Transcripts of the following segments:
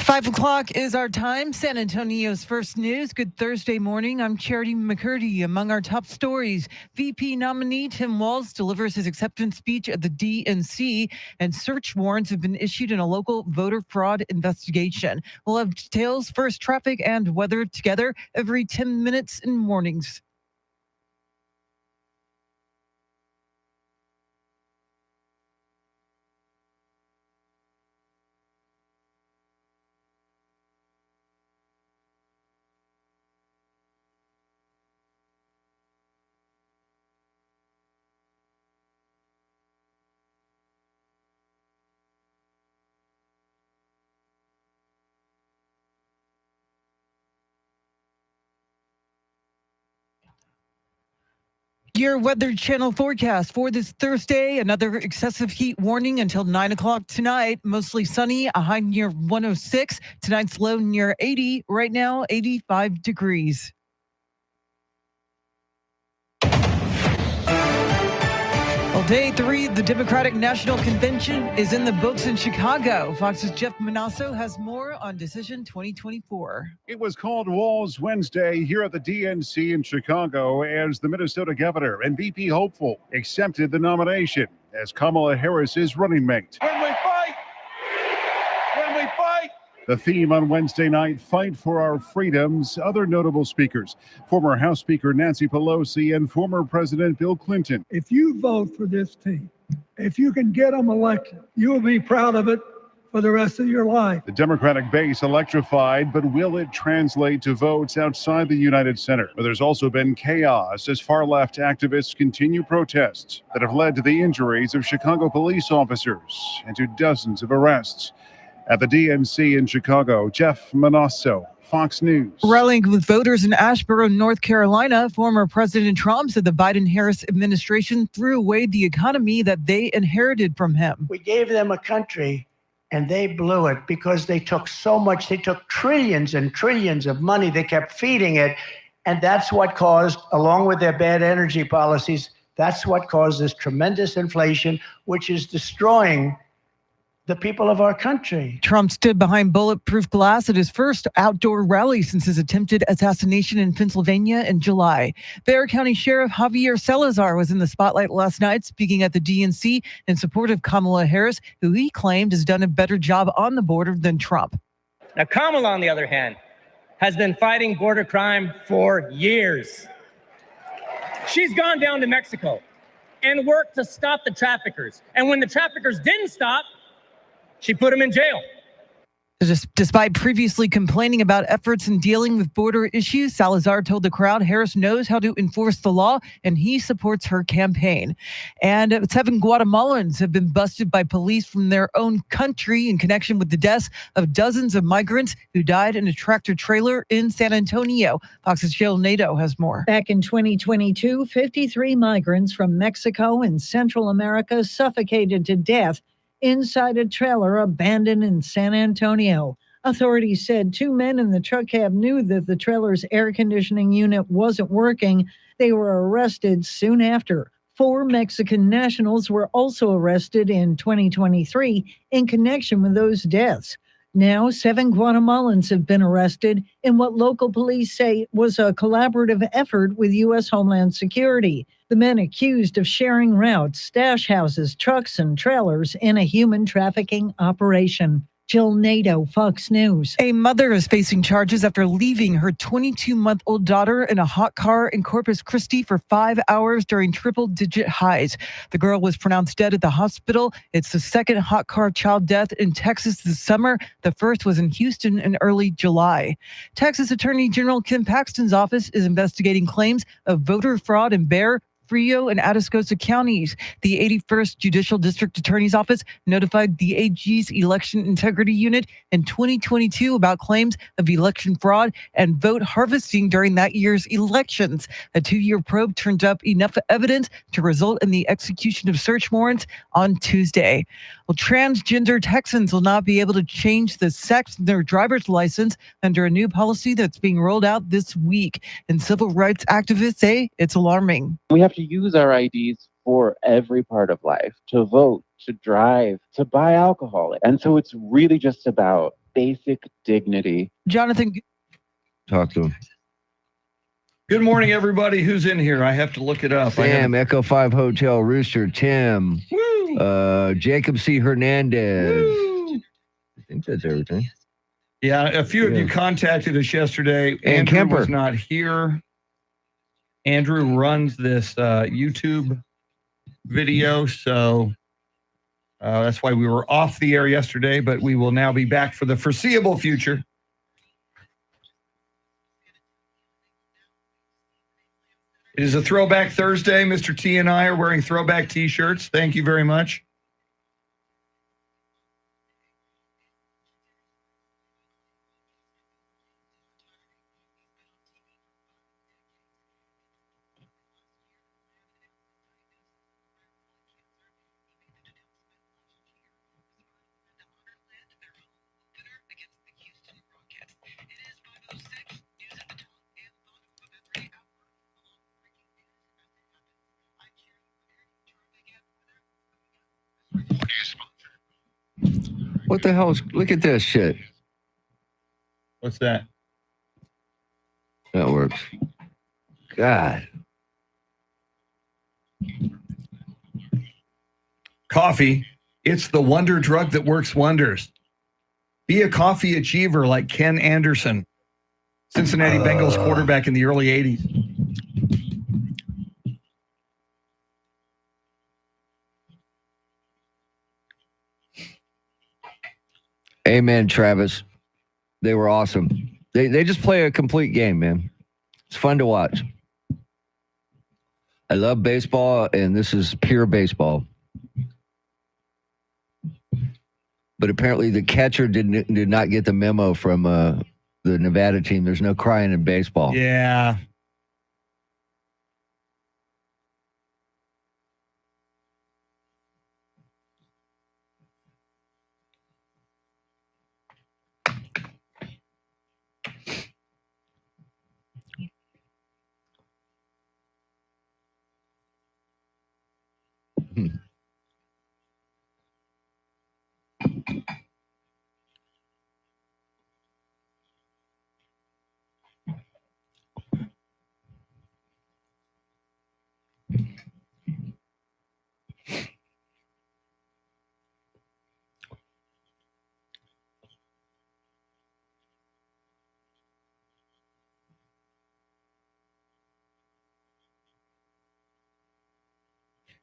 5 o'clock is our time. San Antonio's first news. Good Thursday morning. I'm Charity McCurdy. Among our top stories, VP nominee Tim Walz delivers his acceptance speech at the DNC, and search warrants have been issued in a local voter fraud investigation. We'll have details, first traffic and weather together every 10 minutes in mornings. Your Weather Channel forecast for this Thursday, another excessive heat warning until 9 o'clock tonight. Mostly sunny, a high near 106. Tonight's low near 80. Right now, 85 degrees. Well, day 3 of the Democratic National Convention is in the books in Chicago. Fox's Jeff Manasso has more on Decision 2024. It was called Walz Wednesday here at the DNC in Chicago as the Minnesota governor and VP hopeful accepted the nomination as Kamala Harris's running mate. When we fight. The theme on Wednesday night, Fight for Our Freedoms. Other notable speakers, former House Speaker Nancy Pelosi and former President Bill Clinton. If you vote for this team, if you can get them elected, you will be proud of it for the rest of your life. The Democratic base electrified, but will it translate to votes outside the United Center? But there's also been chaos as far-left activists continue protests that have led to the injuries of Chicago police officers and to dozens of arrests. At the DNC in Chicago, Jeff Manasso, Fox News. Rallying with voters in Asheboro, North Carolina, former President Trump said the Biden-Harris administration threw away the economy that they inherited from him. We gave them a country and they blew it because they took so much. They took trillions and trillions of money. They kept feeding it. And that's what caused, along with their bad energy policies, that's what caused this tremendous inflation, which is destroying the people of our country. Trump stood behind bulletproof glass at his first outdoor rally since his attempted assassination in Pennsylvania in July. Bexar County Sheriff Javier Salazar was in the spotlight last night, speaking at the DNC in support of Kamala Harris, who he claimed has done a better job on the border than Trump. Now, Kamala, on the other hand, has been fighting border crime for years. She's gone down to Mexico and worked to stop the traffickers. And when the traffickers didn't stop, she put him in jail. Despite previously complaining about efforts in dealing with border issues, Salazar told the crowd Harris knows how to enforce the law and he supports her campaign. And 7 Guatemalans have been busted by police from their own country in connection with the deaths of dozens of migrants who died in a tractor trailer in San Antonio. Fox's Jill Nato has more. Back in 2022, 53 migrants from Mexico and Central America suffocated to death inside a trailer abandoned in San Antonio. Authorities said 2 men in the truck cab knew that the trailer's air conditioning unit wasn't working. They were arrested soon after. 4 Mexican nationals were also arrested in 2023 in connection with those deaths. Now, 7 Guatemalans have been arrested in what local police say was a collaborative effort with U.S. Homeland Security. The men accused of sharing routes, stash houses, trucks, and trailers in a human trafficking operation. Jill Nato, Fox News. A mother is facing charges after leaving her 22-month-old daughter in a hot car in Corpus Christi for 5 hours during triple-digit highs. The girl was pronounced dead at the hospital. It's the second hot car child death in Texas this summer. The first was in Houston in early July. Texas Attorney General Ken Paxton's office is investigating claims of voter fraud in Bexar, Frio, and Atascosa counties. The 81st Judicial District Attorney's Office notified the AG's Election Integrity Unit in 2022 about claims of election fraud and vote harvesting during that year's elections. A 2-year probe turned up enough evidence to result in the execution of search warrants on Tuesday. Well, transgender Texans will not be able to change the sex of their driver's license under a new policy that's being rolled out this week. And civil rights activists say it's alarming. We have to use our IDs for every part of life, to vote, to drive, to buy alcohol. And so it's really just about basic dignity. Jonathan, Talk to him. Good morning, everybody. Who's in here? I have to look it up. Sam, Echo 5 Hotel Rooster, Tim, Woo! Jacob C. Hernandez. Woo! I think that's everything. Yeah, a few of you contacted us yesterday. And Andrew Kemper was not here. Andrew runs this YouTube video, so that's why we were off the air yesterday, but we will now be back for the foreseeable future. It is a Throwback Thursday. Mr. T and I are wearing throwback T-shirts. Thank you very much. What the hell? Look at this shit. What's that? That works. God. Coffee. It's the wonder drug that works wonders. Be a coffee achiever like Ken Anderson, Cincinnati Bengals quarterback in the early 80s. Amen, Travis. They were awesome. They just play a complete game, man. It's fun to watch. I love baseball, and this is pure baseball. But apparently the catcher did not get the memo from the Nevada team. There's no crying in baseball. Yeah.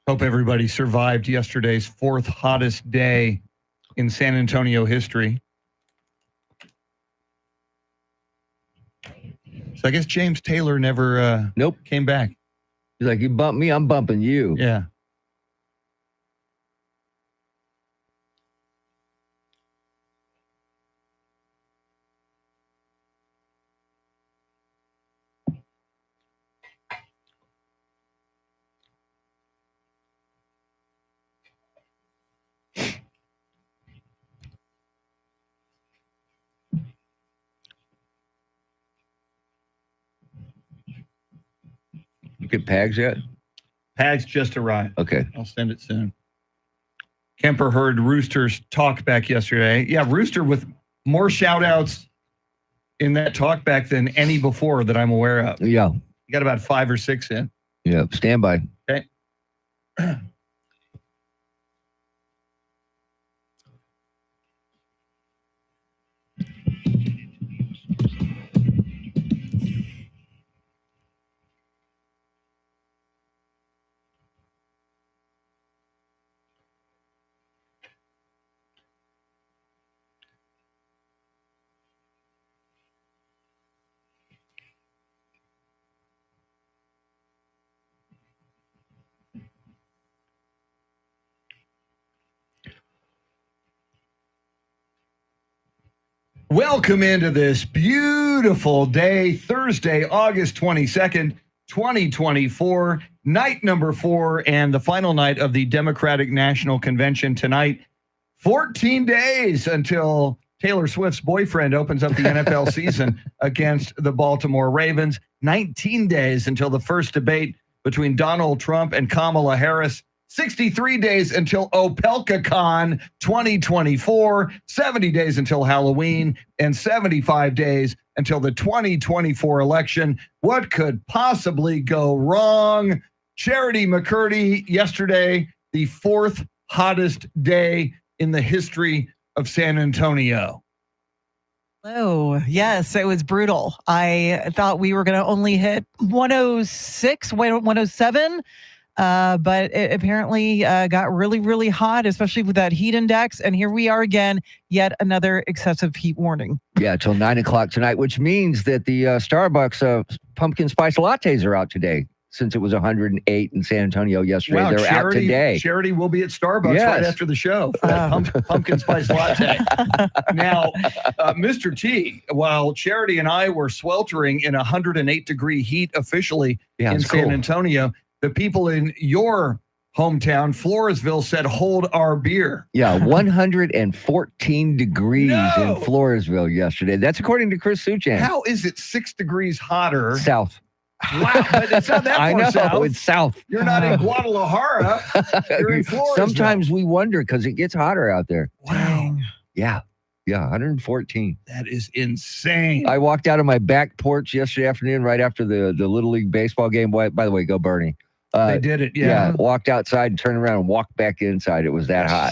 Hope everybody survived yesterday's fourth hottest day in San Antonio history. So I guess James Taylor never came back. He's like, you bump me, I'm bumping you. Yeah. Get Pags yet? Pags just arrived. Okay. I'll send it soon. Kemper heard Rooster's talk back yesterday. Yeah, Rooster with more shout outs in that talk back than any before that I'm aware of. Yeah. You got about 5 or 6 in. Yeah. Stand by. Okay. Welcome into this beautiful day, Thursday, August 22nd, 2024, night number 4, and the final night of the Democratic National Convention tonight. 14 days until Taylor Swift's boyfriend opens up the NFL season against the Baltimore Ravens. 19 days until the first debate between Donald Trump and Kamala Harris 63 days until OpelkaCon 2024, 70 days until Halloween, and 75 days until the 2024 election. What could possibly go wrong? Charity McCurdy, yesterday, the fourth hottest day in the history of San Antonio. Oh, yes, it was brutal. I thought we were going to only hit 106, 107, but it apparently got really, really hot, especially with that heat index. And here we are again, yet another excessive heat warning. Yeah, till 9 o'clock tonight, which means that the Starbucks pumpkin spice lattes are out today. Since it was 108 in San Antonio yesterday, they're out today. Charity will be at Starbucks right after the show for that pumpkin spice latte. Now, Mr. T, while Charity and I were sweltering in 108-degree heat officially in San Antonio, the people in your hometown, Floresville, said, hold our beer. Yeah, 114 degrees in Floresville yesterday. That's according to Chris Suchan. How is it 6 degrees hotter? South. Wow, but it's not that far I know, south. it's south. You're not in Guadalajara. You're in Floresville. Sometimes we wonder because it gets hotter out there. Wow. Yeah, 114. That is insane. I walked out of my back porch yesterday afternoon right after the Little League baseball game. By the way, go Bernie. They did it, yeah. Walked outside and turned around and walked back inside. It was that hot.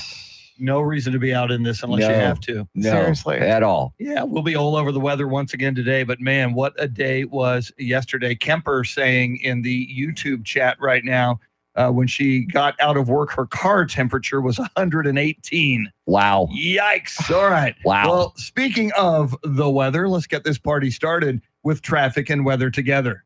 No reason to be out in this unless you have to. No, seriously. At all. Yeah, we'll be all over the weather once again today. But man, what a day it was yesterday. Kemper saying in the YouTube chat right now, when she got out of work, her car temperature was 118. Wow. Yikes. All right. Wow. Well, speaking of the weather, let's get this party started with traffic and weather together.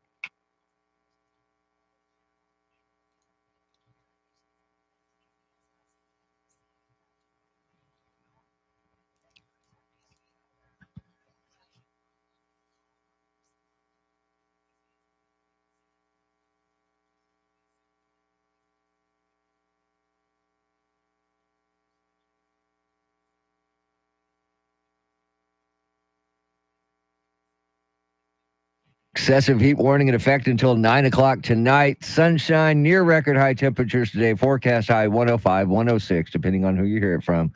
Excessive heat warning in effect until 9 o'clock tonight. Sunshine, near record high temperatures today. Forecast high 105, 106, depending on who you hear it from.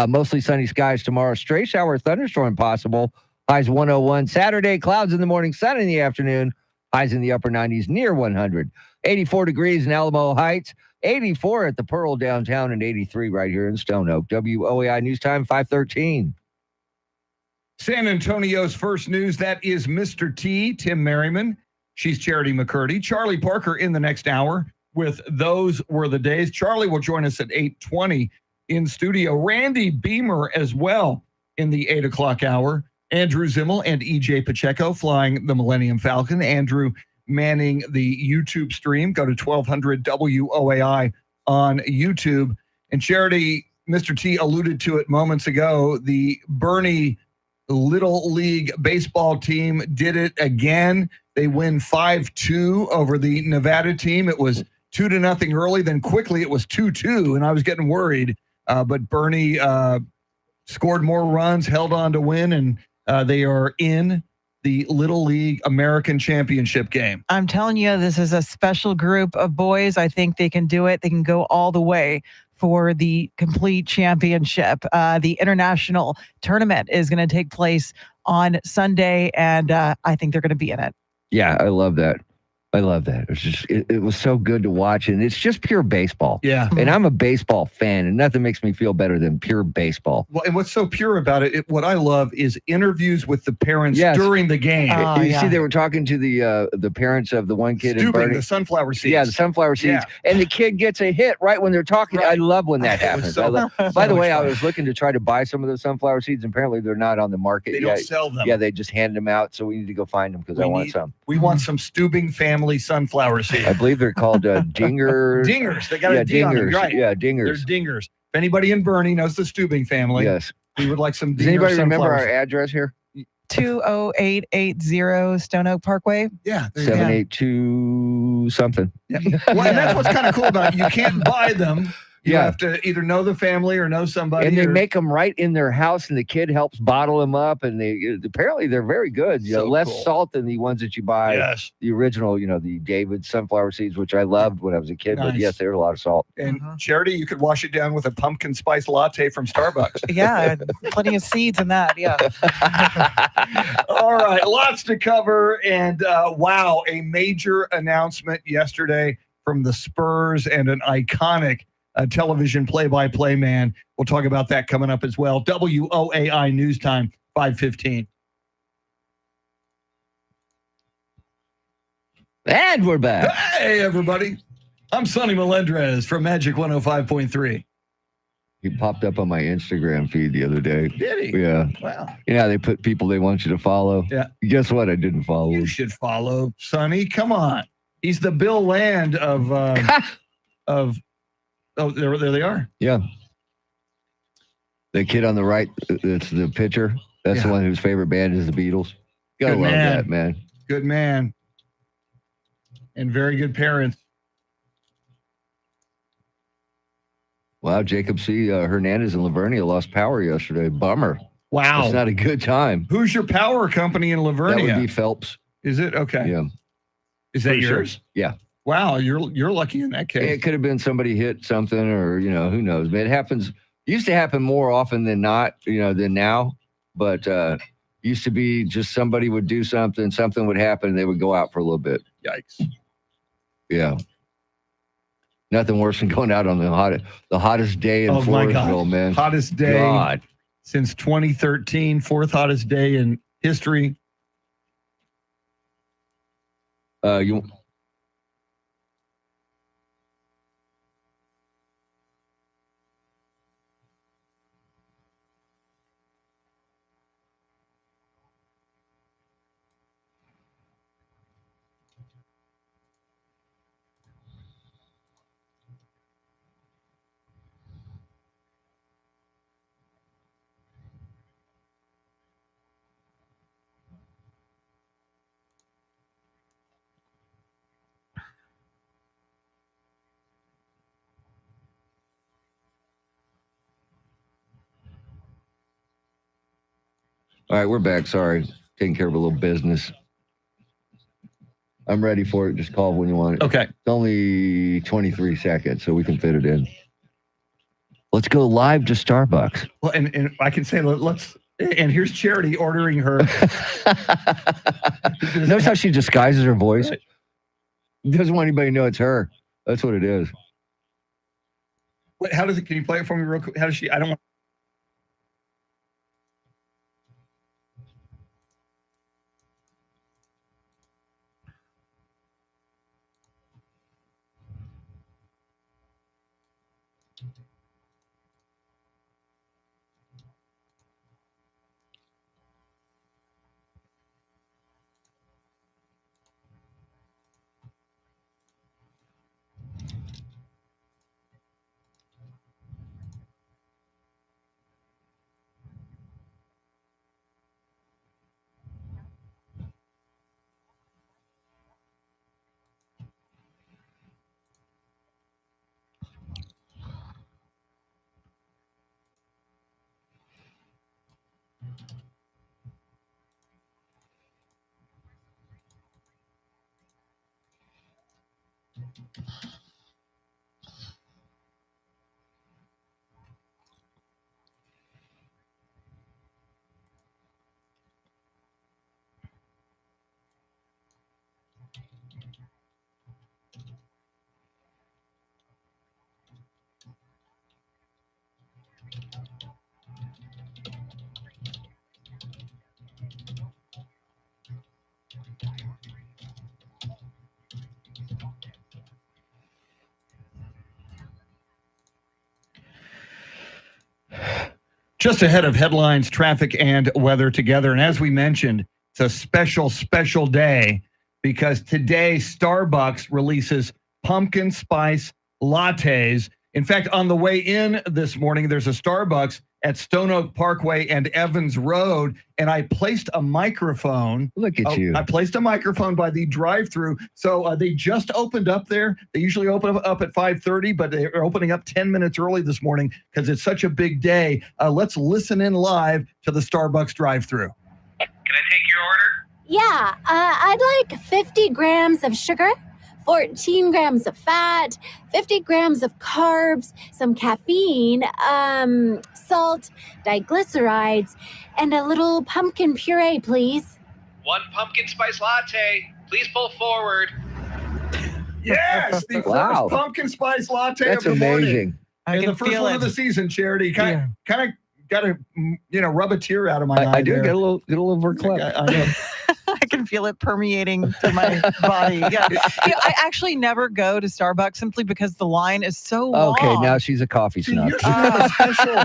Mostly sunny skies tomorrow. Stray shower thunderstorm possible. Highs 101. Saturday, clouds in the morning, sun in the afternoon. Highs in the upper 90s, near 100. 84 degrees in Alamo Heights. 84 at the Pearl downtown and 83 right here in Stone Oak. WOAI News Time 513. San Antonio's first news, that is Mr. T, Tim Merriman. She's Charity McCurdy. Charlie Parker in the next hour with Those Were the Days. Charlie will join us at 8:20 in studio. Randy Beamer as well in the 8 o'clock hour. Andrew Zimmel and EJ Pacheco flying the Millennium Falcon. Andrew manning the YouTube stream. Go to 1200 WOAI on YouTube. And Charity, Mr. T alluded to it moments ago, the Bernie Little League baseball team did it again. They win 5-2 over the Nevada team. It was 2-0 early, then quickly it was 2-2, and I was getting worried. But Bernie scored more runs, held on to win, and they are in the Little League American Championship game. I'm telling you, this is a special group of boys. I think they can do it. They can go all the way for the complete championship. The international tournament is going to take place on Sunday, and I think they're going to be in it. Yeah, I love that. It was just, it was so good to watch, and it's just pure baseball. Yeah. And I'm a baseball fan, and nothing makes me feel better than pure baseball. Well, and what's so pure about it, what I love is interviews with the parents during the game. You see, they were talking to the parents of the one kid in Bernie. The sunflower seeds. Yeah, the sunflower seeds. Yeah. And the kid gets a hit right when they're talking. Right. I love when that happens. By the way, I was looking to try to buy some of those sunflower seeds, and apparently they're not on the market They yet. don't sell them. Yeah, they just hand them out, so we need to go find them because I want some. We want some Stubing family sunflower seeds. I believe they're called dingers. Dingers. They got a D on them, right? Yeah, dingers. They're dingers. If anybody in Bernie knows the Stubing family, yes, we would like some. Does anybody remember our address here? 20880 Stone Oak Parkway. Yeah, 782 something. Yeah. Well, and that's what's kind of cool about it. You can't buy them. You Yeah. have to either know the family or know somebody. And they or- make them right in their house, and the kid helps bottle them up. And apparently they're very good. So Less cool. salt than the ones that you buy. Yes. The original, the David sunflower seeds, which I loved when I was a kid. But Nice. yes, there's a lot of salt. And Charity, you could wash it down with a pumpkin spice latte from Starbucks. Yeah, plenty of seeds in that. Yeah. All right, lots to cover. And wow, a major announcement yesterday from the Spurs and an iconic television play-by-play man. We'll talk about that coming up as well. WOAI News Time, 5:15. And we're back. Hey, everybody. I'm Sonny Melendrez from Magic 105.3. He popped up on my Instagram feed the other day. Did he? Yeah. Wow. They put people they want you to follow. Yeah. Guess what? I didn't follow. You should follow Sonny. Come on. He's the Bill Land of Oh, there they are. Yeah. The kid on the right, that's the pitcher. That's the one whose favorite band is the Beatles. Gotta Good love man. that, man. Good man. And very good parents. Wow, Jacob C. Hernandez and Lavernia lost power yesterday. Bummer. Wow. It's not a good time. Who's your power company in Lavernia? That would be Phelps. Is it? Okay. Yeah. Is that Pretty sure. yours? Yeah. Wow, you're lucky in that case. It could have been somebody hit something or, who knows. But it happens. Used to happen more often than not, than now. But used to be just somebody would do something would happen, and they would go out for a little bit. Yikes. Yeah. Nothing worse than going out on the hottest day in Oh my God. Forestville, man. Hottest day God. since 2013, fourth hottest day in history. You All right, we're back. Sorry. Taking care of a little business. I'm ready for it. Just call when you want it. Okay. It's only 23 seconds, so we can fit it in. Let's go live to Starbucks. Well, and I can say let's. And here's Charity ordering her. Notice how she disguises her voice? Right. Doesn't want anybody to know it's her. That's what it is. Wait, how does it? Can you play it for me real quick? How does she? I don't want. Just ahead of headlines, traffic, and weather together. And as we mentioned, it's a special day because today Starbucks releases pumpkin spice lattes. In fact, on the way in this morning, there's a Starbucks at Stone Oak Parkway and Evans Road, and I placed a microphone. Look at you. I placed a microphone by the drive-through. So they just opened up there. They usually open up at 5:30, but they're opening up 10 minutes early this morning because it's such a big day. Let's listen in live to the Starbucks drive-through. Can I take your order? Yeah, I'd like 50 grams of sugar, 14 grams of fat, 50 grams of carbs, some caffeine, salt, diglycerides, and a little pumpkin puree, please. 1 pumpkin spice latte. Please pull forward. Yes, the Wow. first pumpkin spice latte That's of the morning. amazing. I And can the first feel one it. of the season, Charity. Kind of got to, rub a tear out of my eye. I do there. get a little verklempt. I know. I can feel it permeating to my body. Yeah. I actually never go to Starbucks simply because the line is so long. Okay, now she's a coffee See, snob. you should have a special.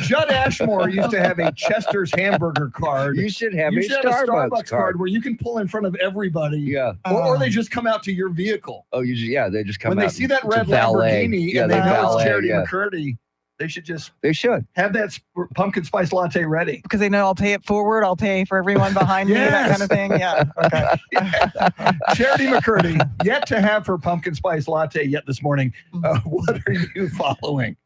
Judd Ashmore used to have a Chester's hamburger card. You should have You a should have Starbucks card. where you can pull in front of everybody. Yeah. Or they just come out to your vehicle. Oh, they just come When out. they see that It's a red valet. Lamborghini Yeah, and they know valet, it's Charity yeah. McCurdy, they should just They should. have that pumpkin spice latte ready. Because they know I'll pay it forward. I'll pay for everyone behind me, that Yes. kind of thing. Yeah. Okay. Charity McCurdy, yet to have her pumpkin spice latte yet this morning. What are you following?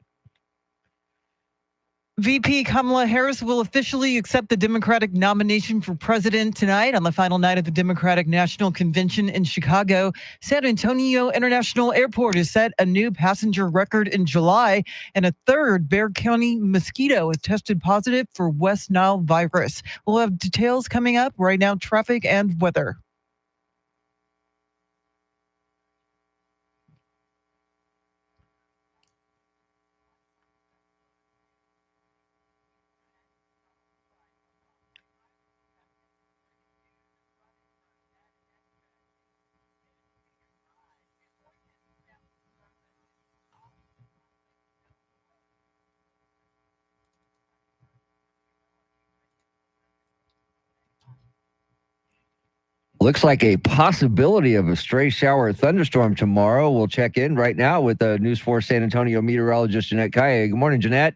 VP Kamala Harris will officially accept the Democratic nomination for president tonight on the final night of the Democratic National Convention in Chicago. San Antonio International Airport has set a new passenger record in July, and a third Bexar County mosquito has tested positive for West Nile virus. We'll have details coming up. Right now, traffic and weather. Looks like a possibility of a stray shower or thunderstorm tomorrow. We'll check in right now with News 4 San Antonio meteorologist Jeanette Kaye. Good morning, Jeanette.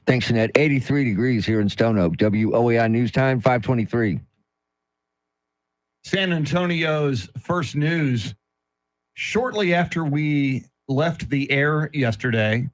Thanks, Jeanette. 83 degrees here in Stone Oak. WOAI News Time, 523. San Antonio's first news. Shortly after we left the air yesterday,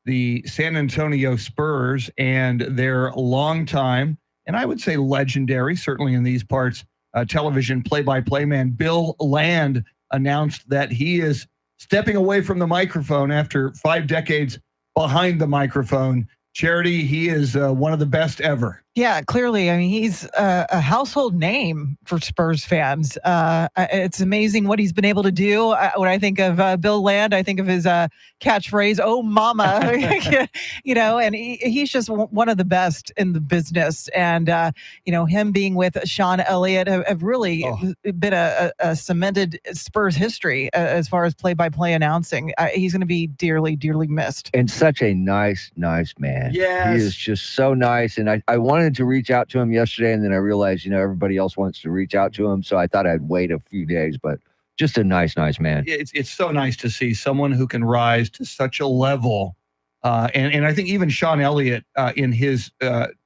the San Antonio Spurs and their longtime, and I would say legendary, certainly in these parts, television play-by-play man Bill Land announced that he is stepping away from the microphone after 5 decades behind the microphone. Charity, he is one of the best ever. Yeah, clearly. I mean, he's a household name for Spurs fans. It's amazing what he's been able to do. When I think of Bill Land, I think of his catchphrase, "Oh, mama," and he's just one of the best in the business. And, him being with Sean Elliott have really been a cemented Spurs history as far as play-by-play announcing. He's going to be dearly, dearly missed. And such a nice man. Yes. He is just so nice. And I wanted to reach out to him yesterday, and then I realized, everybody else wants to reach out to him. So I thought I'd wait a few days, but just a nice man. It's so nice to see someone who can rise to such a level. And I think even Sean Elliott in his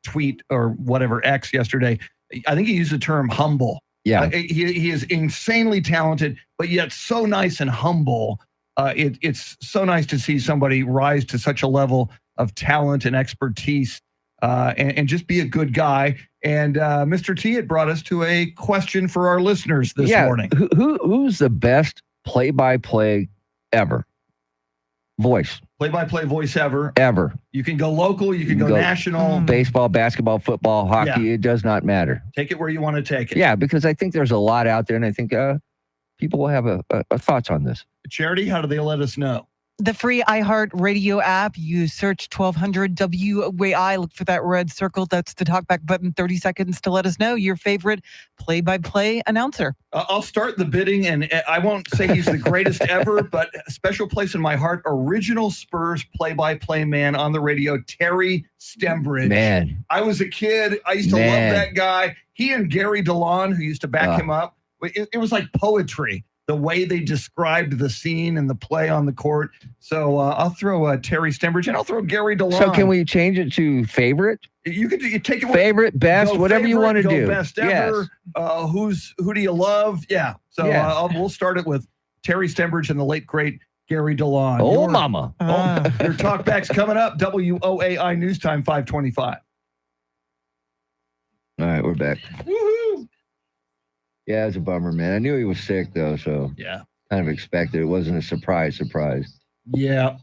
tweet or whatever X yesterday, I think he used the term humble. Yeah. He is insanely talented, but yet so nice and humble. It's so nice to see somebody rise to such a level of talent and expertise and just be a good guy. And Mr. T had brought us to a question for our listeners this morning. Who's the best play-by-play ever? Voice. Play-by-play voice ever. Ever. You can go local. You can go national. Baseball, basketball, football, hockey. Yeah. It does not matter. Take it where you want to take it. Yeah, because I think there's a lot out there, and I think people will have a thoughts on this. Charity, how do they let us know? The free iHeart Radio app. You search 1200 WOAI. Look for that red circle. That's the talkback button. 30 seconds to let us know your favorite play-by-play announcer. I'll start the bidding, and I won't say he's the greatest ever, but a special place in my heart. Original Spurs play-by-play man on the radio, Terry Stembridge. Man. I was a kid. I used to love that guy. He and Gary DeLon, who used to back him up. It was like poetry, the way they described the scene and the play on the court. So I'll throw Terry Stembridge, and I'll throw Gary DeLon. So can we change it to favorite? You could take it favorite, best, whatever you want to do. Best ever. Yes. Who do you love? Yeah. So we'll start it with Terry Stembridge and the late great Gary DeLon. Mama. Your talkback's coming up. WOAI News Time 525. All right, we're back. Woohoo! Yeah, it's a bummer, man. I knew he was sick, though, so kind of expected. It wasn't a surprise. Yeah.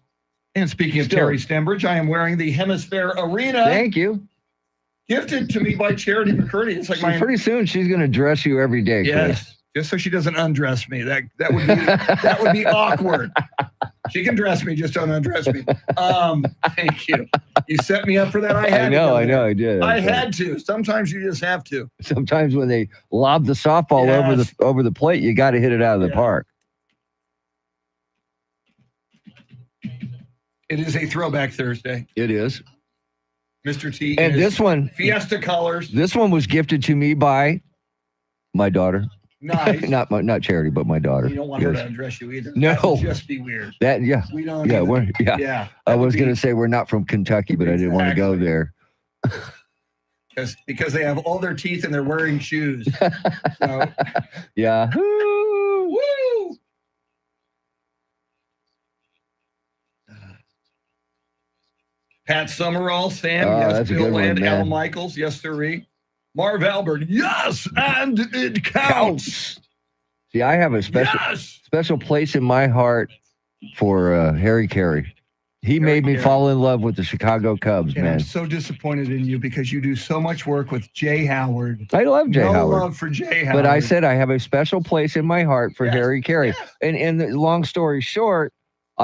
And speaking of Terry Stembridge, I am wearing the Hemisphere Arena. Thank you. Gifted to me by Charity McCurdy. It's like pretty soon she's going to dress you every day, Chris. Yes, just so she doesn't undress me. That would be awkward. She can dress me, just don't undress me. Thank you. You set me up for that. I know, I did. I had to. Sometimes you just have to. Sometimes when they lob the softball over the plate, you got to hit it out of the park. It is a throwback Thursday. It is. Mr. T. And this one, Fiesta colors. This one was gifted to me by my daughter. Nice. not Charity, but my daughter. You don't want her to undress you either. No. That would just be weird. We don't. Yeah. I was going to say we're not from Kentucky, but I didn't want to go there. Because they have all their teeth and they're wearing shoes. So. Yeah. Woo! Pat Summerall, Sam, yes, Bill Land, Al Michaels, yes, sirree. Marv Albert, yes, and it counts. See, I have a special place in my heart for Harry Carey. He made me fall in love with the Chicago Cubs, man. I'm so disappointed in you because you do so much work with Jay Howard. I love Jay Howard. No love for Jay Howard. But I said I have a special place in my heart for Harry Carey. Yes. And long story short,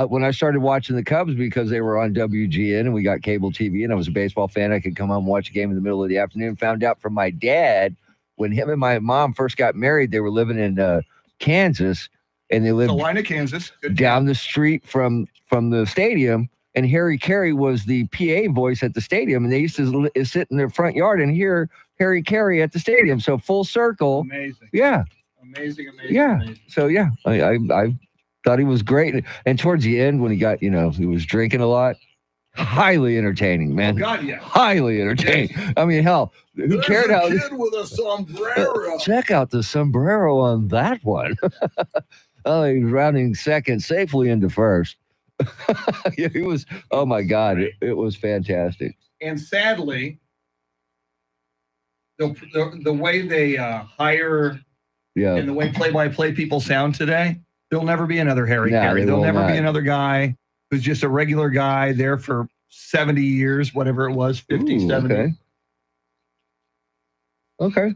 when I started watching the Cubs because they were on WGN and we got cable TV and I was a baseball fan, I could come home and watch a game in the middle of the afternoon. Found out from my dad when him and my mom first got married, they were living in Kansas, and they lived Salina, Kansas, down the street from the stadium. And Harry Carey was the PA voice at the stadium, and they used to sit in their front yard and hear Harry Carey at the stadium. So full circle. Amazing. Yeah. Amazing. Yeah. Amazing. So yeah, I thought he was great. And towards the end, when he got, he was drinking a lot, highly entertaining, man. Oh, God, yeah. Highly entertaining. Yes. I mean, hell, who cared how? Kid with a sombrero. Check out the sombrero on that one. Oh, he was rounding second safely into first. Yeah, he was. Oh my God, it was fantastic. And sadly, the way they hire and the way play-by-play people sound today, there'll never be another Harry Carey. There'll never be another guy who's just a regular guy there for 70 years, whatever it was, 50, 70. Okay.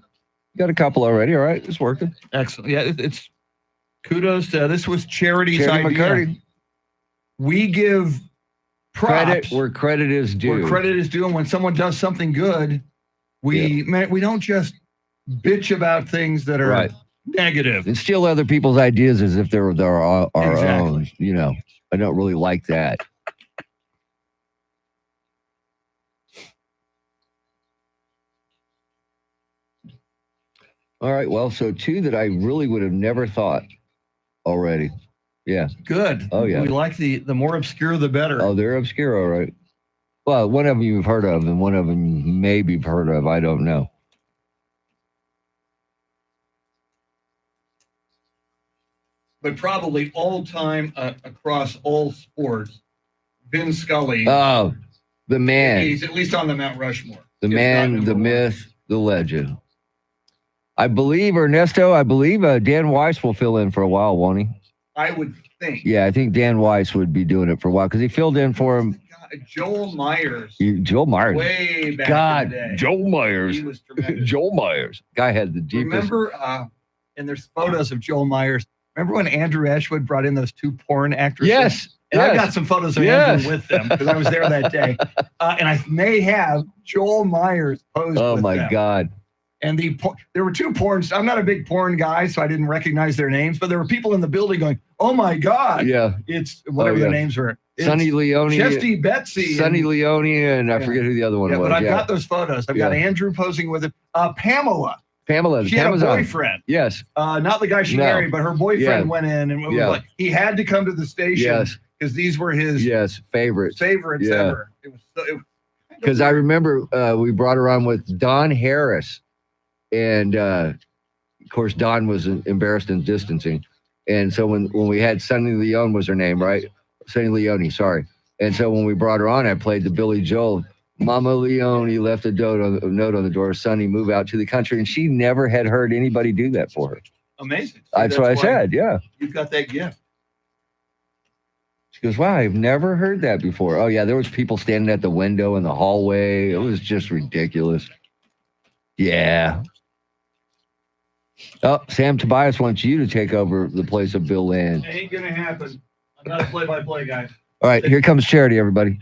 Got a couple already. All right. It's working. Excellent. Yeah, it's kudos to this was Charity's idea. McCurdy. We give props credit where credit is due. Where credit is due. And when someone does something good, we don't just bitch about things that are negative and steal other people's ideas as if they're our own. I don't really like that. All right. Well, so two that I really would have never thought already. Yeah. Good. Oh, yeah. We like the more obscure, the better. Oh, they're obscure. All right. Well, one of them you've heard of and one of them maybe you've heard of. I don't know. But probably all time across all sports, Vin Scully. Oh, The man. He's at least on the Mount Rushmore. The If not man, number the one. myth, the legend. I believe, Ernesto, Dan Weiss will fill in for a while, won't he? I would think. Yeah, I think Dan Weiss would be doing it for a while because he filled in for him. Joel Myers. Joel Myers. Way back God, in the day. Joel Myers. He was tremendous. Joel Myers. Guy had the deepest. Remember, and there's photos of Joel Myers. Remember when Andrew Ashwood brought in those two porn actresses? Yes. And I've yes. got some photos of Yes. Andrew with them because I was there that day. And I may have Joel Myers posed Oh with my them. God. And there were two porns. I'm not a big porn guy, so I didn't recognize their names, but there were people in the building going, "Oh my God." Yeah. It's whatever yeah. the names were. It's Sonny Leone. Chesty Betsy. Sonny and, Leone, and I Yeah. forget who the other one yeah, was. but I've yeah. got those photos. I've got Yeah. Andrew posing with it. Pamela. Pamela. She had a Amazon. boyfriend. Yes. Not the guy she No. married, but her boyfriend Yeah. went in and was Yeah. like, he had to come to the station Yes. because these were his Yes. Favorites. favorites Yeah. ever. It was Because I remember we brought her on with Don Harris. And of course, Don was embarrassed and distancing. And so when we had Sonny Leone was her name, right? Sonny Leone, sorry. And so when we brought her on, I played the Billy Joel. Mama Leone left a note on the door, Sonny, move out to the country. And she never had heard anybody do that for her. amazing. That's what I why said, yeah. You've got that gift. She goes, wow, I've never heard that before. Oh, yeah, there was people standing at the window in the hallway. It was just ridiculous. Yeah. Oh, Sam Tobias wants you to take over the place of Bill Land. Ain't gonna happen. I'm not a play-by-play guy. All right, here comes Charity, everybody.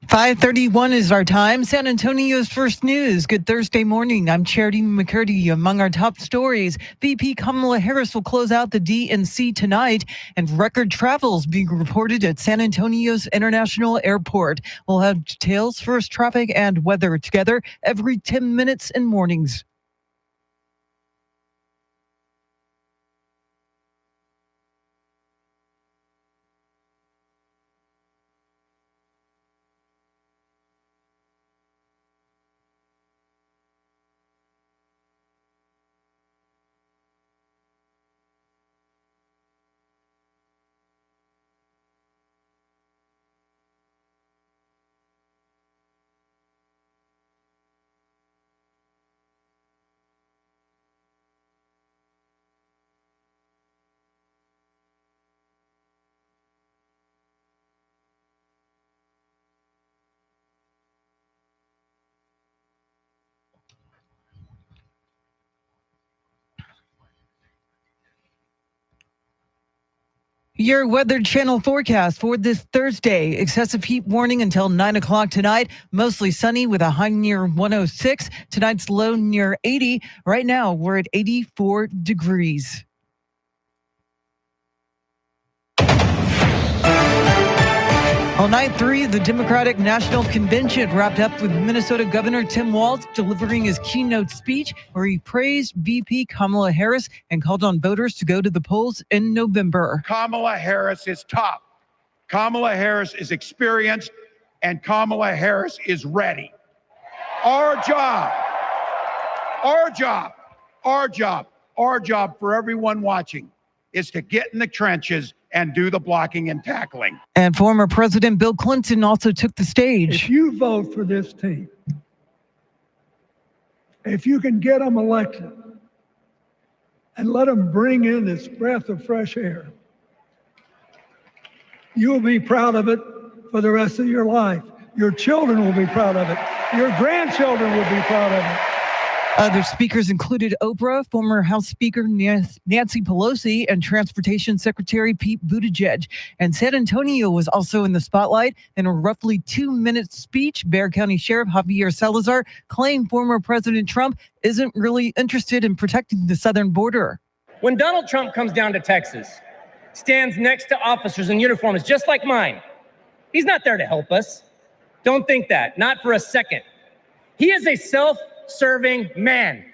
.531 is our time. San Antonio's first news. Good Thursday morning. I'm Charity McCurdy. Among our top stories, VP Kamala Harris will close out the DNC tonight, and record travels being reported at San Antonio's International Airport. We'll have details, first traffic and weather together every 10 minutes in mornings. Your Weather Channel forecast for this Thursday. Excessive heat warning until 9 o'clock tonight. Mostly sunny with a high near 106. Tonight's low near 80. Right now, we're at 84 degrees. On night 3, the Democratic National Convention wrapped up with Minnesota Governor Tim Walz delivering his keynote speech where he praised VP Kamala Harris and called on voters to go to the polls in November. Kamala Harris is top. Kamala Harris is experienced, and Kamala Harris is ready. Our job for everyone watching is to get in the trenches and do the blocking and tackling. And former President Bill Clinton also took the stage. If you vote for this team, if you can get them elected and let them bring in this breath of fresh air, you will be proud of it for the rest of your life. Your children will be proud of it. Your grandchildren will be proud of it. Other speakers included Oprah, former House Speaker Nancy Pelosi, and Transportation Secretary Pete Buttigieg. And San Antonio was also in the spotlight. In a roughly 2-minute speech, Bexar County Sheriff Javier Salazar claimed former President Trump isn't really interested in protecting the southern border. When Donald Trump comes down to Texas, stands next to officers in uniforms just like mine, he's not there to help us. Don't think that, not for a second. He is a self-serving man.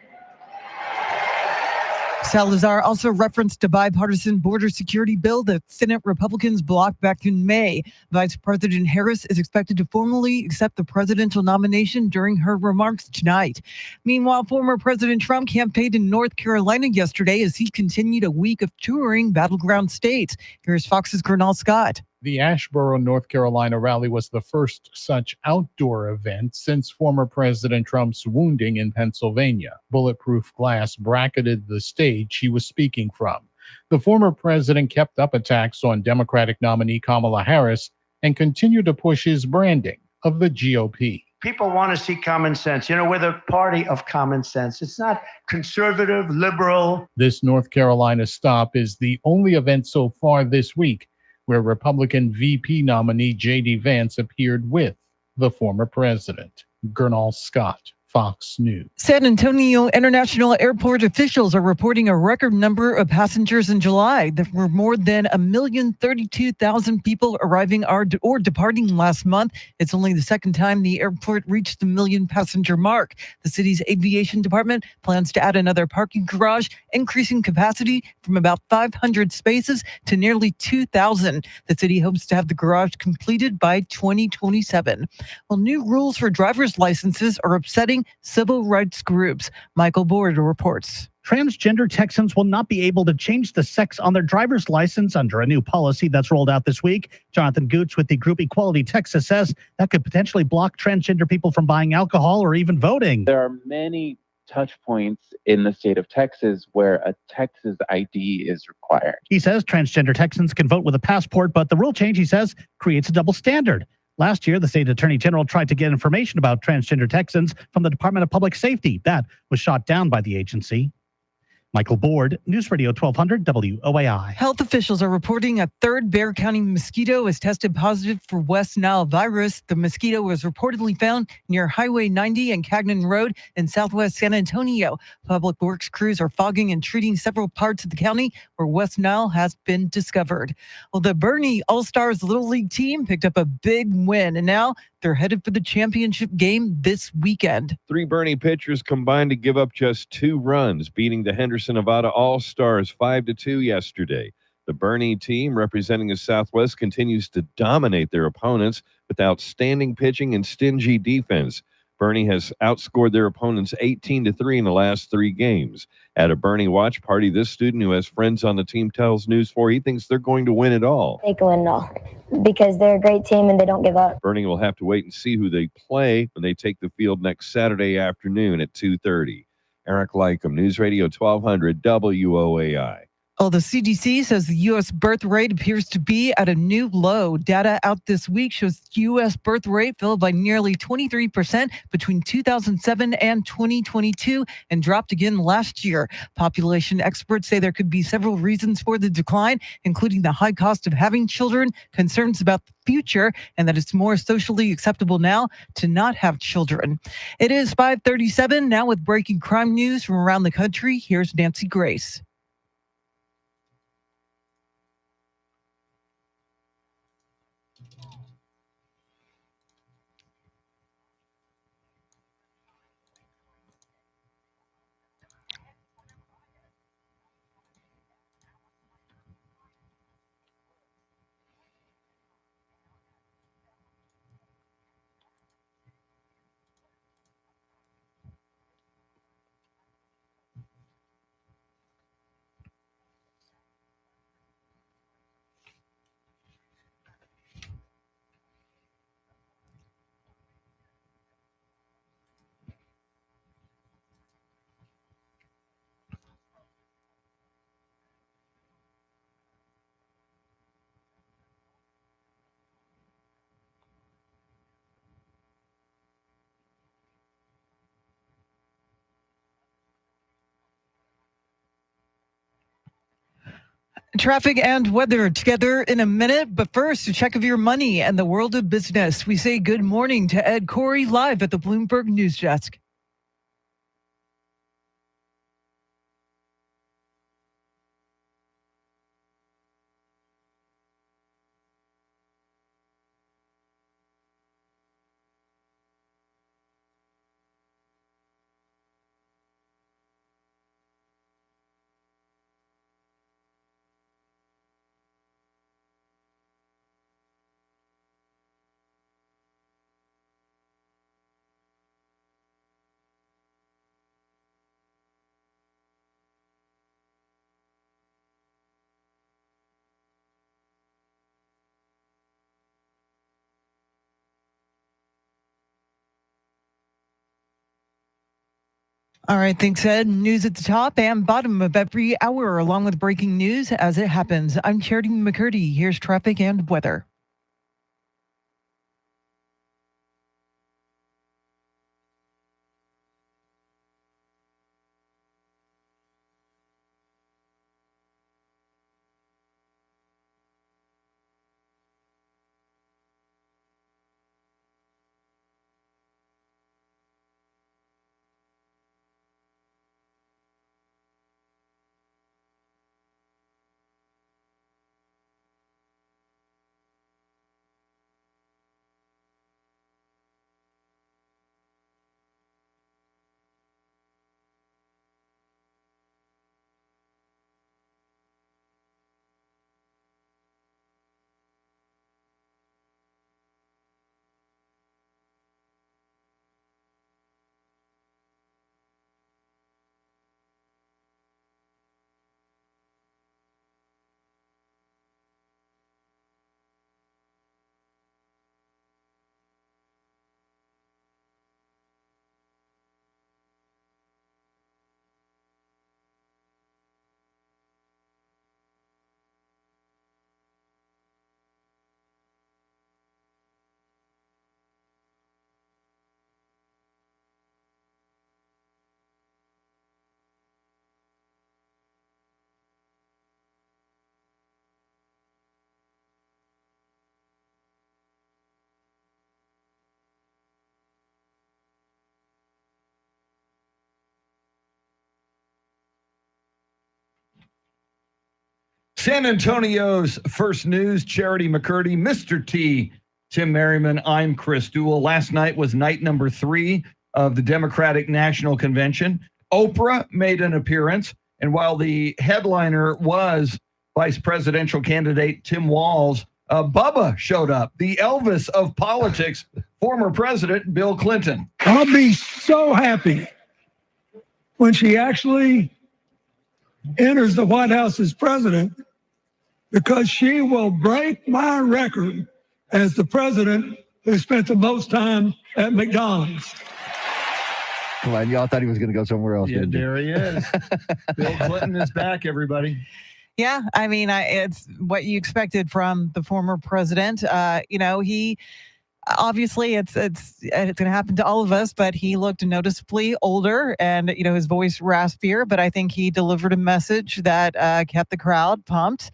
Salazar also referenced a bipartisan border security bill that Senate Republicans blocked back in May. Vice President Harris is expected to formally accept the presidential nomination during her remarks tonight. Meanwhile, former President Trump campaigned in North Carolina yesterday as he continued a week of touring battleground states. Here's Fox's Gernal Scott. The Asheboro, North Carolina rally was the first such outdoor event since former President Trump's wounding in Pennsylvania. Bulletproof glass bracketed the stage he was speaking from. The former president kept up attacks on Democratic nominee Kamala Harris and continued to push his branding of the GOP. People want to see common sense. You know, we're the party of common sense. It's not conservative, liberal. This North Carolina stop is the only event so far this week where Republican VP nominee J.D. Vance appeared with the former president. Gernal Scott, Fox News. San Antonio International Airport officials are reporting a record number of passengers in July. There were more than 1,032,000 people arriving or departing last month. It's only the second time the airport reached the million passenger mark. The city's aviation department plans to add another parking garage, increasing capacity from about 500 spaces to nearly 2,000. The city hopes to have the garage completed by 2027. Well, new rules for driver's licenses are upsetting civil rights groups. Michael Board reports. Transgender Texans will not be able to change the sex on their driver's license under a new policy that's rolled out this week. Jonathan Gooch with the group Equality Texas says that could potentially block transgender people from buying alcohol or even voting. There are many touch points in the state of Texas where a Texas ID is required. He says transgender Texans can vote with a passport, but the rule change, he says, creates a double standard. Last year, the state attorney general tried to get information about transgender Texans from the Department of Public Safety. That was shot down by the agency. Michael Board, News Radio 1200 WOAI. Health officials are reporting a third Bexar County mosquito has tested positive for West Nile virus. The mosquito was reportedly found near Highway 90 and Cagnon Road in southwest San Antonio. Public Works crews are fogging and treating several parts of the county where West Nile has been discovered. Well, the Bernie All-Stars Little League team picked up a big win, and now they're headed for the championship game this weekend. 3 Bernie pitchers combined to give up just 2 runs, beating the Henderson Nevada All-Stars 5-2 yesterday. The Bernie team, representing the Southwest, continues to dominate their opponents with outstanding pitching and stingy defense. Bernie has outscored their opponents 18-3 in the last 3 games. At a Bernie watch party, this student who has friends on the team tells News 4 he thinks they're going to win it all. They can win it all because they're a great team and they don't give up. Bernie will have to wait and see who they play when they take the field next Saturday afternoon at 2:30. Eric Lycum, News Radio 1200 WOAI. Well, the CDC says the U.S. birth rate appears to be at a new low. Data out this week shows the U.S. birth rate fell by nearly 23% between 2007 and 2022 and dropped again last year. Population experts say there could be several reasons for the decline, including the high cost of having children, concerns about the future, and that it's more socially acceptable now to not have children. It is 5:37 now with breaking crime news from around the country. Here's Nancy Grace. Traffic and weather together in a minute, but first, a check of your money and the world of business. We say good morning to Ed Corey live at the Bloomberg News Desk. All right, thanks, Ed. News at the top and bottom of every hour, along with breaking news as it happens. I'm Charity McCurdy. Here's traffic and weather. San Antonio's first news, Charity McCurdy, Mr. T, Tim Merriman. I'm Chris Duell. Last night was night number 3 of the Democratic National Convention. Oprah made an appearance, and while the headliner was vice presidential candidate Tim Walz, Bubba showed up, the Elvis of politics, former President Bill Clinton. I'll be so happy when she actually enters the White House as president, because she will break my record as the president who spent the most time at McDonald's. Come on, y'all thought he was going to go somewhere else. Yeah, didn't you? there he is. Bill Clinton is back, everybody. Yeah, I mean, it's what you expected from the former president. He obviously it's going to happen to all of us, but he looked noticeably older, and his voice raspier. But I think he delivered a message that kept the crowd pumped.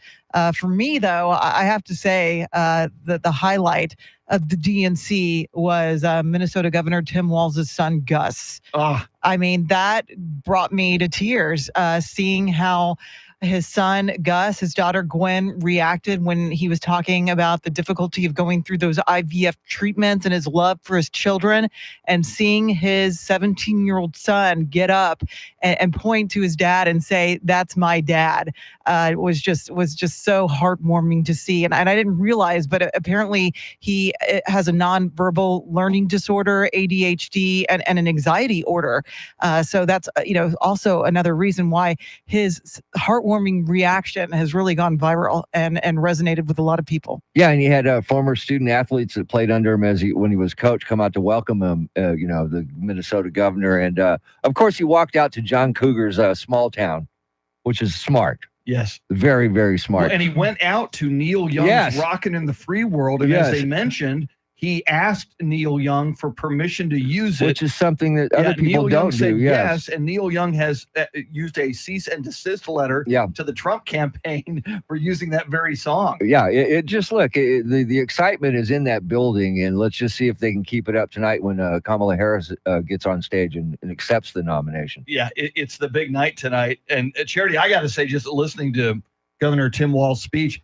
For me, though, I have to say that the highlight of the DNC was Minnesota Governor Tim Walz's son, Gus. Oh. I mean, that brought me to tears, seeing how his son, Gus, his daughter, Gwen, reacted when he was talking about the difficulty of going through those IVF treatments and his love for his children, and seeing his 17-year-old son get up and point to his dad and say, "That's my dad." It was just so heartwarming to see. And I didn't realize, but apparently he has a nonverbal learning disorder, ADHD, and an anxiety order. So that's, also another reason why his heartwarming reaction has really gone viral and resonated with a lot of people. Yeah, and he had former student athletes that played under him when he was coach come out to welcome him, the Minnesota governor. And, of course, he walked out to John Cougar's small town, which is smart. Yes. Very, very smart. Well, and he went out to Neil Young's Rockin' in the Free World. And as they mentioned, he asked Neil Young for permission to use it. Which is something that other people Neil Young don't said do. yes, and Neil Young has used a cease and desist letter to the Trump campaign for using that very song. Yeah, it just look, the excitement is in that building, and let's just see if they can keep it up tonight when Kamala Harris gets on stage and accepts the nomination. Yeah, it's the big night tonight. And Charity, I got to say, just listening to Governor Tim Walz's speech,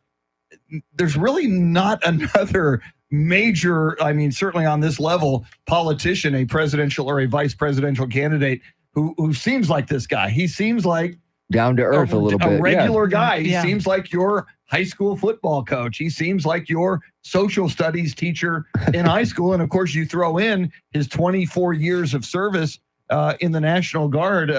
there's really not another major, certainly on this level, politician, a presidential or a vice presidential candidate who seems like this guy. He seems like down to earth a little bit. A regular guy. He Yeah. seems like your high school football coach. He seems like your social studies teacher in high school. And of course, you throw in his 24 years of service in the National Guard.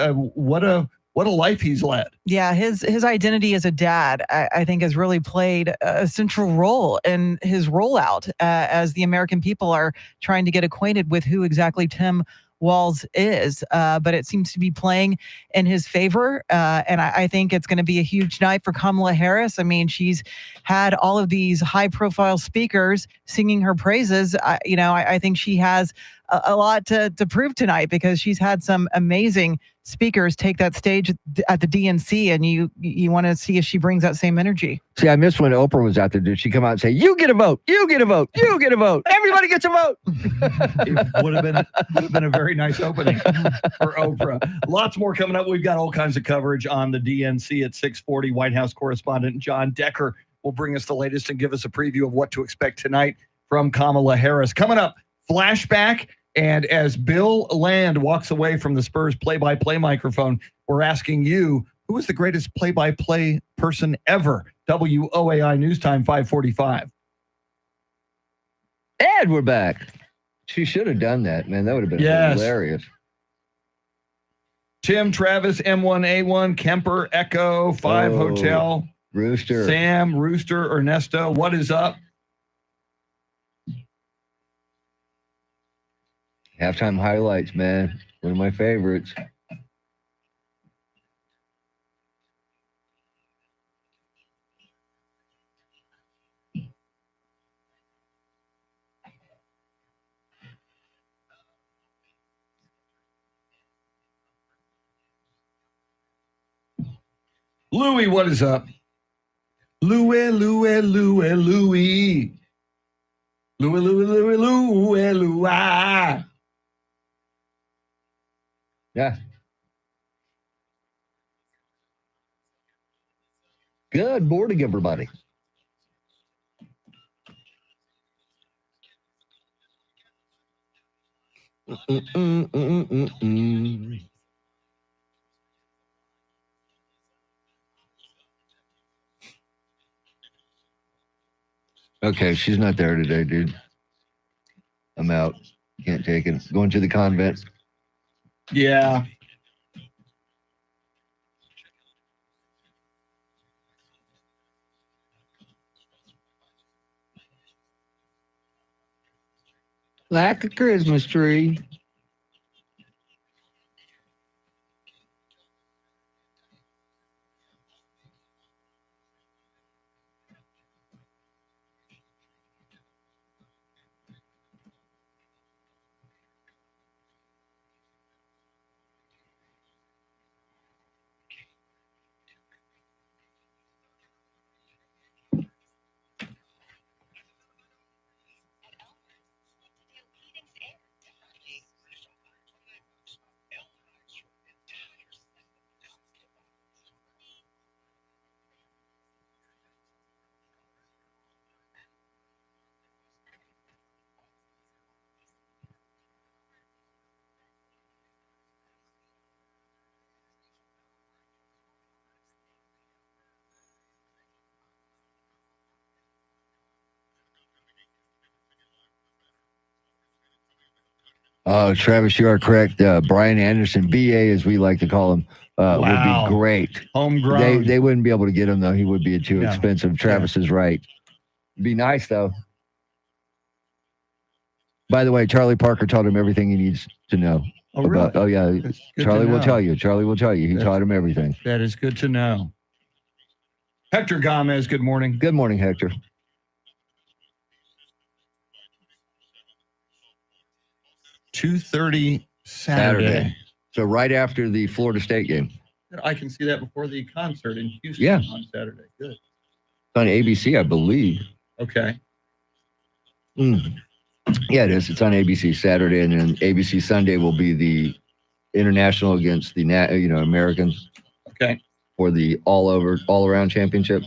What a life he's led. Yeah, his identity as a dad, I think, has really played a central role in his rollout as the American people are trying to get acquainted with who exactly Tim Walz is, but it seems to be playing in his favor. And I think it's going to be a huge night for Kamala Harris. I mean, she's had all of these high-profile speakers singing her praises. I think she has a lot to prove tonight because she's had some amazing speakers take that stage at the DNC, and you want to see if she brings that same energy. See, I missed when Oprah was out there. Did she come out and say, "You get a vote, you get a vote, you get a vote, everybody gets a vote"? It would have been a very nice opening for Oprah. Lots more coming up. We've got all kinds of coverage on the DNC at 6:40. White House correspondent John Decker will bring us the latest and give us a preview of what to expect tonight from Kamala Harris. Coming up, flashback. And as Bill Land walks away from the Spurs play-by-play microphone, we're asking you, who is the greatest play-by-play person ever? WOAI News Time, 5:45. And we're back. She should have done that, man. That would have been hilarious. Tim, Travis, M1A1, Kemper, Echo, 5 Hotel, Rooster, Sam, Rooster, Ernesto. What is up? Halftime highlights, man. One of my favorites. Louie, what is up? Louie. Louie. Yeah. Good morning, everybody. Okay, she's not there today, dude. I'm out. Can't take it. Going to the convent. Yeah. Like a Christmas tree. Oh, Travis, you are correct. Brian Anderson, BA, as we like to call him, would be great. Homegrown. They wouldn't be able to get him, though. He would be too expensive. Travis is right. Be nice, though. By the way, Charlie Parker taught him everything he needs to know. Oh, really? Oh, yeah. Charlie will tell you. Charlie will tell you. He taught him everything. That is good to know. Hector Gomez, good morning. Good morning, Hector. $2:30 Saturday. So right after the Florida State game. I can see that before the concert in Houston on Saturday. Good. It's on ABC, I believe. Okay. Yeah, it is. It's on ABC Saturday, and then ABC Sunday will be the international against the Americans. Okay. For the all-around championship.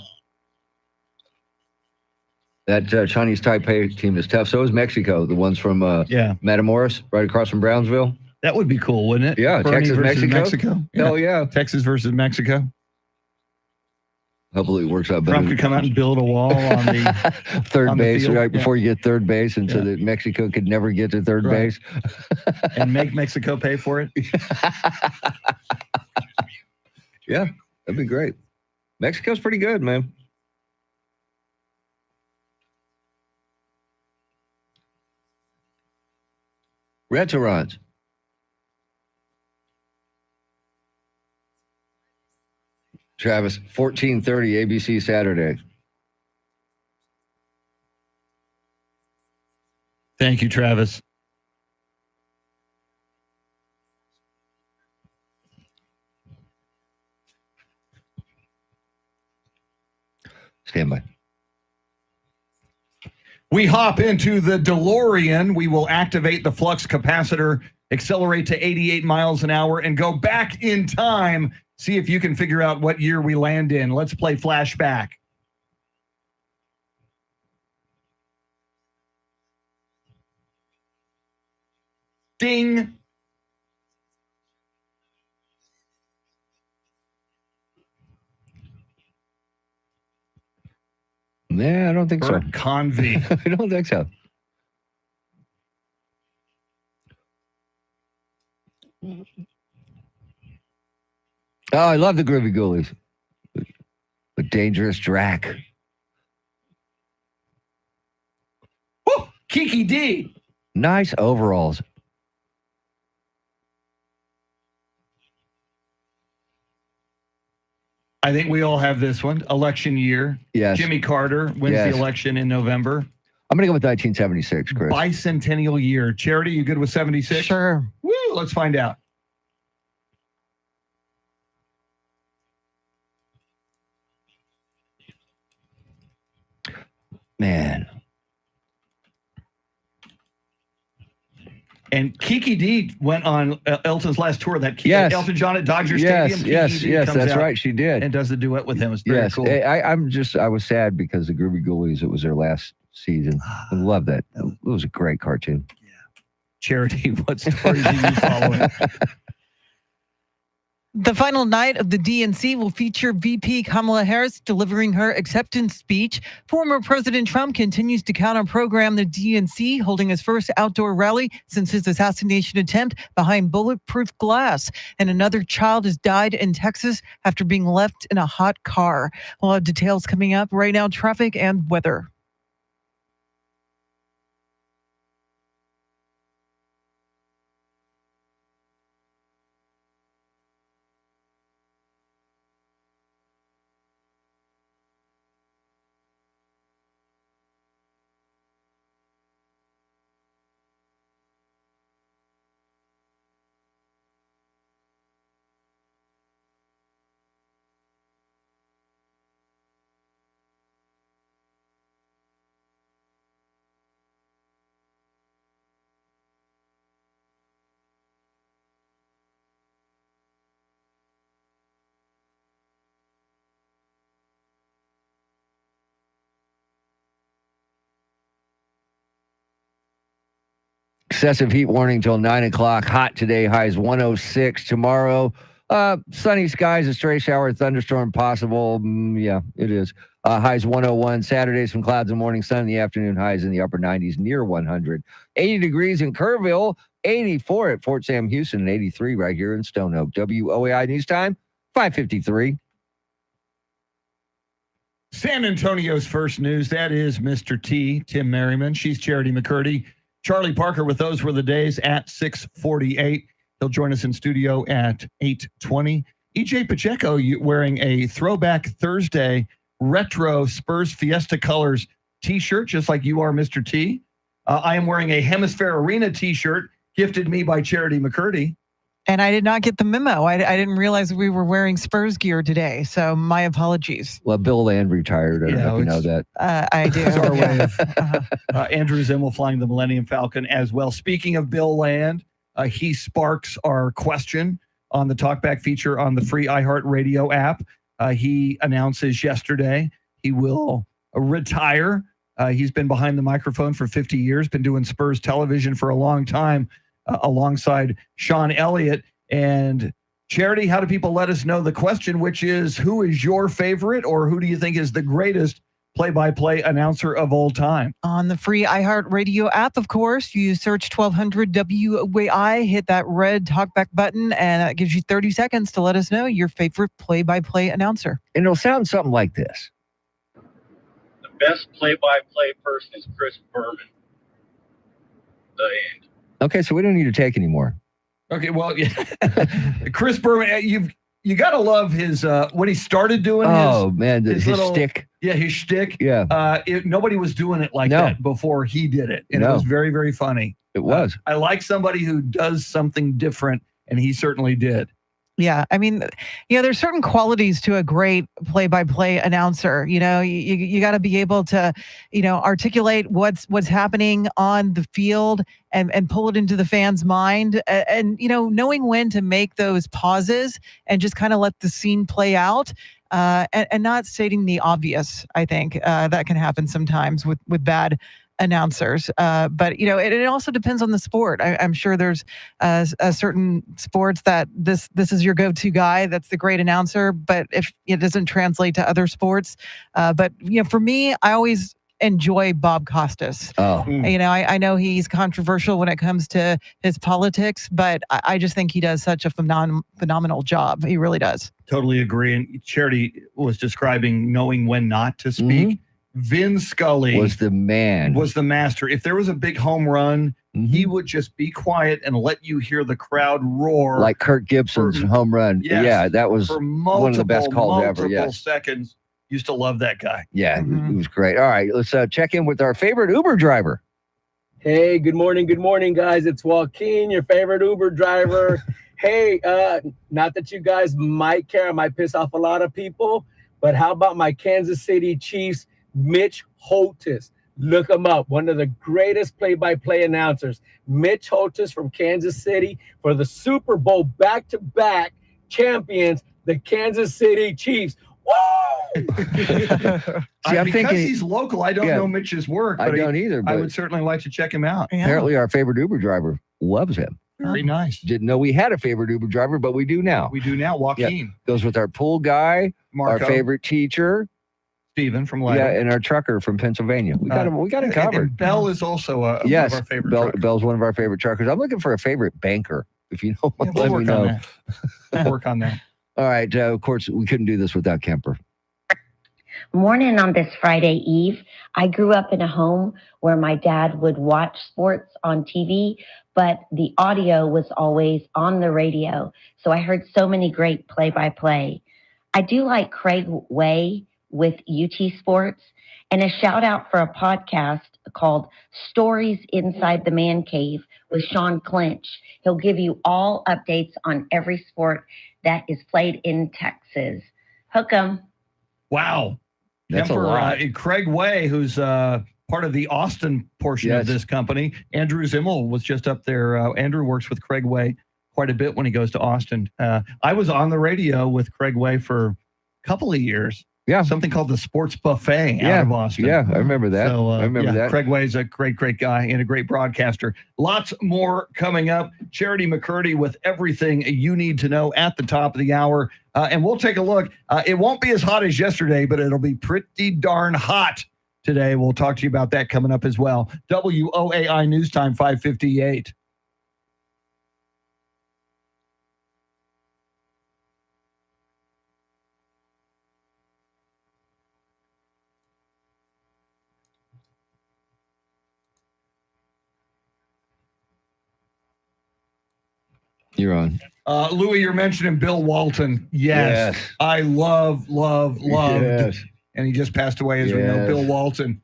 That Chinese Taipei team is tough. So is Mexico. The ones from Matamoros, right across from Brownsville. That would be cool, wouldn't it? Yeah, Bernie Texas, versus Mexico. Hell yeah. Texas versus Mexico. Hopefully it works out better. Trump could come out and build a wall on the third base field. right before you get third base, and so that Mexico could never get to third base. And make Mexico pay for it. Yeah, that'd be great. Mexico's pretty good, man. Restaurants. Travis, 14:30 ABC Saturday. Thank you, Travis. Stand by. We hop into the DeLorean. We will activate the flux capacitor, accelerate to 88 miles an hour, and go back in time. See if you can figure out what year we land in. Let's play flashback. Ding. Yeah, I don't think Bert so. Convey. I don't think so. Oh, I love the Groovy Ghoulies. The Dangerous Drac. Woo! Kiki D. Nice overalls. I think we all have this one. Election year. Yes. Jimmy Carter wins Yes. the election in November. I'm going to go with 1976, Chris. Bicentennial year. Charity, you good with 76? Sure. Woo! Let's find out. Man. And Kiki D went on Elton's last tour. That Yes. Elton John at Dodger Yes, Stadium. yes, Kiki D yes, comes that's out right. She did. and does the duet with him. It's very Yes. cool. I was sad because the Groovy Ghoulies, it was their last season. I love that. It was a great cartoon. Charity, what stories are you following? The final night of the DNC will feature VP Kamala Harris delivering her acceptance speech. Former President Trump continues to counter-program the DNC, holding his first outdoor rally since his assassination attempt behind bulletproof glass. And another child has died in Texas after being left in a hot car. We'll have details coming up right now, traffic and weather. Excessive heat warning till 9 o'clock. Hot today. Highs 106. Tomorrow, sunny skies, a stray shower, thunderstorm possible. Yeah, it is. Highs 101. Saturday, some clouds and morning sun in the afternoon. Highs in the upper 90s, near 100. 80 degrees in Kerrville, 84 at Fort Sam Houston, and 83 right here in Stone Oak. WOAI News Time, 5:53. San Antonio's first news. That is Mr. T, Tim Merriman. She's Charity McCurdy. Charlie Parker with Those Were the Days at 6:48. He'll join us in studio at 8:20. EJ Pacheco wearing a Throwback Thursday retro Spurs Fiesta Colors t-shirt, just like you are, Mr. T. I am wearing a Hemisphere Arena t-shirt gifted me by Charity McCurdy. And I did not get the memo. I didn't realize we were wearing Spurs gear today. So my apologies. Well, Bill Land retired. I don't know if you know that. I do. It's our way Yeah. of Andrew Zimmel flying the Millennium Falcon as well. Speaking of Bill Land, he sparks our question on the Talkback feature on the free iHeartRadio app. He announces yesterday he will retire. He's been behind the microphone for 50 years, been doing Spurs television for a long time, alongside Sean Elliott. And Charity, how do people let us know the question, which is, who is your favorite, or who do you think is the greatest play-by-play announcer of all time? On the free iHeartRadio app, of course, you search 1200 WOAI, hit that red talkback button, and that gives you 30 seconds to let us know your favorite play-by-play announcer. And it'll sound something like this. The best play-by-play person is Chris Berman. The end. Okay, so we don't need to take anymore. Okay, well, yeah. Chris Berman, you got to love his when he started doing his little stick. Yeah, his shtick. Yeah. Nobody was doing it like that before he did it. And it was very, very funny. It was. I like somebody who does something different, and he certainly did. Yeah, I mean, there's certain qualities to a great play-by-play announcer. You got to be able to, articulate what's happening on the field and pull it into the fan's mind, and knowing when to make those pauses and just kind of let the scene play out, and not stating the obvious. I think that can happen sometimes with bad announcers, but it also depends on the sport. I'm sure there's a certain sports that this is your go-to guy, that's the great announcer, but if it doesn't translate to other sports, but for me, I always enjoy Bob Costas. I know he's controversial when it comes to his politics, but I just think he does such a phenomenal job. He really does. Totally agree. And Charity was describing knowing when not to speak. Vin Scully was the man. Was the master. If there was a big home run, he would just be quiet and let you hear the crowd roar. Like Kirk Gibson's home run. Yes, yeah, that was for one of the best calls ever. Multiple seconds. Used to love that guy. Yeah, it was great. All right, let's check in with our favorite Uber driver. Hey, good morning, guys. It's Joaquin, your favorite Uber driver. Hey, not that you guys might care, I might piss off a lot of people, but how about my Kansas City Chiefs, Mitch Holthus? Look him up. One of the greatest play-by-play announcers. Mitch Holthus from Kansas City for the Super Bowl back-to-back champions, the Kansas City Chiefs. Woo! I'm because thinking he's local, I don't know Mitch's work. I But don't either. I But would certainly like to check him out. apparently, our favorite Uber driver loves him. Very nice. Didn't know we had a favorite Uber driver, but we do now. We do now. Joaquin. Goes with our pool guy, Marco. our favorite teacher, Stephen from Ladder. and our trucker from Pennsylvania. We got him. We got him covered. And Bell is also one yes, of our favorite truckers. Bell's one of our favorite truckers. I'm looking for a favorite banker. If you know, We'll let me work know. on that. We'll work on that. All right. Of course, we couldn't do this without Kemper. Morning on this Friday Eve. I grew up in a home where my dad would watch sports on TV, but the audio was always on the radio. So I heard so many great play-by-play. I do like Craig Way with UT Sports, and a shout out for a podcast called Stories Inside the Man Cave with Sean Clinch. He'll give you all updates on every sport that is played in Texas. Hook 'em. Wow. That's a lot. Craig Way, who's part of the Austin portion of this company. Andrew Zimmel was just up there. Andrew works with Craig Way quite a bit when he goes to Austin. I was on the radio with Craig Way for a couple of years. Yeah. Something called the Sports Buffet out of Austin. Yeah, I remember that. So, I remember that. Craig Way is a great, great guy and a great broadcaster. Lots more coming up. Charity McCurdy with everything you need to know at the top of the hour. And we'll take a look. It won't be as hot as yesterday, but it'll be pretty darn hot today. We'll talk to you about that coming up as well. WOAI News Time 5:58. You're on. Louis, you're mentioning Bill Walton. Yes. I loved. Yes. And he just passed away, as we know, Bill Walton.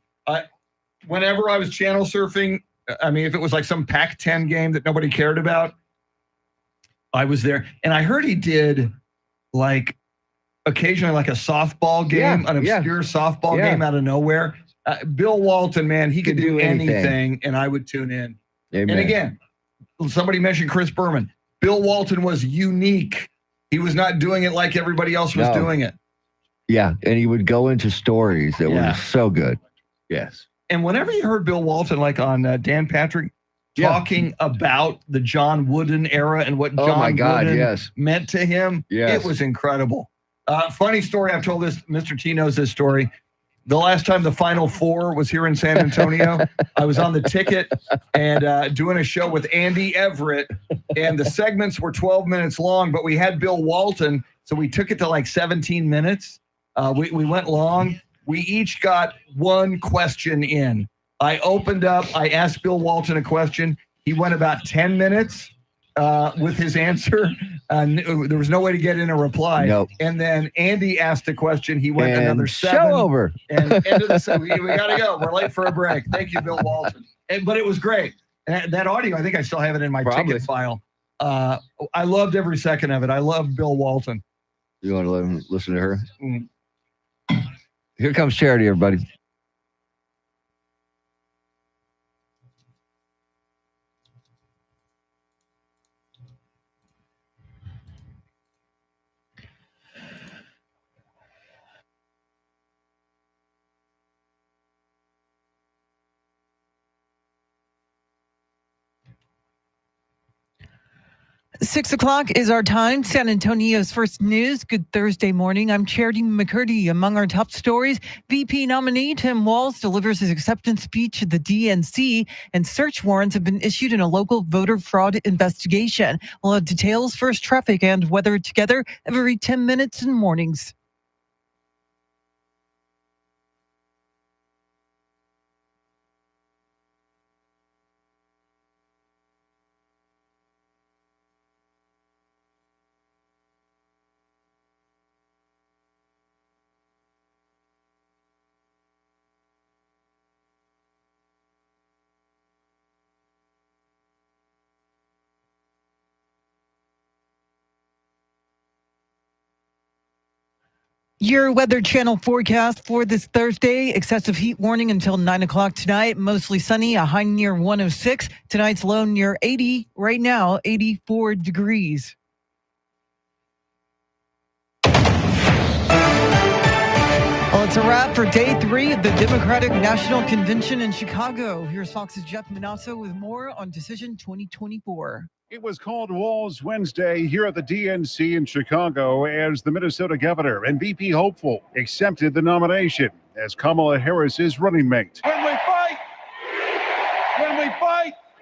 Whenever I was channel surfing, I mean, if it was like some Pac-10 game that nobody cared about, I was there. And I heard he did like occasionally like a softball game, an obscure softball game out of nowhere. Bill Walton, man, he could do anything, and I would tune in. Amen. And again, somebody mentioned Chris Berman. Bill Walton was unique. He was not doing it like everybody else was doing it. Yeah, and he would go into stories that were so good. Yes. And whenever you heard Bill Walton, like on Dan Patrick, talking about the John Wooden era and what John Wooden meant to him, it was incredible. Funny story, I've told this, Mr. T knows this story. The last time the Final Four was here in San Antonio, I was on the ticket and doing a show with Andy Everett, and the segments were 12 minutes long, but we had Bill Walton, so we took it to like 17 minutes. We went long. We each got one question in. I opened up. I asked Bill Walton a question. He went about 10 minutes. with his answer. There was no way to get in a reply. Nope. And then Andy asked a question. He went And another 7. show over. And ended the 7. We got to go. We're late for a break. Thank you, Bill Walton. But it was great. That audio, I think I still have it in my ticket file. I loved every second of it. I love Bill Walton. You want to let him listen to her? Here comes Charity, everybody. Six o'clock is our time. San Antonio's first news. Good Thursday morning. I'm Charity McCurdy. Among our top stories, VP nominee Tim Walz delivers his acceptance speech at the DNC, and search warrants have been issued in a local voter fraud investigation. We'll have details, first traffic, and weather together every 10 minutes in mornings. Your Weather Channel forecast for this Thursday. Excessive heat warning until 9 o'clock tonight. Mostly sunny, a high near 106. Tonight's low near 80. Right now, 84 degrees. Well, it's a wrap for day 3 of the Democratic National Convention in Chicago. Here's Fox's Jeff Manasso with more on Decision 2024. It was called Walz Wednesday here at the DNC in Chicago as the Minnesota governor and VP hopeful accepted the nomination as Kamala Harris's running mate. When we fight,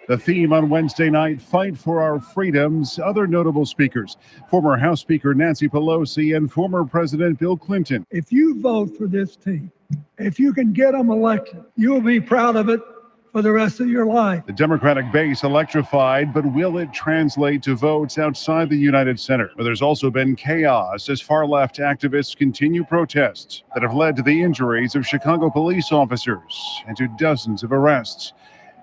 The theme on Wednesday night, Fight for Our Freedoms. Other notable speakers, former House Speaker Nancy Pelosi and former President Bill Clinton. If you vote for this team, if you can get them elected, you will be proud of it for the rest of your life. The Democratic base electrified, but will it translate to votes outside the United Center? There's also been chaos as far-left activists continue protests that have led to the injuries of Chicago police officers and to dozens of arrests.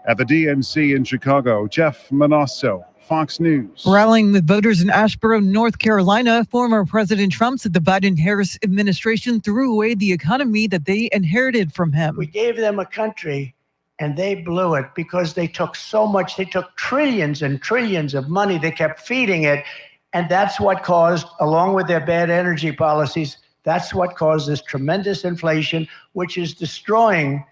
At the DNC in Chicago, Jeff Manasso, Fox News. Rallying with voters in Asheboro, North Carolina, former President Trump said the Biden-Harris administration threw away the economy that they inherited from him. We gave them a country and they blew it because they took so much. They took trillions and trillions of money. They kept feeding it. And that's what caused, along with their bad energy policies, that's what caused this tremendous inflation, which is destroying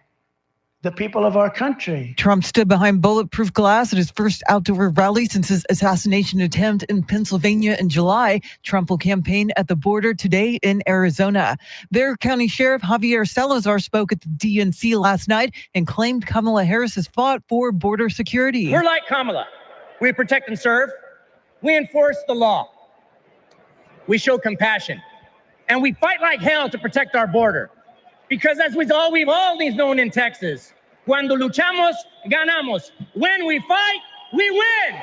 the people of our country. Trump stood behind bulletproof glass at his first outdoor rally since his assassination attempt in Pennsylvania in July. Trump will campaign at the border today in Arizona. Their County Sheriff Javier Salazar spoke at the DNC last night and claimed Kamala Harris has fought for border security. We're like Kamala. We protect and serve. We enforce the law. We show compassion. And we fight like hell to protect our border. Because as we've always known in Texas, cuando luchamos, ganamos. When we fight, we win.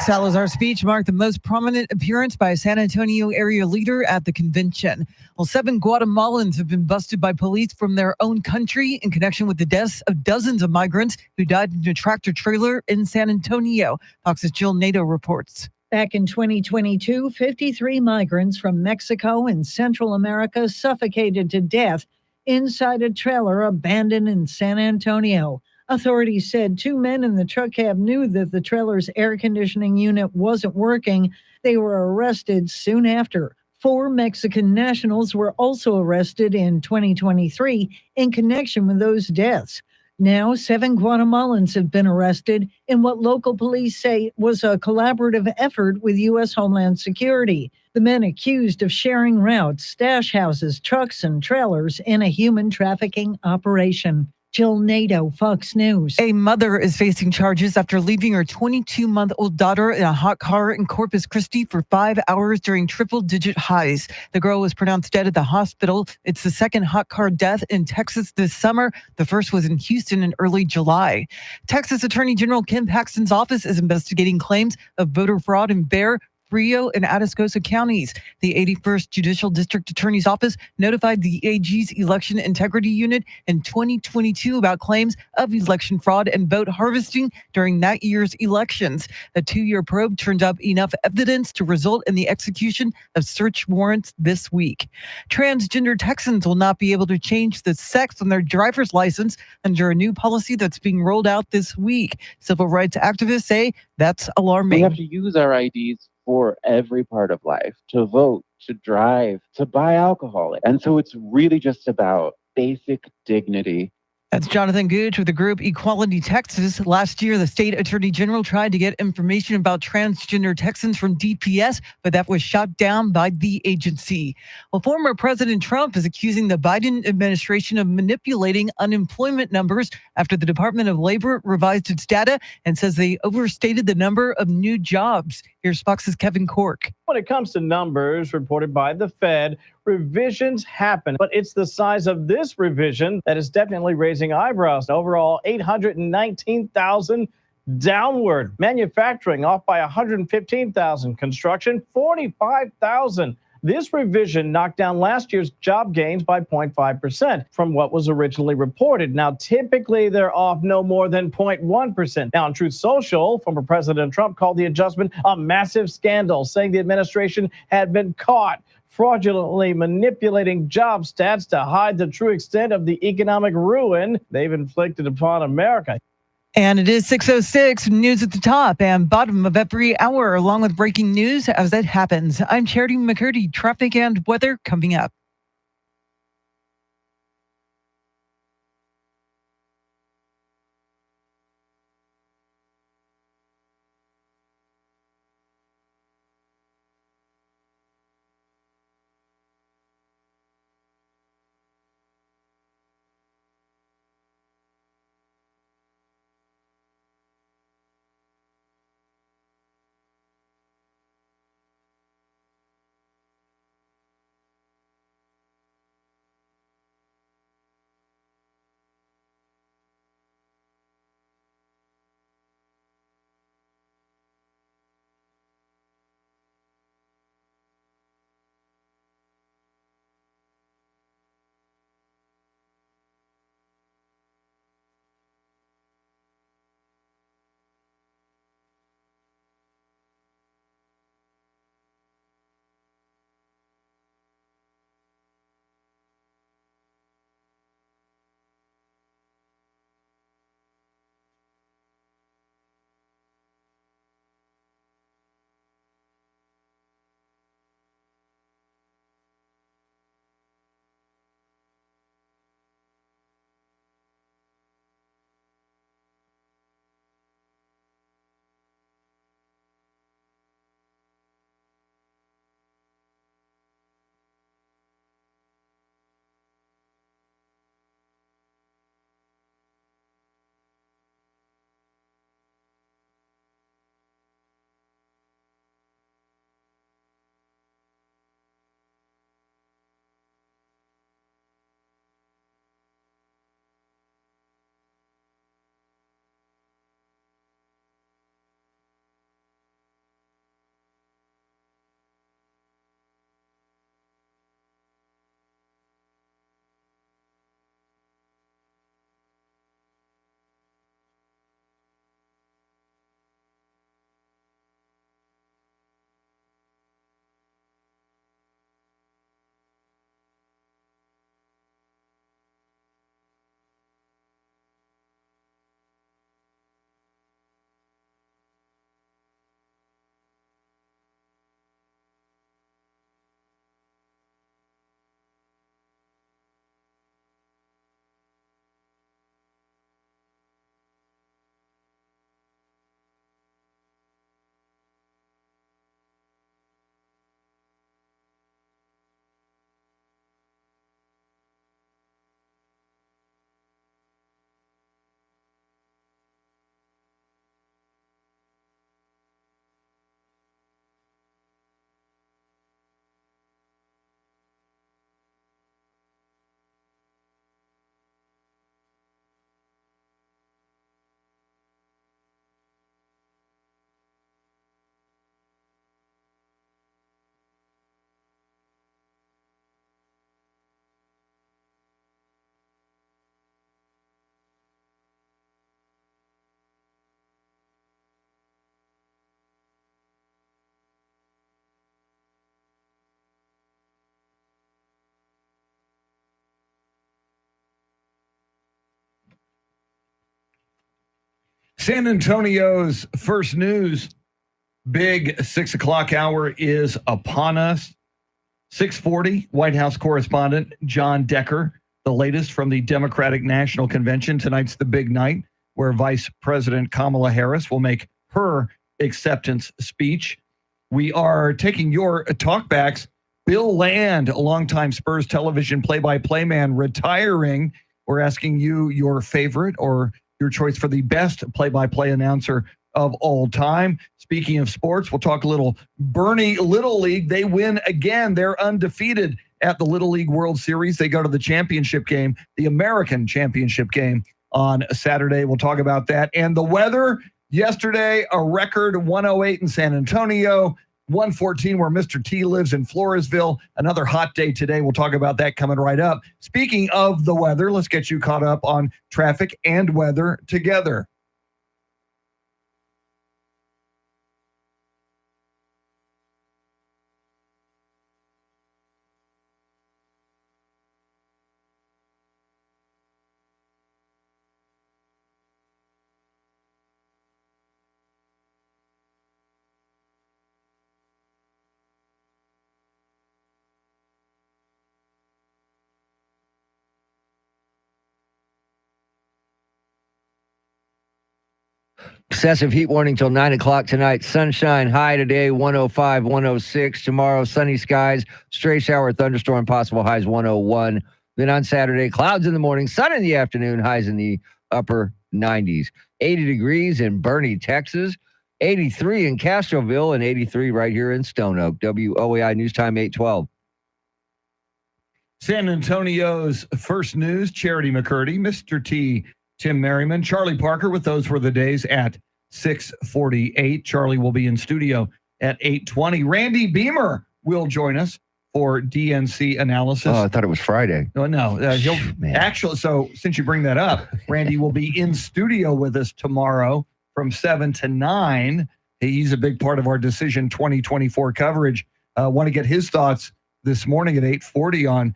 Salazar's speech marked the most prominent appearance by a San Antonio area leader at the convention. Well, 7 Guatemalans have been busted by police from their own country in connection with the deaths of dozens of migrants who died in a tractor trailer in San Antonio. Fox's Jill Nato reports. Back in 2022, 53 migrants from Mexico and Central America suffocated to death inside a trailer abandoned in San Antonio. Authorities said 2 men in the truck cab knew that the trailer's air conditioning unit wasn't working. They were arrested soon after. 4 Mexican nationals were also arrested in 2023 in connection with those deaths. Now, 7 Guatemalans have been arrested in what local police say was a collaborative effort with U.S. Homeland Security. The men accused of sharing routes, stash houses, trucks, and trailers in a human trafficking operation. Jill Nato, Fox News. A mother is facing charges after leaving her 22-month-old daughter in a hot car in Corpus Christi for 5 hours during triple-digit highs. The girl was pronounced dead at the hospital. It's the second hot car death in Texas this summer. The first was in Houston in early July. Texas Attorney General Ken Paxton's office is investigating claims of voter fraud in Bexar, Frio, and Atascosa counties. The 81st Judicial District Attorney's Office notified the AG's Election Integrity Unit in 2022 about claims of election fraud and vote harvesting during that year's elections. A 2-year probe turned up enough evidence to result in the execution of search warrants this week. Transgender Texans will not be able to change the sex on their driver's license under a new policy that's being rolled out this week. Civil rights activists say that's alarming. We have to use our IDs for every part of life, to vote, to drive, to buy alcohol. And so it's really just about basic dignity. That's Jonathan Gooch with the group Equality Texas. Last year, the state attorney general tried to get information about transgender Texans from DPS, but that was shot down by the agency. Well, former President Trump is accusing the Biden administration of manipulating unemployment numbers after the Department of Labor revised its data and says they overstated the number of new jobs. Here's Fox's Kevin Cork. When it comes to numbers reported by the Fed, revisions happen, but it's the size of this revision that is definitely raising eyebrows. Overall, 819,000 downward. Manufacturing off by 115,000. Construction, 45,000. This revision knocked down last year's job gains by 0.5% from what was originally reported. Now, typically, they're off no more than 0.1%. Now, on Truth Social, former President Trump called the adjustment a massive scandal, saying the administration had been caught fraudulently manipulating job stats to hide the true extent of the economic ruin they've inflicted upon America. And it is 6:06, news at the top and bottom of every hour, along with breaking news as it happens. I'm Charity McCurdy. Traffic and weather coming up. San Antonio's first news, big 6 o'clock hour is upon us. 6:40, White House correspondent John Decker, the latest from the Democratic National Convention. Tonight's the big night where Vice President Kamala Harris will make her acceptance speech. We are taking your talkbacks. Bill Land, a longtime Spurs television play-by-play man, retiring. We're asking you your favorite or your choice for the best play-by-play announcer of all time. Speaking of sports, we'll talk a little Bernie Little League. They win again. They're undefeated at the Little League World Series. They go to the championship game, the American championship game on Saturday. We'll talk about that. And the weather, yesterday, a record 108 in San Antonio, 114 where Mr. T lives in Floresville. Another hot day today. We'll talk about that coming right up. Speaking of the weather, let's get you caught up on traffic and weather together. Excessive heat warning till 9 o'clock tonight. Sunshine high today, 105, 106. Tomorrow, sunny skies, stray shower, thunderstorm, possible highs 101. Then on Saturday, clouds in the morning, sun in the afternoon, highs in the upper 90s. 80 degrees in Bernie, Texas. 83 in Castroville and 83 right here in Stone Oak. WOAI News Time 812. San Antonio's first news, Charity McCurdy, Mr. T, Tim Merriman, Charlie Parker with Those Were the Days at 6:48. Charlie will be in studio at 8:20. Randy Beamer will join us for DNC analysis. Oh, I thought it was Friday. No. He'll actually. So since you bring that up, Randy will be in studio with us tomorrow from 7 to 9. He's a big part of our Decision 2024 coverage. Want to get his thoughts this morning at 8:40 on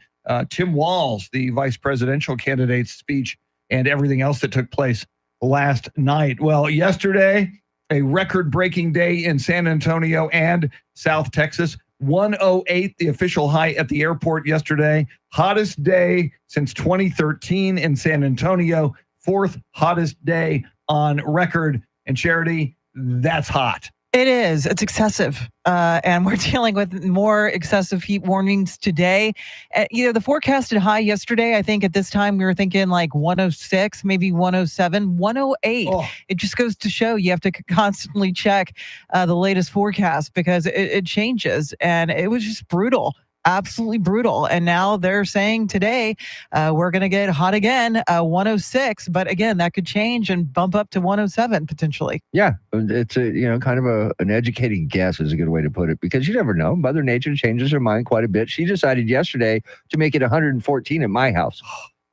Tim Walz, the vice presidential candidate's speech, and everything else that took place last night. Well, yesterday, a record-breaking day in San Antonio and South Texas. 108, the official high at the airport yesterday. Hottest day since 2013 in San Antonio. Fourth hottest day on record. And Charity, that's hot. It is. It's excessive. And we're dealing with more excessive heat warnings today. The forecasted high yesterday, I think at this time we were thinking like 106, maybe 107, 108. Oh. It just goes to show you have to constantly check the latest forecast because it changes. And it was just brutal. Absolutely brutal. And now they're saying today we're going to get hot again, 106. But again, that could change and bump up to 107 potentially. Yeah, it's kind of an educated guess is a good way to put it, because you never know. Mother Nature changes her mind quite a bit. She decided yesterday to make it 114 at my house.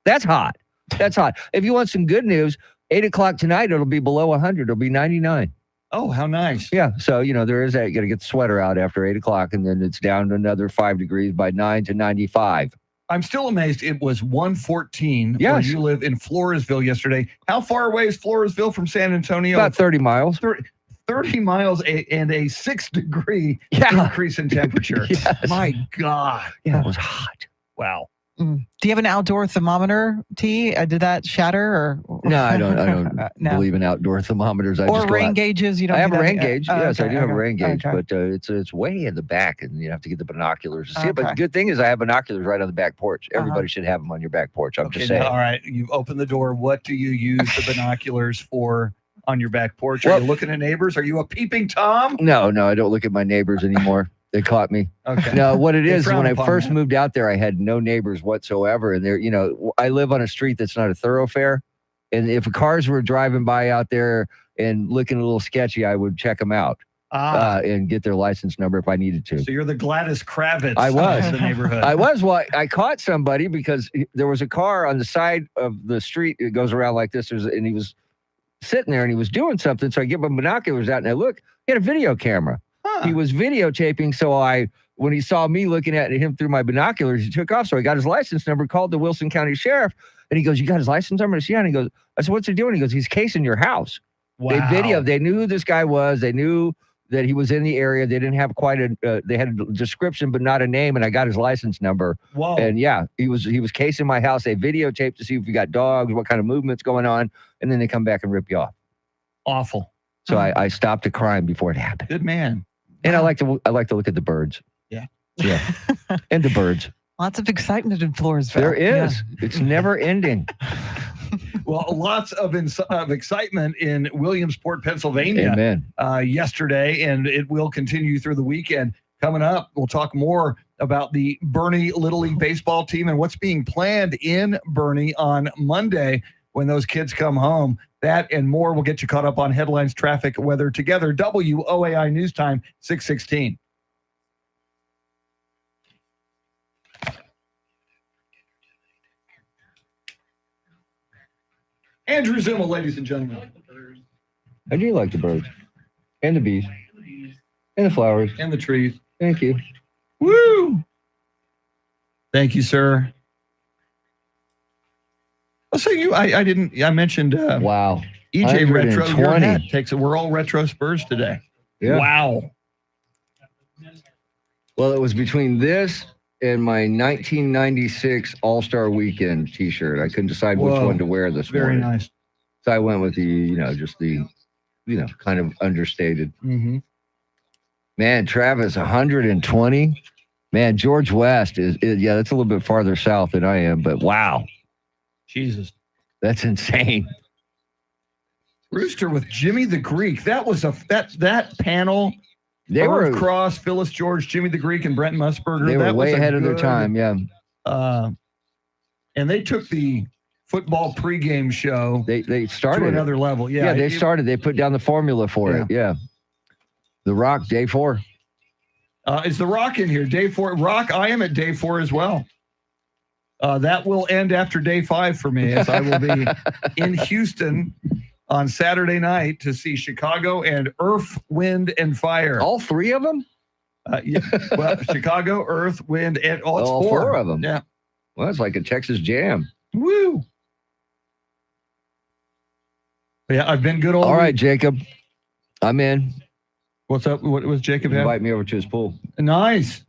That's hot. That's hot. If you want some good news, 8 o'clock tonight, it'll be below 100. It'll be 99. Oh, how nice. Yeah. So, there is that. You got to get the sweater out after 8 o'clock, and then it's down to another 5 degrees by 9 to 95. I'm still amazed it was 114 Yes. where you live in Floresville yesterday. How far away is Floresville from San Antonio? About 30 miles. 30 miles and a 6-degree increase in temperature. Yes. My God. Yeah, it was hot. Wow. Do you have an outdoor thermometer, T? Did that shatter? Or No, I don't no. believe in outdoor thermometers. I Or just go rain out. gauges? You don't I have do a that? rain gauge. Yes, I okay, do have a okay, rain gauge, okay. but it's way in the back, and you have to get the binoculars to see it. But Okay. the good thing is I have binoculars right on the back porch. Everybody should have them on your back porch. I'm just Okay, saying. all right. You've opened the door. What do you use the binoculars for on your back porch? Are Well- you looking at neighbors? Are you a peeping Tom? No, I don't look at my neighbors anymore. They caught me. Okay. No, what it They is, frown when I upon first that. moved out there, I had no neighbors whatsoever. And there, I live on a street that's not a thoroughfare. And if cars were driving by out there and looking a little sketchy, I would check them out and get their license number if I needed to. So you're the Gladys Kravitz I was. of the neighborhood. I caught somebody because there was a car on the side of the street. It goes around like this. And he was sitting there and he was doing something. So I get my binoculars out and I look, he had a video camera. He was videotaping. So when he saw me looking at him through my binoculars, he took off. So I got his license number, called the Wilson County Sheriff, and he goes, "You got his license number?" I said, "Yeah." And he goes, I said, "What's he doing?" He goes, "He's casing your house." They knew who this guy was. They knew that he was in the area. They didn't have quite they had a description, but not a name. And I got his license number. Whoa. And yeah, he was casing my house. They videotaped to see if we got dogs, what kind of movements going on. And then they come back and rip you off. Awful. So I stopped a crime before it happened. Good man. And I like to look at the birds. Yeah. Yeah. And the birds. Lots of excitement in Floresville. There is. It's never ending. Well, lots of excitement in Williamsport, Pennsylvania. Amen. Yesterday, and it will continue through the weekend. Coming up, we'll talk more about the Bernie Little League baseball team and what's being planned in Bernie on Monday when those kids come home. That and more will get you caught up on headlines, traffic, weather together. WOAI News Time, 6:16. Andrew Zimmel, ladies and gentlemen. I do like the birds and the bees and the flowers and the trees. Thank you. Woo! Thank you, sir. So I mentioned wow. EJ Retro. Your 120. hat takes it. We're all retro Spurs today. Yeah. Wow. Well, it was between this and my 1996 All-Star Weekend T-shirt. I couldn't decide which Whoa. one to wear this Very morning. nice. So I went with the kind of understated. Mm-hmm. Man, Travis, 120. Man, George West is that's a little bit farther south than I am, but wow. Jesus. That's insane. Rooster with Jimmy the Greek. That was that panel. They were Cross, Phyllis George, Jimmy the Greek, and Brent Musburger. They were that way was ahead of their time, yeah. And they took the football pregame show. They started to it. another level. Yeah, they started. They put down the formula for it. Yeah. The Rock, day 4. Is The Rock in here? Day 4. Rock, I am at day 4 as well. That will end after day 5 for me, as I will be in Houston on Saturday night to see Chicago and Earth, Wind, and Fire. All 3 of them? Yeah. Well, Chicago, Earth, Wind, and it's all 4 of them. Yeah. Well, it's like a Texas jam. Woo. Yeah, I've been good all right, week. Jacob. I'm in. What's up? What was Jacob have? Invite me over to his pool. Nice.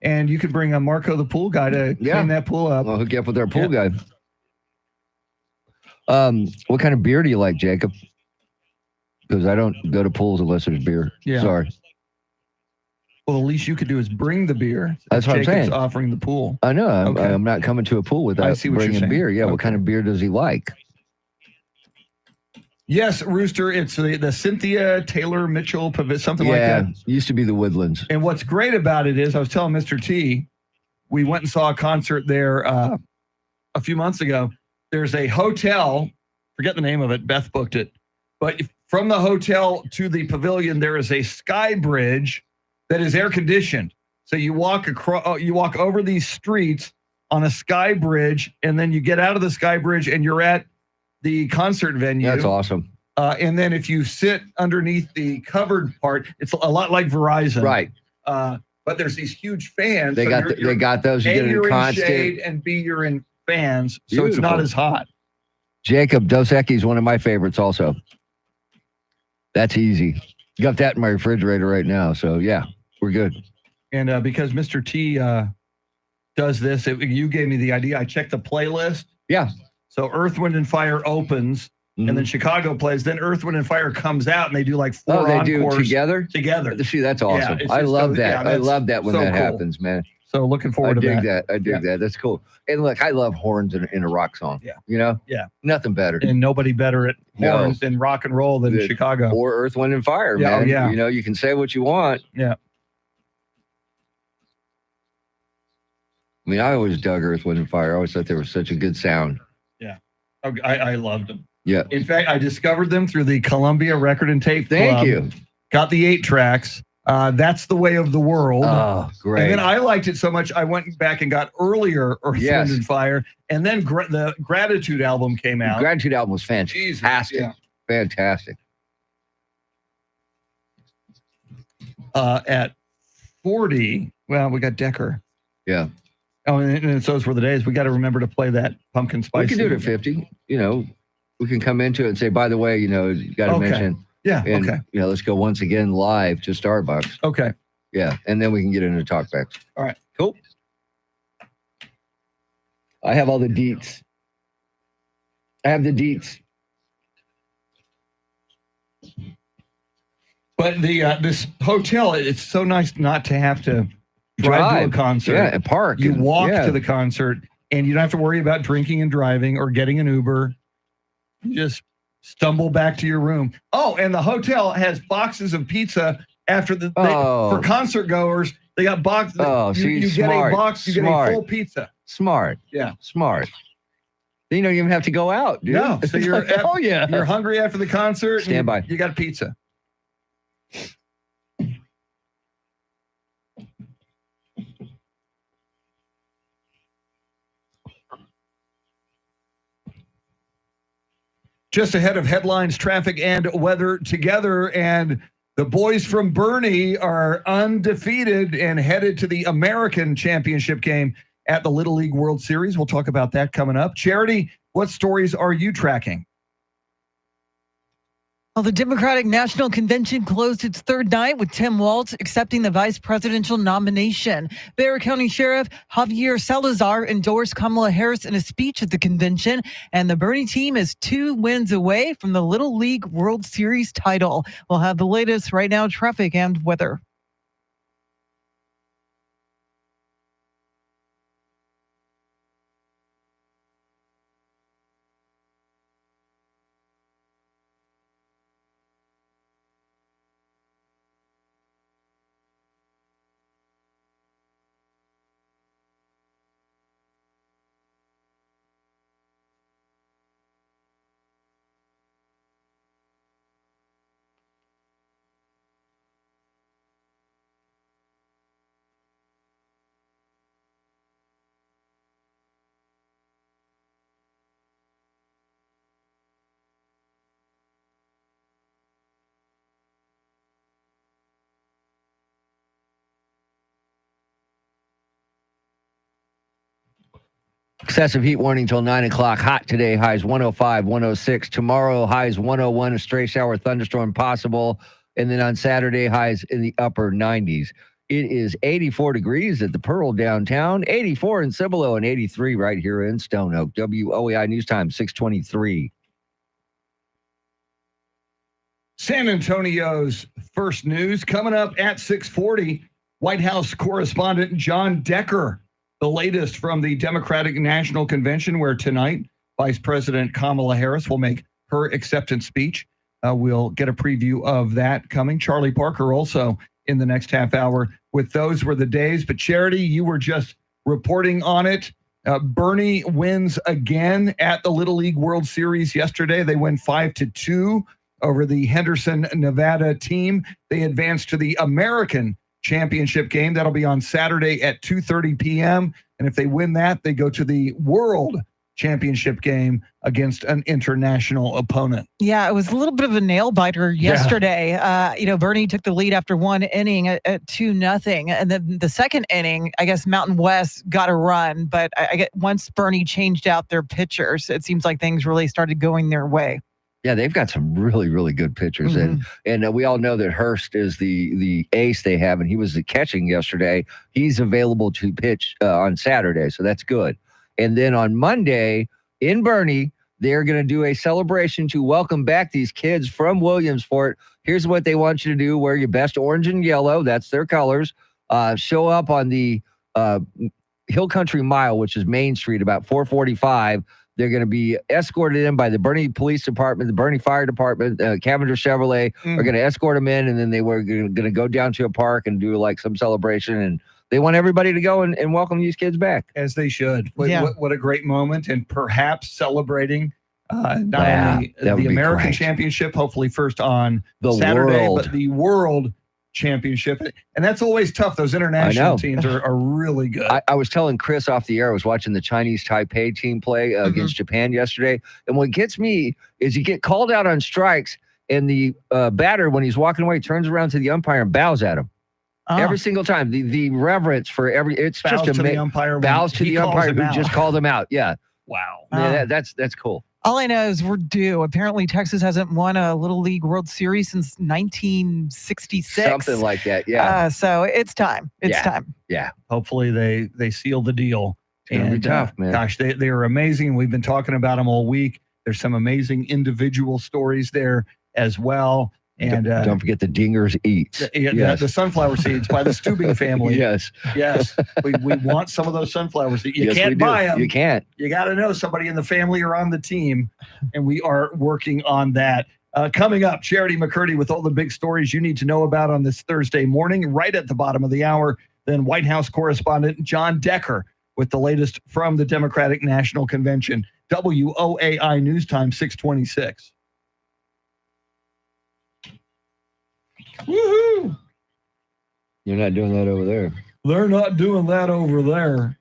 And you could bring a Marco the pool guy to clean that pool up. I'll hook you up with our pool guy. What kind of beer do you like, Jacob? Because I don't go to pools unless there's beer. Yeah. Sorry. Well, the least you could do is bring the beer. That's what I'm Jacob's saying. offering the pool. I know. Okay. I'm not coming to a pool without see what you're bringing saying. beer. Yeah. Okay. What kind of beer does he like? Yes, Rooster. It's the Cynthia Taylor Mitchell, something like that. Used to be the Woodlands. And what's great about it is, I was telling Mr. T, we went and saw a concert there a few months ago. There's a hotel, forget the name of it, Beth booked it. But from the hotel to the pavilion, there is a sky bridge that is air conditioned. So you walk over these streets on a sky bridge, and then you get out of the sky bridge and you're at the concert venue. That's awesome. And then if you sit underneath the covered part, it's a lot like Verizon. Right. But there's these huge fans. They got those. You A, get you're in in constant. shade, and B, you're in fans. So it's not Beautiful. as hot. Jacob, Dos Equis is one of my favorites also. That's easy. Got that in my refrigerator right now. So yeah, we're good. And because Mr. T does this, you gave me the idea. I checked the playlist. Yeah. So Earth, Wind, and Fire opens, and then Chicago plays. Then Earth, Wind, and Fire comes out, and they do like 4 they do encores together? Together. See, that's awesome. it's I just love so- that. yeah, I that's love that when so that cool. happens, man. So looking forward I to dig that. that. I dig that. That's cool. And look, I love horns in a rock song. Yeah. You know? Yeah. Nothing better. And nobody better at No. horns and rock and roll than Chicago. Or Earth, Wind, and Fire, Yeah, man. oh, yeah. You know, you can say what you want. Yeah. I mean, I always dug Earth, Wind, and Fire. I always thought they were such a good sound. Yeah. I loved them. Yeah. In fact, I discovered them through the Columbia Record and Tape Thank Club. you. Got the 8 tracks. That's the Way of the World. Oh, great. And then I liked it so much, I went back and got earlier Earth, Yes. Wind, and Fire. And then the Gratitude album came The out. Gratitude album was fantastic. yeah. Fantastic. At 40, well, we got Decker. Yeah. Oh, and those were the days. We got to remember to play that Pumpkin Spice. We can do it at Seed. 50. You know, We can come into it and say, by the way, you got to Okay. mention. Yeah. And, Okay. let's go once again live to Starbucks. Okay. Yeah. And then we can get into talkbacks. All right. Cool. I have all the deets. I have the deets. But this hotel, it's so nice not to have to drive to a concert. Yeah, and park. You and- walk yeah. to the concert, and you don't have to worry about drinking and driving or getting an Uber. You just stumble back to your room. Oh, and the hotel has boxes of pizza after for concert goers. They got boxes. Oh, you see, get smart, a box. You smart. get a full pizza. Smart. Yeah. Smart. Then you don't even have to go out, dude. No, so It's you're like, oh yeah. you're hungry after the concert. Stand by. You got pizza. Just ahead of headlines, traffic, and weather together. And the boys from Bernie are undefeated and headed to the American Championship game at the Little League World Series. We'll talk about that coming up. Charity, what stories are you tracking? Well, the Democratic National Convention closed its third night with Tim Walz accepting the vice presidential nomination. Bexar County Sheriff Javier Salazar endorsed Kamala Harris in a speech at the convention, and the Bernie team is 2 wins away from the Little League World Series title. We'll have the latest right now, traffic and weather. Excessive heat warning till 9 o'clock. Hot today. Highs 105, 106. Tomorrow, highs 101. A stray shower thunderstorm possible. And then on Saturday, highs in the upper 90s. It is 84 degrees at the Pearl downtown, 84 in Cibolo, and 83 right here in Stone Oak. WOAI News Time, 623. San Antonio's first news coming up at 640. White House correspondent John Decker, the latest from the Democratic National Convention, where tonight Vice President Kamala Harris will make her acceptance speech. We'll get a preview of that coming. Charlie Parker also in the next half hour with Those Were the Days. But Charity, you were just reporting on it. Bernie wins again at the Little League World Series yesterday. They win 5-2 over the Henderson, Nevada team. They advance to the American Championship game. That'll be on Saturday at 2:30 p.m. And if they win that, they go to the World Championship game against an international opponent. Yeah, it was a little bit of a nail biter yesterday. Bernie took the lead after one inning at 2-0. And then the second inning, I guess Mountain West got a run. But I get once Bernie changed out their pitchers, it seems like things really started going their way. Yeah, they've got some really, really good pitchers. And we all know that Hurst is the ace they have, and he was the catching yesterday. He's available to pitch on Saturday, so that's good. And then on Monday in Bernie, they're going to do a celebration to welcome back these kids from Williamsport. Here's what they want you to do. Wear your best orange and yellow. That's their colors. Show up on the Hill Country Mile, which is Main Street, about 4:45. They're going to be escorted in by the Bernie Police Department, the Bernie Fire Department, Cavendish Chevrolet are going to escort them in, and then they were going to go down to a park and do like some celebration. And they want everybody to go and welcome these kids back. As they should. What a great moment, and perhaps celebrating not only the American Championship, hopefully first on the Saturday, world. but the World Championship. And that's always tough. Those international teams are really good. I was telling Chris off the air, I was watching the Chinese Taipei team play against Japan yesterday. And what gets me is you get called out on strikes, and the batter, when he's walking away, turns around to the umpire and bows at him. Every single time. The reverence for it's bows just to the umpire. Bows to the umpire who just called him out. Yeah. Wow. Yeah, that's cool. All I know is we're due. Apparently, Texas hasn't won a Little League World Series since 1966. Something like that. Yeah. So it's time. It's Yeah. time. Yeah. Hopefully they seal the deal. It's gonna be tough, man. Gosh, they are amazing. We've been talking about them all week. There's some amazing individual stories there as well. And don't forget the Dingers Eats. The sunflower seeds by the Stubing family. Yes. Yes. We want some of those sunflower seeds. You Yes, we can't do. buy them. You can't. You got to know somebody in the family or on the team. And we are working on that. Coming up, Charity McCurdy with all the big stories you need to know about on this Thursday morning, right at the bottom of the hour. Then White House correspondent John Decker with the latest from the Democratic National Convention. WOAI News Time 626. Woohoo! You're not doing that over there. They're not doing that over there.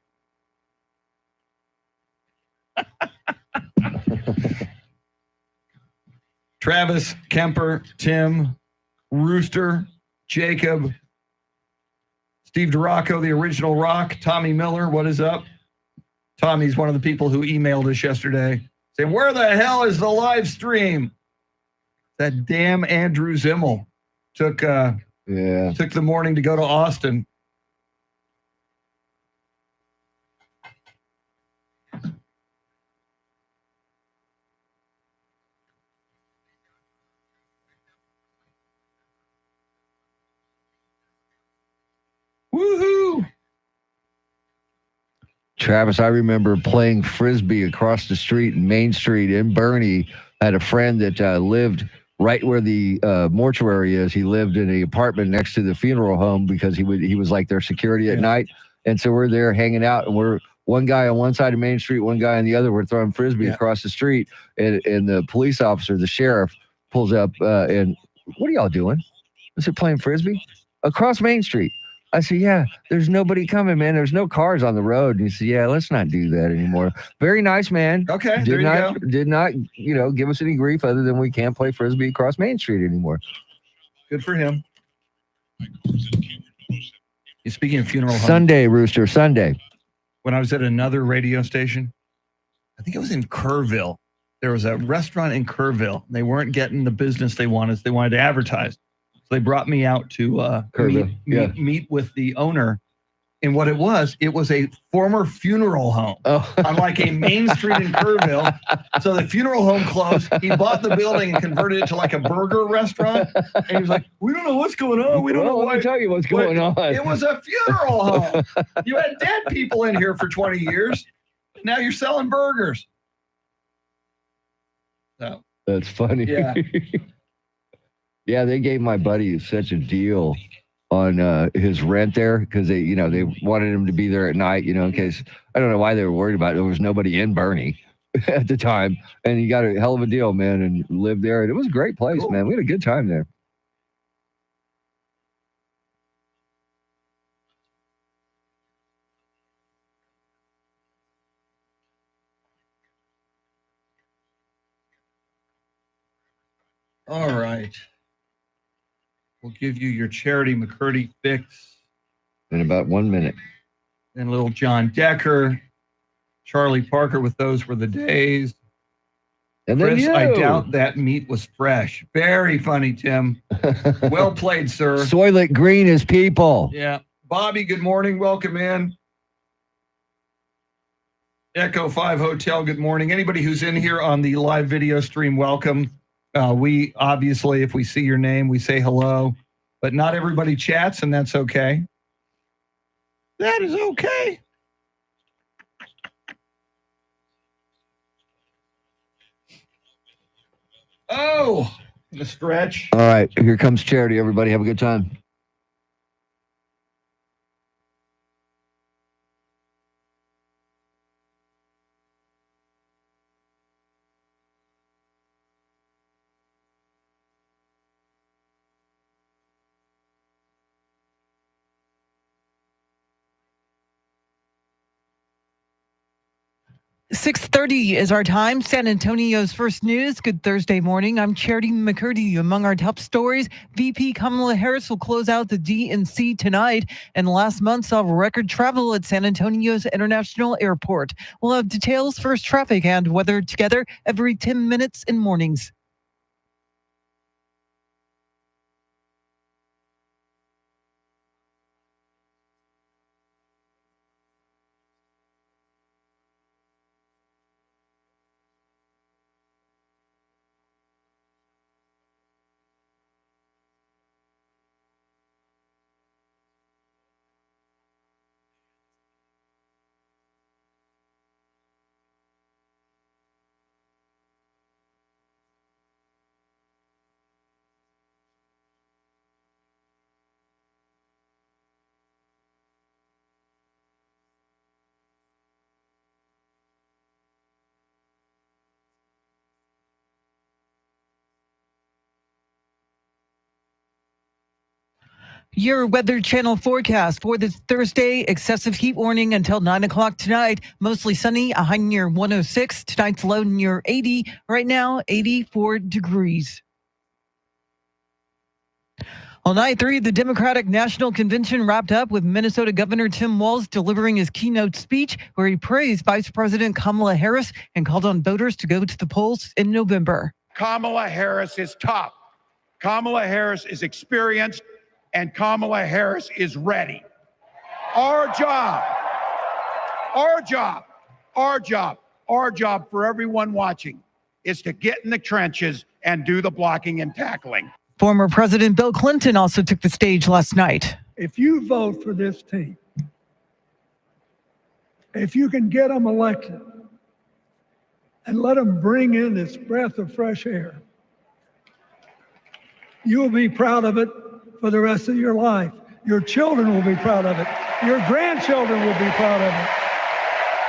Travis, Kemper, Tim, Rooster, Jacob, Steve DeRocco, the original Rock, Tommy Miller, what is up? Tommy's one of the people who emailed us yesterday saying, where the hell is the live stream? That damn Andrew Zimmel took the morning to go to Austin. Woohoo! Travis, I remember playing Frisbee across the street in Main Street in Bernie. I had a friend that lived right where the mortuary is. He lived in an apartment next to the funeral home because he was like their security at night. And so we're there hanging out, and we're one guy on one side of Main Street, one guy on the other. We're throwing Frisbee across the street. And the police officer, the sheriff, pulls up and, what are y'all doing? I said, playing Frisbee across Main Street. I said, yeah, there's nobody coming, man. There's no cars on the road. And he said, yeah, let's not do that anymore. Very nice, man. Okay, Did not, give us any grief other than we can't play Frisbee across Main Street anymore. Good for him. Speaking of funeral home, Sunday, Rooster, Sunday. when I was at another radio station, I think it was in Kerrville. There was a restaurant in Kerrville. They weren't getting the business they wanted. So they wanted to advertise. So they brought me out to meet with the owner. And what it was a former funeral home on like a main street in Kerrville. So the funeral home closed. He bought the building and converted it to like a burger restaurant. And he was like, we don't know what's going on. We don't know Let why. me tell you what's going on. It was a funeral home. You had dead people in here for 20 years. Now you're selling burgers. So That's funny. Yeah. Yeah, they gave my buddy such a deal on his rent there because they wanted him to be there at night, in case, I don't know why they were worried about it. There was nobody in Bernie at the time. And he got a hell of a deal, man, and lived there. And it was a great place, man. We had a good time there. All right. We'll give you your Charity McCurdy fix. In about 1 minute. And little John Decker, Charlie Parker with Those Were the Days. And then Chris, you. I doubt that meat was fresh. Very funny, Tim. Well played, sir. Soylent Green is people. Yeah. Bobby, good morning. Welcome in. Echo 5 Hotel, good morning. Anybody who's in here on the live video stream, welcome. We obviously, if we see your name, we say hello, but not everybody chats, and that's okay. That is okay. Oh, the stretch. All right, here comes Charity, everybody. Have a good time. 6:30 is our time. San Antonio's first news. Good Thursday morning. I'm Charity McCurdy. Among our top stories, VP Kamala Harris will close out the DNC tonight, and last month saw record travel at San Antonio's International Airport. We'll have details, first traffic, and weather together every 10 minutes in mornings. Your Weather Channel forecast for this Thursday: excessive heat warning until 9 o'clock tonight. Mostly sunny, a high near 106. Tonight's low near 80. Right now, 84 degrees. On night 3, the Democratic National Convention wrapped up with Minnesota Governor Tim Walz delivering his keynote speech, where he praised Vice President Kamala Harris and called on voters to go to the polls in November. Kamala Harris is top. Kamala Harris is experienced, and Kamala Harris is ready. Our job for everyone watching is to get in the trenches and do the blocking and tackling. Former President Bill Clinton also took the stage last night. If you vote for this team, if you can get them elected and let them bring in this breath of fresh air, you will be proud of it for the rest of your life. Your children will be proud of it. Your grandchildren will be proud of it.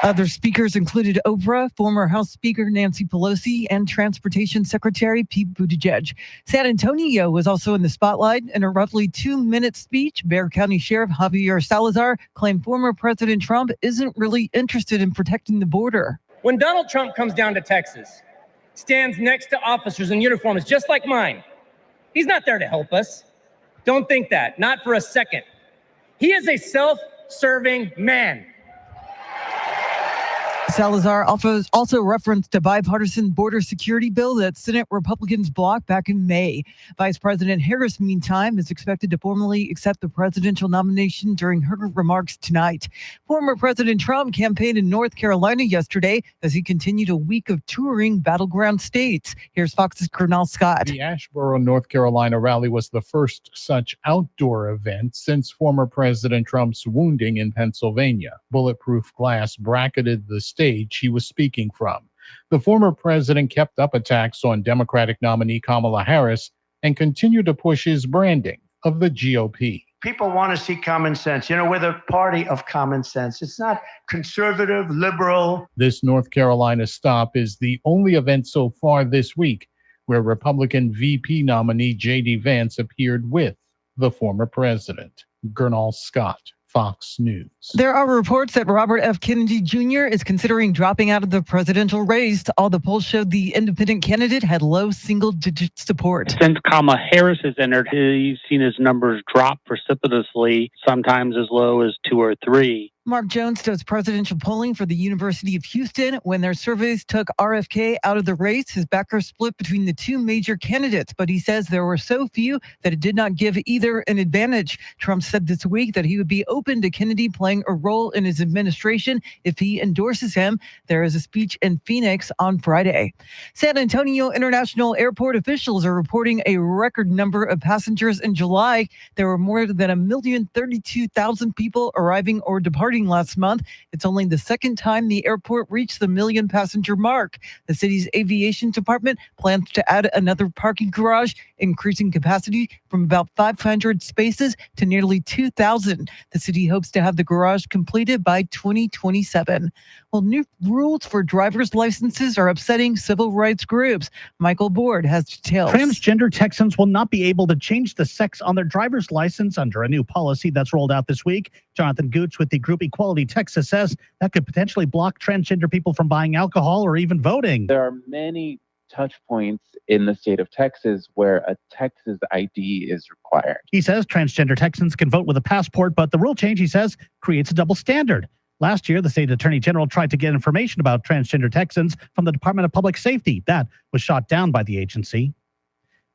Other speakers included Oprah, former House Speaker Nancy Pelosi, and Transportation Secretary Pete Buttigieg. San Antonio was also in the spotlight. In a roughly 2-minute speech, Bexar County Sheriff Javier Salazar claimed former President Trump isn't really interested in protecting the border. When Donald Trump comes down to Texas, stands next to officers in uniforms just like mine, he's not there to help us. Don't think that, not for a second. He is a self-serving man. Salazar also referenced a bipartisan border security bill that Senate Republicans blocked back in May. Vice President Harris, meantime, is expected to formally accept the presidential nomination during her remarks tonight. Former President Trump campaigned in North Carolina yesterday as he continued a week of touring battleground states. Here's Fox's Colonel Scott. The Asheboro, North Carolina rally was the first such outdoor event since former President Trump's wounding in Pennsylvania. Bulletproof glass bracketed the stage he was speaking from. The former president kept up attacks on Democratic nominee Kamala Harris and continued to push his branding of the GOP. People want to see common sense. You know, we're the party of common sense. It's not conservative, liberal. This North Carolina stop is the only event so far this week where Republican VP nominee J.D. Vance appeared with the former president. Gernal Scott, Fox News. There are reports that Robert F. Kennedy Jr. is considering dropping out of the presidential race. All the polls showed the independent candidate had low single-digit support. Since Kamala Harris has entered, he's seen his numbers drop precipitously, sometimes as low as 2 or 3. Mark Jones does presidential polling for the University of Houston. When their surveys took RFK out of the race, his backers split between the two major candidates, but he says there were so few that it did not give either an advantage. Trump said this week that he would be open to Kennedy playing a role in his administration if he endorses him. There is a speech in Phoenix on Friday. San Antonio International Airport officials are reporting a record number of passengers in July. There were more than 1,032,000 people arriving or departing last month. It's only the second time the airport reached the 1 million passenger mark. The city's aviation department plans to add another parking garage, increasing capacity from about 500 spaces to nearly 2,000. The city hopes to have the garage completed by 2027. Well, new rules for driver's licenses are upsetting civil rights groups. Michael Board has details. Transgender Texans will not be able to change the sex on their driver's license under a new policy that's rolled out this week. Jonathan Gooch with the group Equality Texas says that could potentially block transgender people from buying alcohol or even voting. There are many touch points in the state of Texas where a Texas ID is required. He says transgender Texans can vote with a passport, but the rule change, he says, creates a double standard. Last year, the state attorney general tried to get information about transgender Texans from the Department of Public Safety. That was shot down by the agency.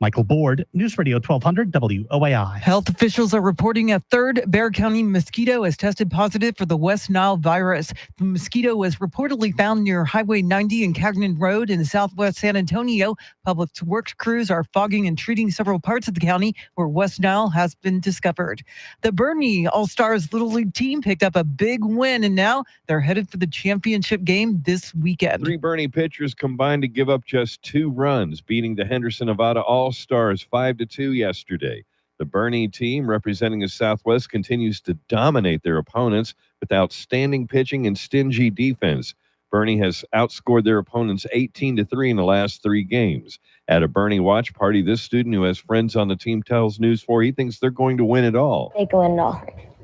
Michael Board, News Radio 1200 WOAI. Health officials are reporting a third Bexar County mosquito has tested positive for the West Nile virus. The mosquito was reportedly found near Highway 90 and Cagnon Road in southwest San Antonio. Public Works crews are fogging and treating several parts of the county where West Nile has been discovered. The Bernie All-Stars Little League team picked up a big win, and now they're headed for the championship game this weekend. 3 Bernie pitchers combined to give up just 2 runs, beating the Henderson Nevada All-Stars 5-2 yesterday. The Bernie team, representing the Southwest, continues to dominate their opponents with outstanding pitching and stingy defense. Bernie has outscored their opponents 18-3 in the last 3 games. At a Bernie watch party, this student who has friends on the team tells News 4 he thinks they're going to win it all. They can win it all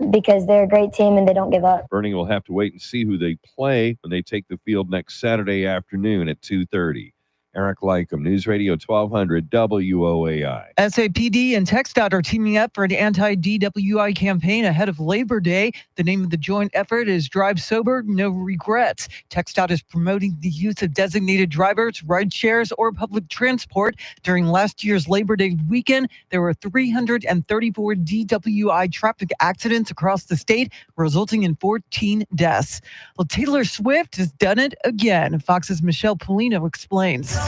because they're a great team and they don't give up. Bernie will have to wait and see who they play when they take the field next Saturday afternoon at 2:30. Eric Lycum, News Radio 1200 WOAI. SAPD and TxDOT are teaming up for an anti-DWI campaign ahead of Labor Day. The name of the joint effort is Drive Sober, No Regrets. TxDOT is promoting the use of designated drivers, ride shares, or public transport. During last year's Labor Day weekend, there were 334 DWI traffic accidents across the state, resulting in 14 deaths. Well, Taylor Swift has done it again. Fox's Michelle Polino explains.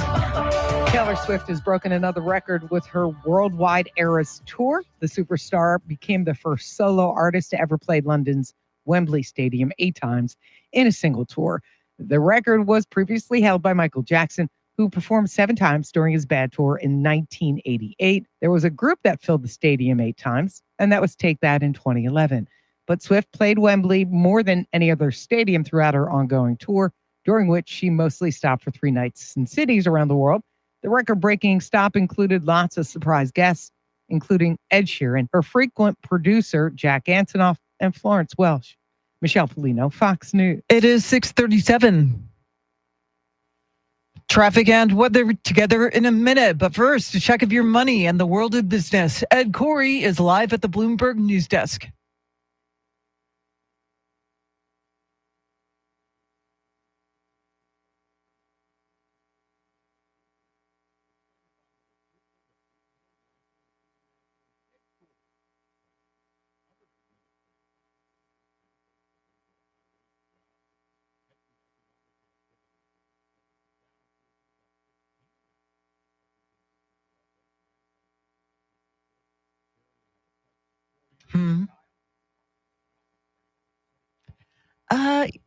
Taylor Swift has broken another record with her worldwide Eras tour. The superstar became the first solo artist to ever play London's Wembley Stadium 8 times in a single tour. The record was previously held by Michael Jackson, who performed 7 times during his Bad tour in 1988. There was a group that filled the stadium 8 times, and that was Take That in 2011. But Swift played Wembley more than any other stadium throughout her ongoing tour, during which she mostly stopped for 3 nights in cities around the world. The record-breaking stop included lots of surprise guests, including Ed Sheeran, her frequent producer, Jack Antonoff, and Florence Welch. Michelle Polino, Fox News. It is 6:37. Traffic and weather together in a minute. But first, a check of your money and the world of business. Ed Corey is live at the Bloomberg News Desk.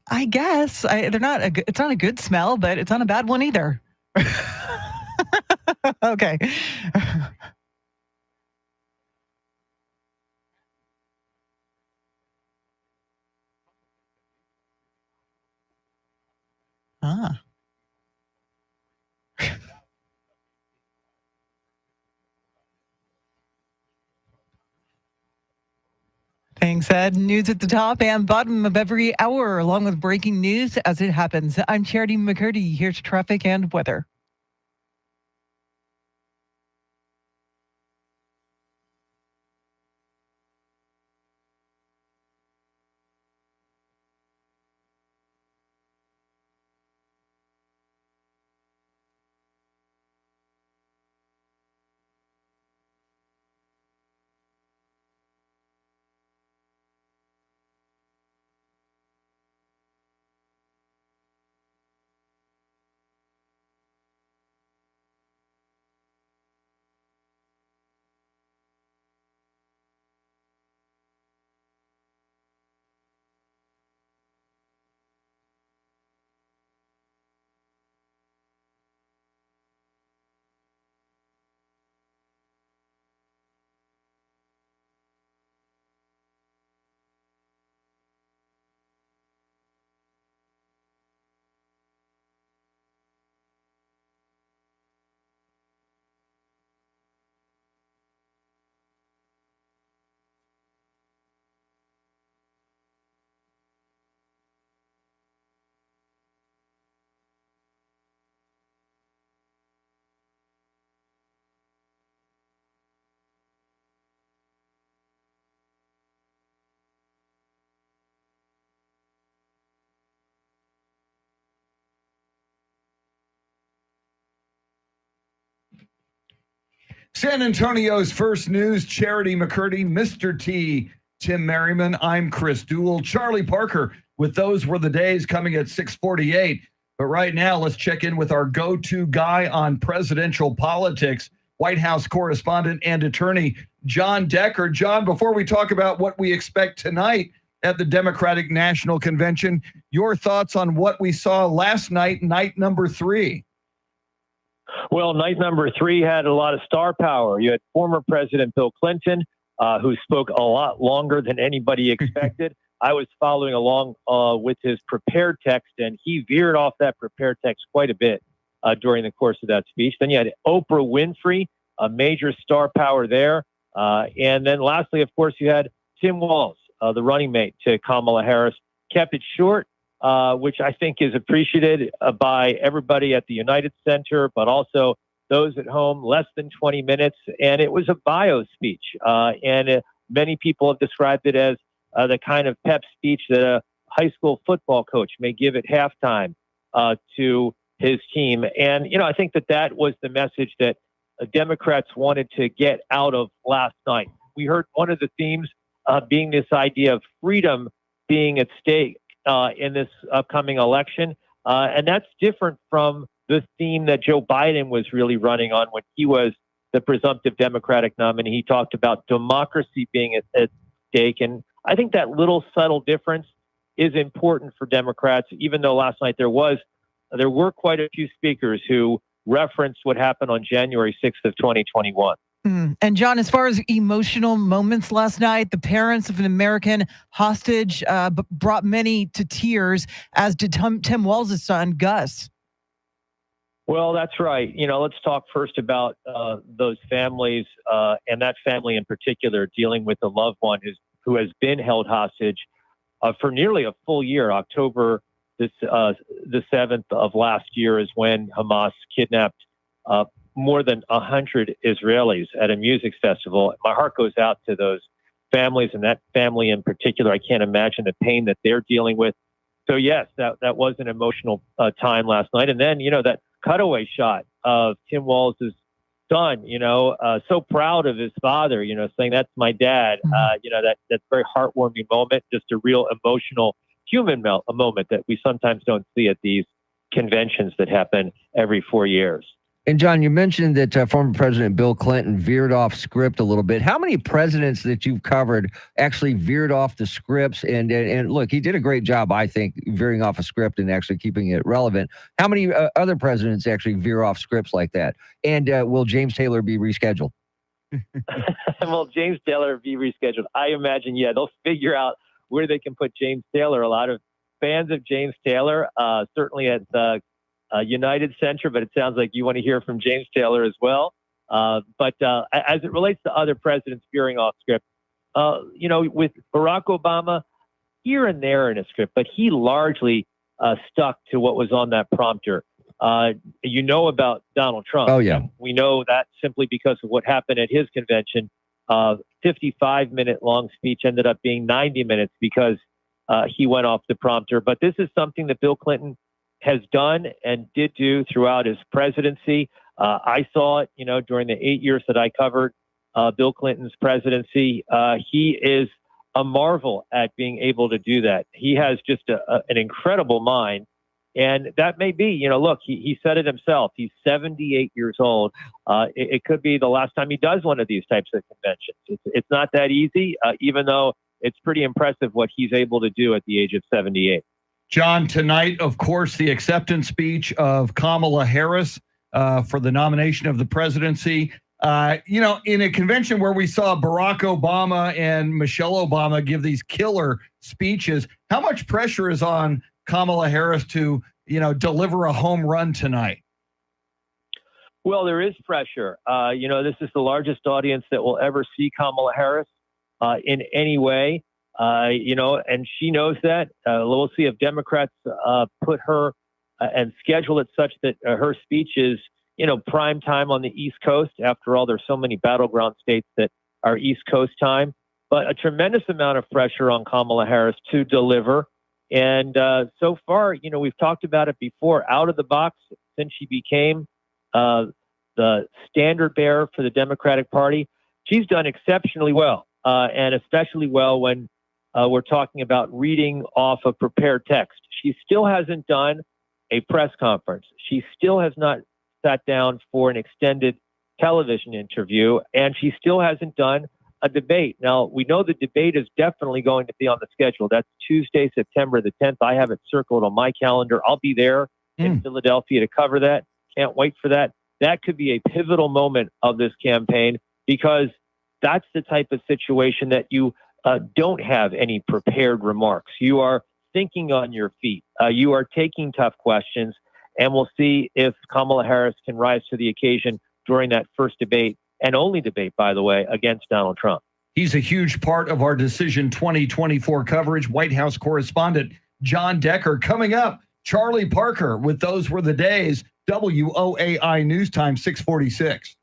I guess they're not. It's not a good smell, but it's not a bad one either. Okay. Ah. Thanks, Ed. News at the top and bottom of every hour, along with breaking news as it happens. I'm Charity McCurdy. Here's traffic and weather. San Antonio's First News, Charity McCurdy, Mr. T, Tim Merriman. I'm Chris Duell. Charlie Parker with Those Were the Days coming at 6:48. But right now, let's check in with our go-to guy on presidential politics, White House correspondent and attorney John Decker. John, before we talk about what we expect tonight at the Democratic National Convention, your thoughts on what we saw last night, night number 3? Well, night number 3 had a lot of star power. You had former President Bill Clinton, who spoke a lot longer than anybody expected. I was following along with his prepared text, and he veered off that prepared text quite a bit during the course of that speech. Then you had Oprah Winfrey, a major star power there. And then lastly, of course, you had Tim Walz, the running mate to Kamala Harris, kept it short, which I think is appreciated by everybody at the United Center, but also those at home, less than 20 minutes. And it was a bio speech. And many people have described it as the kind of pep speech that a high school football coach may give at halftime to his team. And, I think that was the message that Democrats wanted to get out of last night. We heard one of the themes being this idea of freedom being at stake in this upcoming election. And that's different from the theme that Joe Biden was really running on when he was the presumptive Democratic nominee. He talked about democracy being at stake. And I think that little subtle difference is important for Democrats, even though last night there were quite a few speakers who referenced what happened on January 6th of 2021. And John, as far as emotional moments last night, the parents of an American hostage brought many to tears, as did Tim Walz's son, Gus. Well, that's right. Let's talk first about those families and that family in particular dealing with a loved one who has been held hostage for nearly a full year. October the 7th of last year is when Hamas kidnapped more than 100 Israelis at a music festival. My heart goes out to those families, and that family in particular. I can't imagine the pain that they're dealing with. So yes, that was an emotional time last night. And then, that cutaway shot of Tim Walz's son, so proud of his father, saying, "That's my dad." That's a very heartwarming moment, just a real emotional human moment that we sometimes don't see at these conventions that happen every 4 years. And John, you mentioned that former President Bill Clinton veered off script a little bit. How many presidents that you've covered actually veered off the scripts? And look, he did a great job, I think, veering off a script and actually keeping it relevant. How many other presidents actually veer off scripts like that? And will James Taylor be rescheduled? Will James Taylor be rescheduled? I imagine, they'll figure out where they can put James Taylor. A lot of fans of James Taylor, certainly at the United Center, but it sounds like you want to hear from James Taylor as well. But as it relates to other presidents veering off script, with Barack Obama, here and there in a script, but he largely stuck to what was on that prompter. About Donald Trump. Oh, yeah. We know that simply because of what happened at his convention. 55-minute long speech ended up being 90 minutes because he went off the prompter. But this is something that Bill Clinton has done and did do throughout his presidency. I saw it, during the 8 years that I covered Bill Clinton's presidency. He is a marvel at being able to do that. He has just an incredible mind. And that may be, look, he said it himself. He's 78 years old. It could be the last time he does one of these types of conventions. It's not that easy, even though it's pretty impressive what he's able to do at the age of 78. John, tonight, of course, the acceptance speech of Kamala Harris for the nomination of the presidency. In a convention where we saw Barack Obama and Michelle Obama give these killer speeches, how much pressure is on Kamala Harris to, deliver a home run tonight? Well, there is pressure. This is the largest audience that will ever see Kamala Harris in any way. And she knows that. We'll see if Democrats put her and schedule it such that her speech is, prime time on the East Coast. After all, there's so many battleground states that are East Coast time. But a tremendous amount of pressure on Kamala Harris to deliver. And so far, we've talked about it before, out of the box, since she became the standard bearer for the Democratic Party. She's done exceptionally well, and especially well when we're talking about reading off a prepared text. She still hasn't done a press conference. She still has not sat down for an extended television interview, and she still hasn't done a debate. Now, we know the debate is definitely going to be on the schedule. That's Tuesday, September the 10th. I have it circled on my calendar. I'll be there in Philadelphia to cover that. Can't wait for that. That could be a pivotal moment of this campaign, because that's the type of situation that you don't have any prepared remarks. You are thinking on your feet. You are taking tough questions, and we'll see if Kamala Harris can rise to the occasion during that first debate, and only debate, by the way, against Donald Trump. He's a huge part of our Decision 2024 coverage. White House correspondent John Decker coming up. Charlie Parker with Those Were the Days. WOAI News Time 646.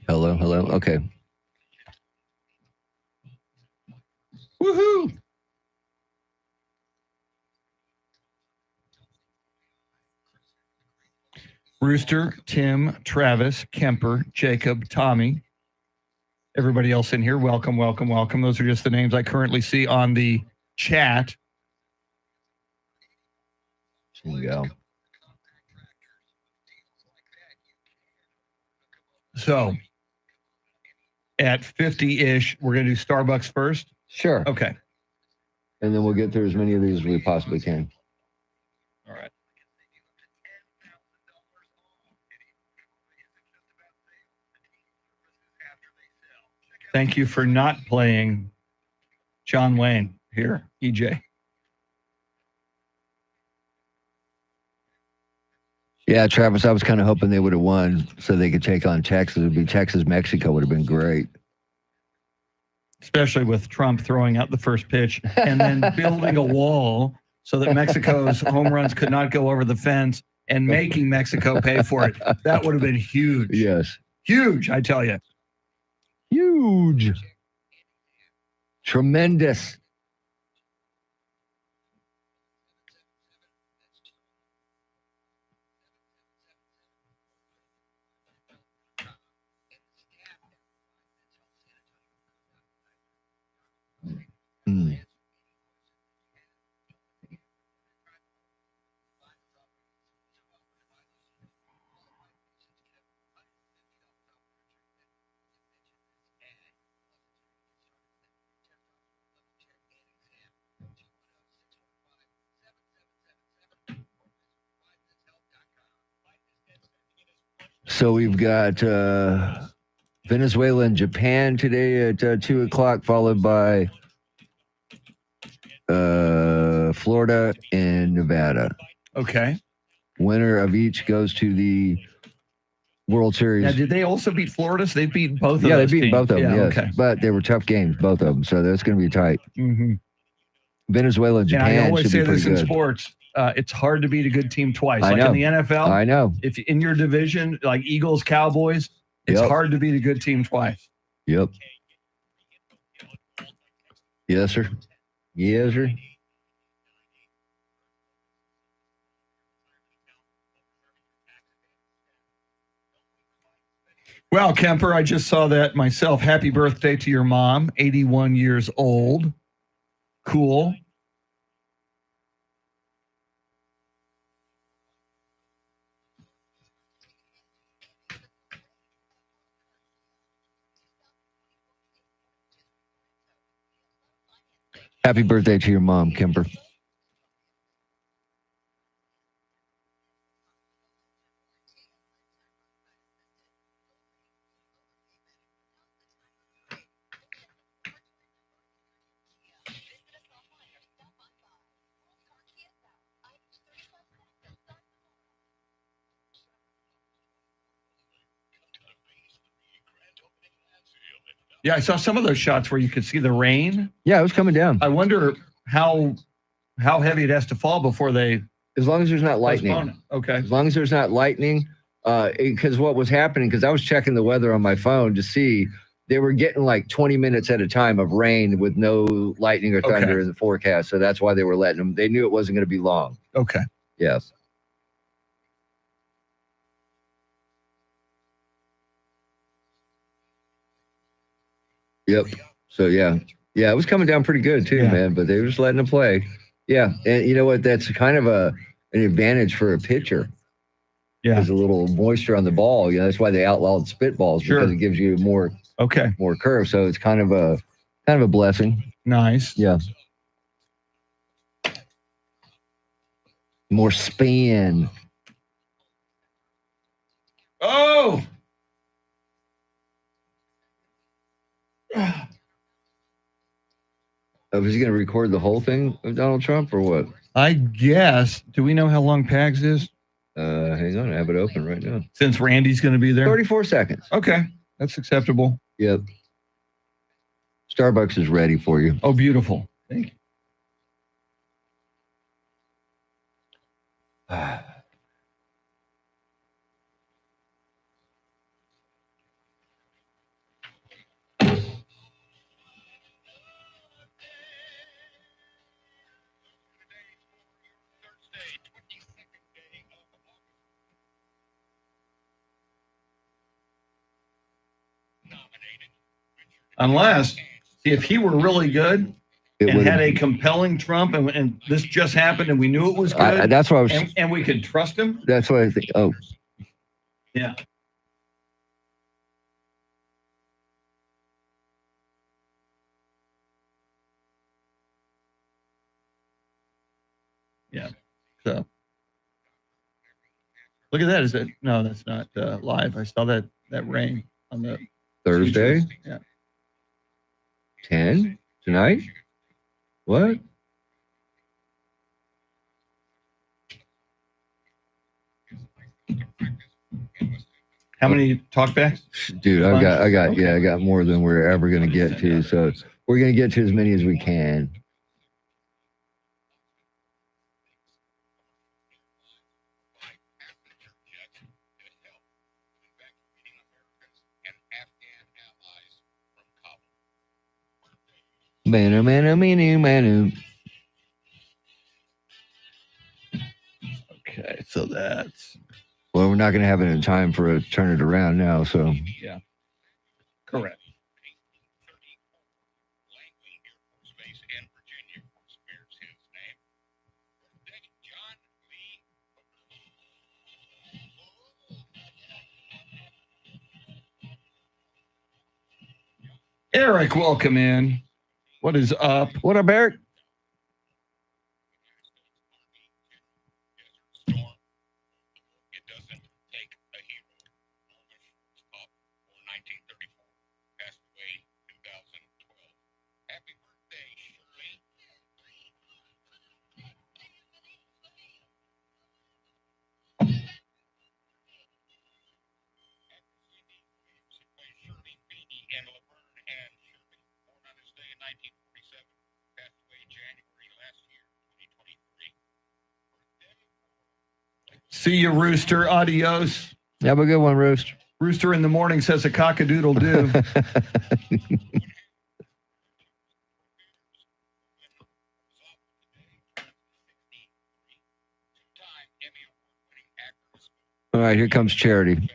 Hello. Okay. Woohoo! Rooster, Tim, Travis, Kemper, Jacob, Tommy, everybody else in here, welcome. Those are just the names I currently see on the chat. Here we go. So, at 50-ish, we're going to do Starbucks first? Sure. Okay. And then we'll get through as many of these as we possibly can. All right. Thank you for not playing John Wayne here, EJ. Yeah, Travis, I was kind of hoping they would have won so they could take on Texas. It would be Texas-Mexico would have been great. Especially with Trump throwing out the first pitch and then building a wall so that Mexico's home runs could not go over the fence and making Mexico pay for it. That would have been huge. Yes. Huge, I tell you. Huge. Tremendous. So we've got Venezuela and Japan today at 2 o'clock, followed by Florida and Nevada. Okay. Winner of each goes to the World Series. Now, did they also beat Florida? So they beat both of them. Yeah, they beat both of them, Yeah, yes. okay. But they were tough games, both of them. So that's going to be tight. Mm-hmm. Venezuela and Japan And I always should say be pretty this in good. sports. It's hard to beat a good team twice. I Like know. in the NFL, I know. if in your division, like Eagles, Cowboys, it's Yep. hard to beat a good team twice. Yep. Yes, sir. Yes, sir. Well, Kemper, I just saw that myself. Happy birthday to your mom, 81 years old. Cool. Happy birthday to your mom, Kemper. Yeah, I saw some of those shots where you could see the rain. Yeah, it was coming down. I wonder how heavy it has to fall before they. As long as there's not postpone lightning. it. Okay. As long as there's not lightning, because what was happening, because I was checking the weather on my phone to see they were getting like 20 minutes at a time of rain with no lightning or thunder in the forecast. So that's why they were letting them. They knew it wasn't going to be long. Okay. Yes. Yep. So yeah, it was coming down pretty good too, man. But they were just letting them play. Yeah, and you know what? That's kind of an advantage for a pitcher. Yeah, there's a little moisture on the ball. That's why they outlawed spitballs because it gives you more curve. So it's kind of a blessing. Nice. Yeah. More spin. Oh. Was he going to record the whole thing of Donald Trump or what? I guess. Do we know how long Pags is? Hang on, I have it open right now. Since Randy's going to be there? 34 seconds. Okay, that's acceptable. Yep. Starbucks is ready for you. Oh, beautiful. Thank you. Unless, see, if he were really good and had a compelling Trump, and this just happened, and we knew it was good, that's what I was. And we could trust him. That's what I think. Oh, yeah. Yeah. So, look at that. Is that no? That's not live. I saw that rain on the Thursday. Yeah. 10 tonight? What? How many talkbacks? Dude, I got more than we're ever going to get to. So we're going to get to as many as we can. Manu. Okay, so that's. Well, we're not going to have it in time for a turn it around now. So yeah, correct. Eric, welcome in. What is up? What up, Eric? See you, Rooster. Adios. Have a good one, Rooster. Rooster in the morning says a cock-a-doodle-doo. All right, here comes Charity.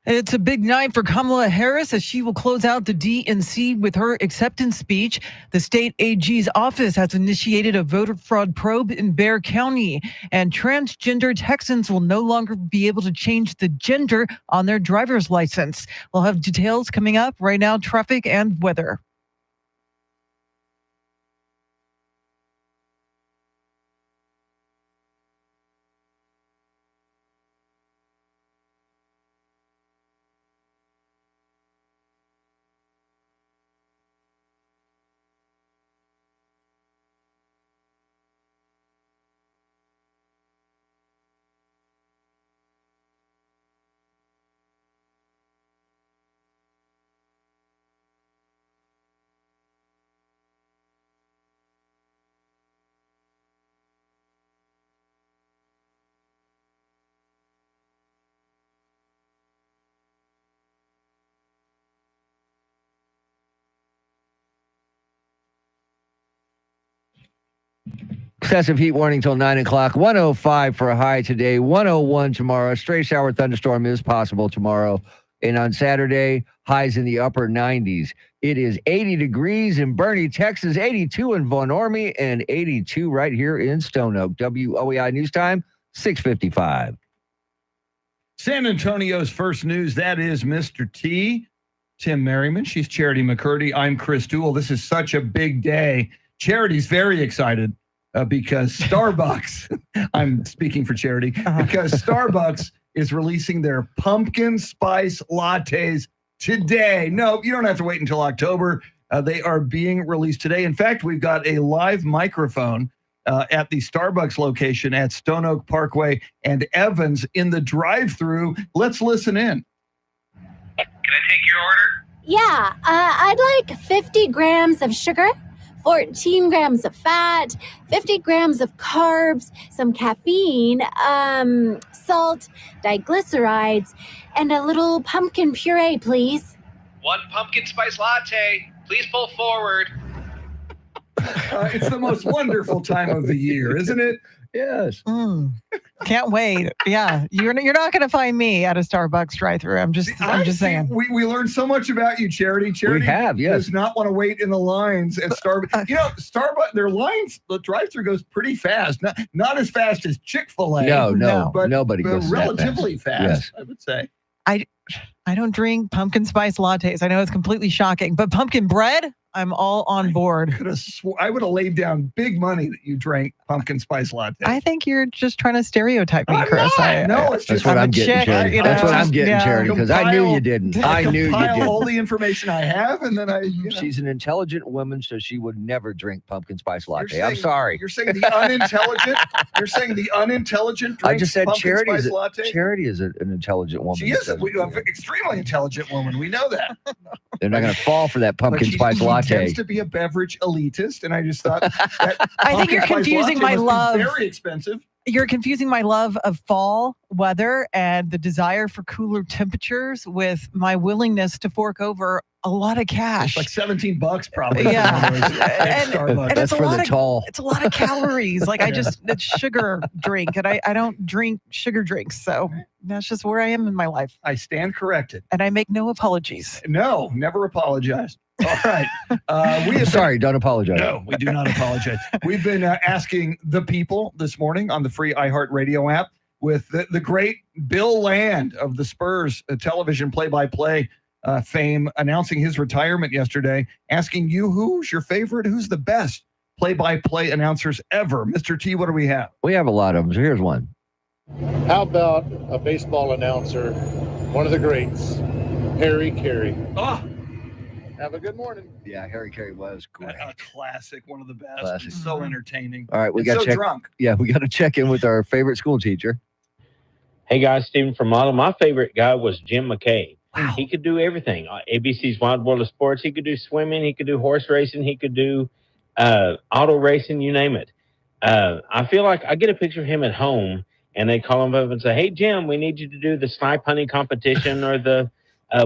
It's a big night for Kamala Harris as she will close out the DNC with her acceptance speech. The state AG's office has initiated a voter fraud probe in Bexar County, and transgender Texans will no longer be able to change the gender on their driver's license. We'll have details coming up right now, traffic and weather. Excessive heat warning till 9 o'clock. 105 for a high today. 101 tomorrow. Stray shower thunderstorm is possible tomorrow. And on Saturday, highs in the upper 90s. It is 80 degrees in Bernie, Texas, 82 in Von Ormy, and 82 right here in Stone Oak. WOEI News Time, 6:55. San Antonio's first news, that is Mr. T, Tim Merriman. She's Charity McCurdy. I'm Chris Duell. This is such a big day. Charity's very excited because Starbucks, I'm speaking for Charity, because Starbucks is releasing their pumpkin spice lattes today. No, you don't have to wait until October. They are being released today. In fact, we've got a live microphone at the Starbucks location at Stone Oak Parkway and Evans in the drive-thru. Let's listen in. Can I take your order? Yeah, I'd like 50 grams of sugar, 14 grams of fat, 50 grams of carbs, some caffeine, salt, diglycerides, and a little pumpkin puree, please. One pumpkin spice latte. Please pull forward. It's the most wonderful time of the year, isn't it? Yes. Can't wait. Yeah, you're not going to find me at a Starbucks drive-thru. I'm just saying. We learned so much about you, Charity. Charity does not want to wait in the lines at Starbucks. Starbucks, their lines, the drive-thru goes pretty fast. Not as fast as Chick-fil-A. No, but nobody goes that relatively fast. Yes. I would say. I don't drink pumpkin spice lattes. I know it's completely shocking, but pumpkin bread, I'm all on board. I would have laid down big money that you drank pumpkin spice latte. I think you're just trying to stereotype me, Chris. That's what I'm getting, Charity. That's what I'm getting, Charity, because I knew you didn't. I knew you didn't. All the information I have, and then She's an intelligent woman, so she would never drink pumpkin spice latte. I'm sorry. You're saying the unintelligent. You're saying the unintelligent. I just said Charity Charity is an intelligent woman. She is an extremely intelligent woman. We know that. They're not going to fall for that pumpkin spice latte. She tends to be a beverage elitist, and I just thought that I think you're confusing my love. Very expensive. You're confusing my love of fall weather and the desire for cooler temperatures with my willingness to fork over a lot of cash. It's like $17 probably. Yeah. and that's for the tall. It's a lot of calories. Like it's sugar drink, and I don't drink sugar drinks. So that's just where I am in my life. I stand corrected. And I make no apologies. No, never apologize. All right. Don't apologize. No, we do not apologize. We've been asking the people this morning on the free iHeartRadio app with the great Bill Land of the Spurs television play-by-play fame announcing his retirement yesterday, asking you who's your favorite, who's the best play-by-play announcers ever. Mr. T, what do we have? We have a lot of them. So here's one. How about a baseball announcer, one of the greats, Harry Carey? Oh, have a good morning. Yeah, Harry Carey was great. A classic, one of the best. Classic. So entertaining. All right, we got so check. Drunk. Yeah, we got to check in with our favorite school teacher. Hey guys, Stephen from Model. My favorite guy was Jim McKay. Wow. He could do everything. ABC's Wide World of Sports. He could do swimming. He could do horse racing. He could do auto racing. You name it. I feel like I get a picture of him at home, and they call him up and say, "Hey Jim, we need you to do the snipe hunting competition or the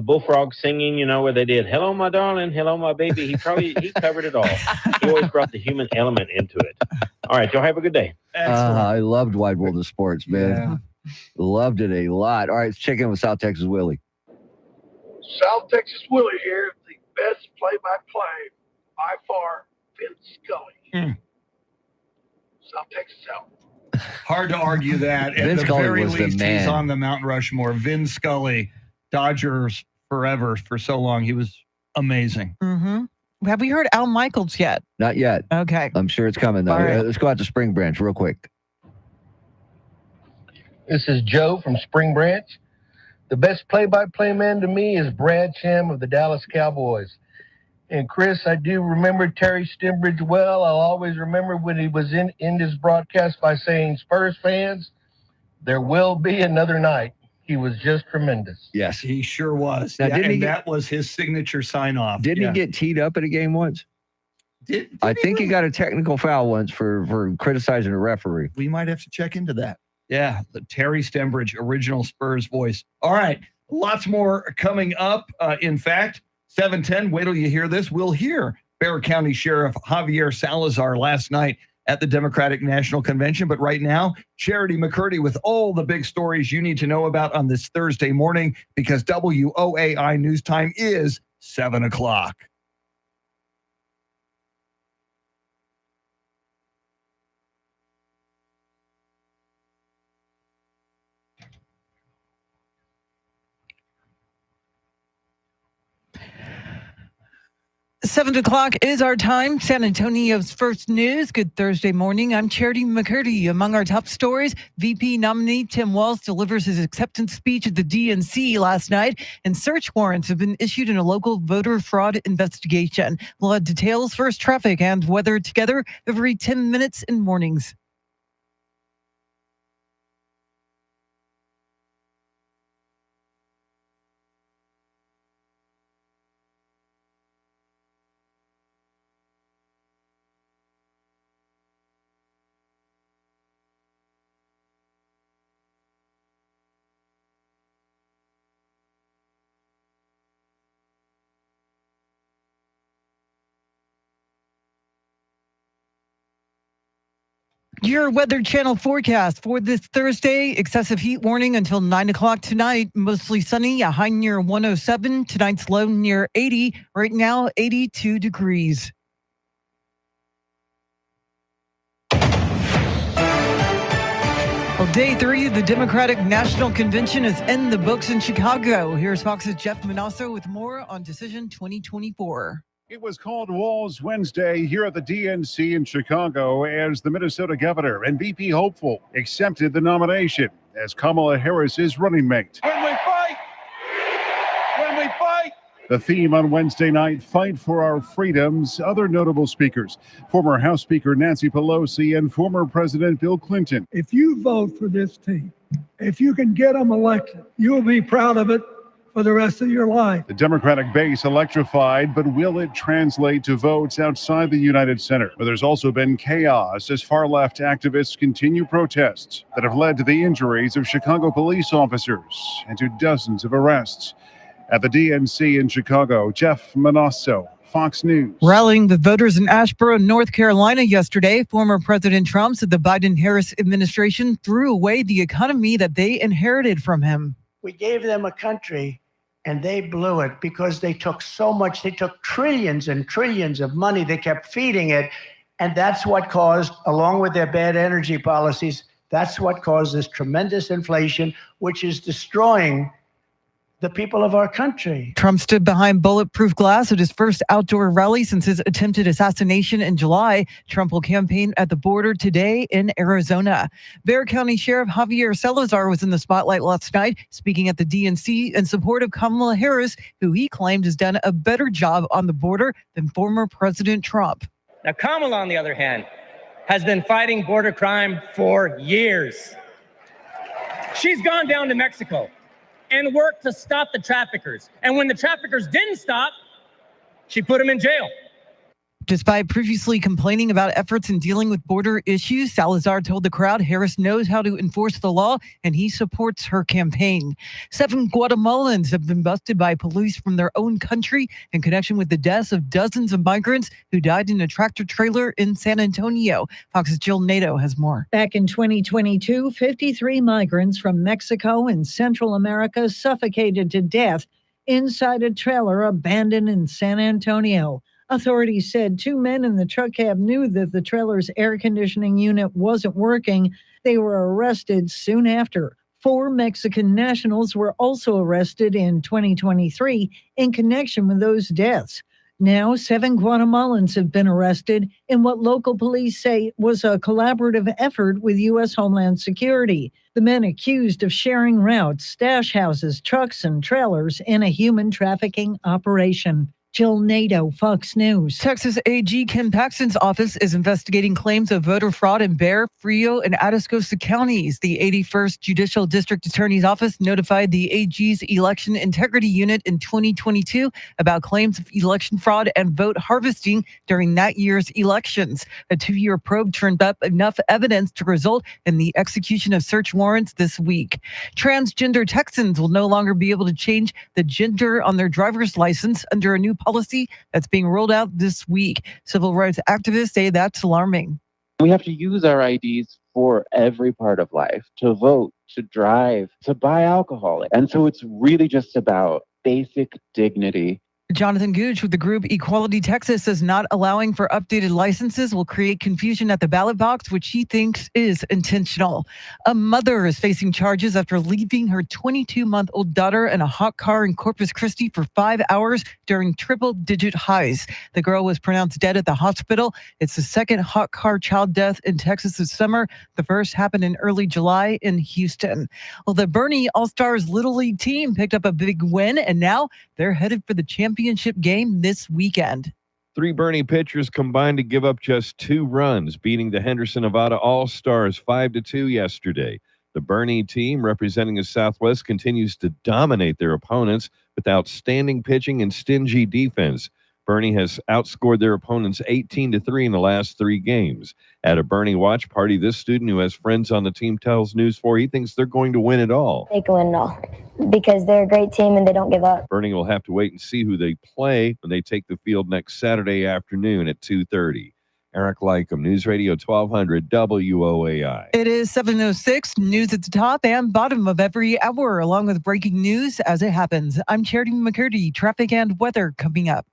bullfrog singing, where they did, 'Hello, my darling, hello, my baby.'" He covered it all. He always brought the human element into it. All right, y'all have a good day. I loved Wide World of Sports, man. Yeah. Loved it a lot. All right, let's check in with South Texas Willie. South Texas Willie here, the best play-by-play by far, Vin Scully. South Texas out. Hard to argue that. At Vin the Scully very was the least, man. he's on the Mount Rushmore. Vin Scully, Dodgers forever for so long. He was amazing. Mm-hmm. Have we heard Al Michaels yet? Not yet. Okay. I'm sure it's coming, though. All right. Let's go out to Spring Branch real quick. This is Joe from Spring Branch. The best play-by-play man to me is Brad Sham of the Dallas Cowboys. And Chris, I do remember Terry Stembridge well. I'll always remember when he was in his broadcast by saying, "Spurs fans, there will be another night." He was just tremendous. Yes. He sure was. Now, that was his signature sign-off. Didn't he get teed up at a game once? I think he got a technical foul once for criticizing a referee. We might have to check into that. Yeah, the Terry Stembridge, original Spurs voice. All right, lots more coming up. In fact, 7:10, wait till you hear this. We'll hear Bexar County Sheriff Javier Salazar last night at the Democratic National Convention. But right now, Charity McCurdy with all the big stories you need to know about on this Thursday morning, because WOAI News Time is 7 o'clock. Seven o'clock is our time. San Antonio's first news. Good Thursday morning. I'm Charity McCurdy. Among our top stories, VP nominee Tim Walz delivers his acceptance speech at the DNC last night, and search warrants have been issued in a local voter fraud investigation. We'll have details, first traffic, and weather together every 10 minutes in mornings. Your Weather Channel forecast for this Thursday: excessive heat warning until 9 o'clock tonight. Mostly sunny, a high near 107. Tonight's low near 80. Right now, 82 degrees. Well, day 3 of the Democratic National Convention is in the books in Chicago. Here's Fox's Jeff Manasso with more on Decision 2024. It was called Walz Wednesday here at the DNC in Chicago as the Minnesota governor and VP hopeful accepted the nomination as Kamala Harris's running mate. When we fight, The theme on Wednesday night, Fight for Our Freedoms. Other notable speakers, former House Speaker Nancy Pelosi and former President Bill Clinton. If you vote for this team, if you can get them elected, you will be proud of it for the rest of your life. The Democratic base electrified, but will it translate to votes outside the United Center? But there's also been chaos as far-left activists continue protests that have led to the injuries of Chicago police officers and to dozens of arrests. At the DNC in Chicago, Jeff Manasso, Fox News. Rallying with voters in Asheboro, North Carolina yesterday, former President Trump said the Biden-Harris administration threw away the economy that they inherited from him. We gave them a country and they blew it because they took so much. They took trillions and trillions of money. They kept feeding it. And that's what caused, along with their bad energy policies, that's what caused this tremendous inflation, which is destroying the people of our country. Trump stood behind bulletproof glass at his first outdoor rally since his attempted assassination in July. Trump will campaign at the border today in Arizona. Bexar County Sheriff Javier Salazar was in the spotlight last night, speaking at the DNC in support of Kamala Harris, who he claimed has done a better job on the border than former President Trump. Now, Kamala, on the other hand, has been fighting border crime for years. She's gone down to Mexico and worked to stop the traffickers. And when the traffickers didn't stop, she put them in jail. Despite previously complaining about efforts in dealing with border issues, Salazar told the crowd Harris knows how to enforce the law and he supports her campaign. 7 Guatemalans have been busted by police from their own country in connection with the deaths of dozens of migrants who died in a tractor trailer in San Antonio. Fox's Jill Nato has more. Back in 2022, 53 migrants from Mexico and Central America suffocated to death inside a trailer abandoned in San Antonio. Authorities said 2 men in the truck cab knew that the trailer's air conditioning unit wasn't working. They were arrested soon after. 4 Mexican nationals were also arrested in 2023 in connection with those deaths. Now, 7 Guatemalans have been arrested in what local police say was a collaborative effort with U.S. Homeland Security. The men accused of sharing routes, stash houses, trucks, and trailers in a human trafficking operation. Jill Nato, Fox News. Texas AG Ken Paxton's office is investigating claims of voter fraud in Bexar, Frio, and Atascosa counties. The 81st Judicial District Attorney's Office notified the AG's Election Integrity Unit in 2022 about claims of election fraud and vote harvesting during that year's elections. A 2-year probe turned up enough evidence to result in the execution of search warrants this week. Transgender Texans will no longer be able to change the gender on their driver's license under a new policy that's being rolled out this week. Civil rights activists say that's alarming. We have to use our IDs for every part of life, to vote, to drive, to buy alcohol. And so it's really just about basic dignity. Jonathan Gooch with the group Equality Texas says not allowing for updated licenses will create confusion at the ballot box, which he thinks is intentional. A mother is facing charges after leaving her 22-month-old daughter in a hot car in Corpus Christi for 5 hours during triple-digit highs. The girl was pronounced dead at the hospital. It's the second hot car child death in Texas this summer. The first happened in early July in Houston. Well, the Bernie All-Stars Little League team picked up a big win, and now they're headed for the championship game this weekend. 3 Bernie pitchers combined to give up just 2 runs, beating the Henderson Nevada All-Stars 5-2 yesterday. The Bernie team, representing the Southwest, continues to dominate their opponents with outstanding pitching and stingy defense. Bernie has outscored their opponents 18-3 in the last 3 games. At a Bernie watch party, this student who has friends on the team tells News 4 he thinks they're going to win it all. They can win it all because they're a great team and they don't give up. Bernie will have to wait and see who they play when they take the field next Saturday afternoon at 2:30. Eric Lycum, News Radio 1200 WOAI. It is 7:06, news at the top and bottom of every hour, along with breaking news as it happens. I'm Charity McCurdy. Traffic and weather coming up.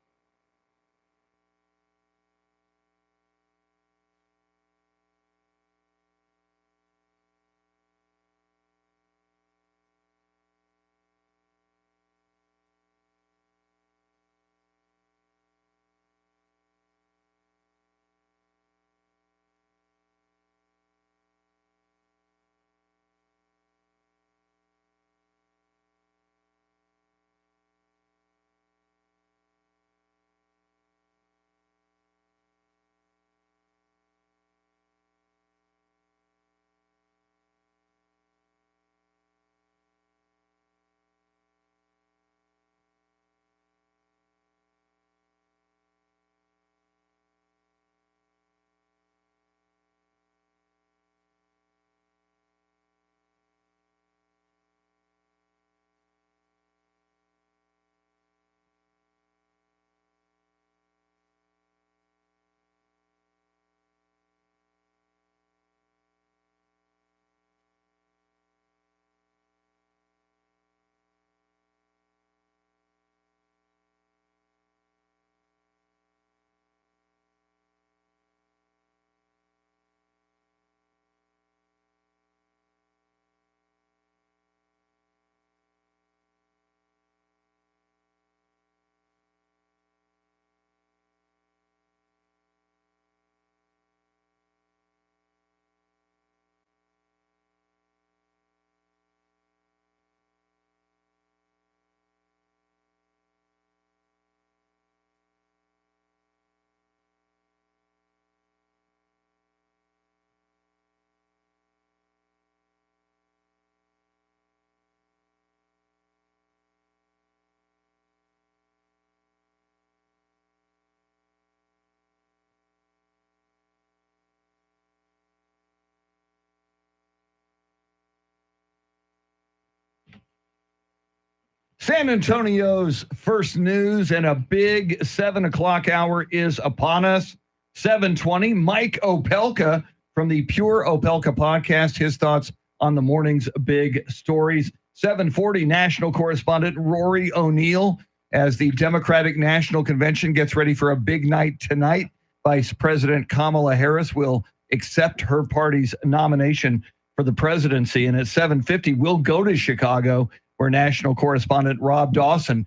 San Antonio's first news and a big 7 o'clock hour is upon us. 7:20, Mike Opelka from the Pure Opelka podcast, his thoughts on the morning's big stories. 7:40, national correspondent Rory O'Neill as the Democratic National Convention gets ready for a big night tonight. Vice President Kamala Harris will accept her party's nomination for the presidency. And at 7:50, we'll go to Chicago, where national correspondent Rob Dawson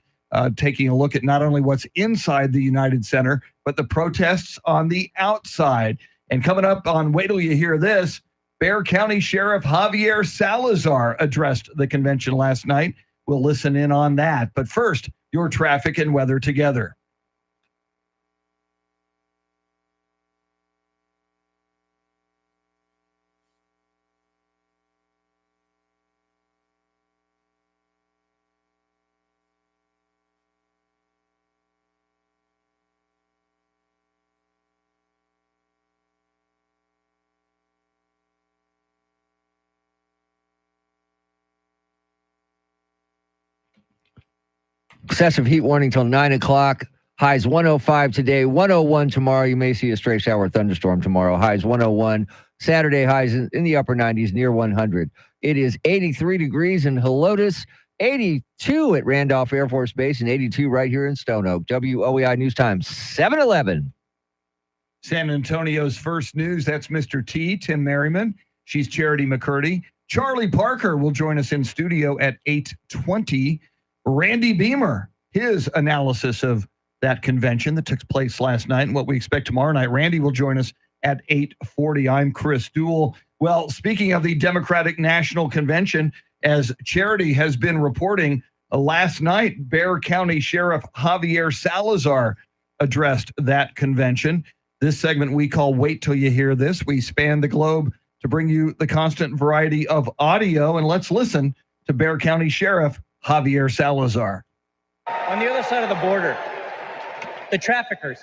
taking a look at not only what's inside the United Center, but the protests on the outside. And coming up on Wait Till You Hear This, Bexar County Sheriff Javier Salazar addressed the convention last night. We'll listen in on that. But first, your traffic and weather together. Excessive heat warning till 9 o'clock. Highs 105 today, 101 tomorrow. You may see a stray shower thunderstorm tomorrow. Highs 101. Saturday highs in the upper 90s, near 100. It is 83 degrees in Helotes, 82 at Randolph Air Force Base, and 82 right here in Stone Oak. WOEI News Time, 7:11. San Antonio's first news, that's Mr. T, Tim Merriman. She's Charity McCurdy. Charlie Parker will join us in studio at 8:20. Randy Beamer, his analysis of that convention that took place last night and what we expect tomorrow night. Randy will join us at 8:40. I'm Chris Duell. Well, speaking of the Democratic National Convention, as Charity has been reporting, last night, Bexar County Sheriff Javier Salazar addressed that convention. This segment we call Wait Till You Hear This. We span the globe to bring you the constant variety of audio, and let's listen to Bexar County Sheriff Javier Salazar. On the other side of the border, the traffickers,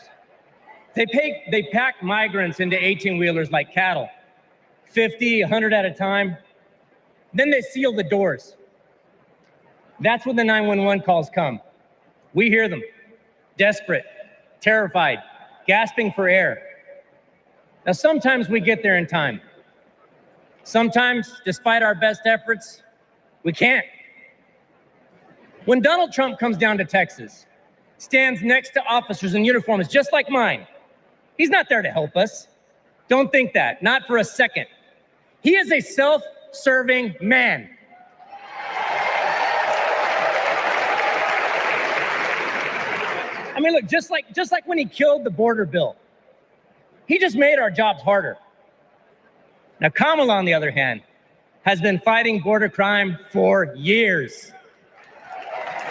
they pack migrants into 18-wheelers like cattle, 50, 100 at a time. Then they seal the doors. That's when the 911 calls come. We hear them, desperate, terrified, gasping for air. Now, sometimes we get there in time. Sometimes, despite our best efforts, we can't. When Donald Trump comes down to Texas, stands next to officers in uniforms just like mine, he's not there to help us. Don't think that, not for a second. He is a self-serving man. I mean, look, just like when he killed the border bill, he just made our jobs harder. Now, Kamala, on the other hand, has been fighting border crime for years.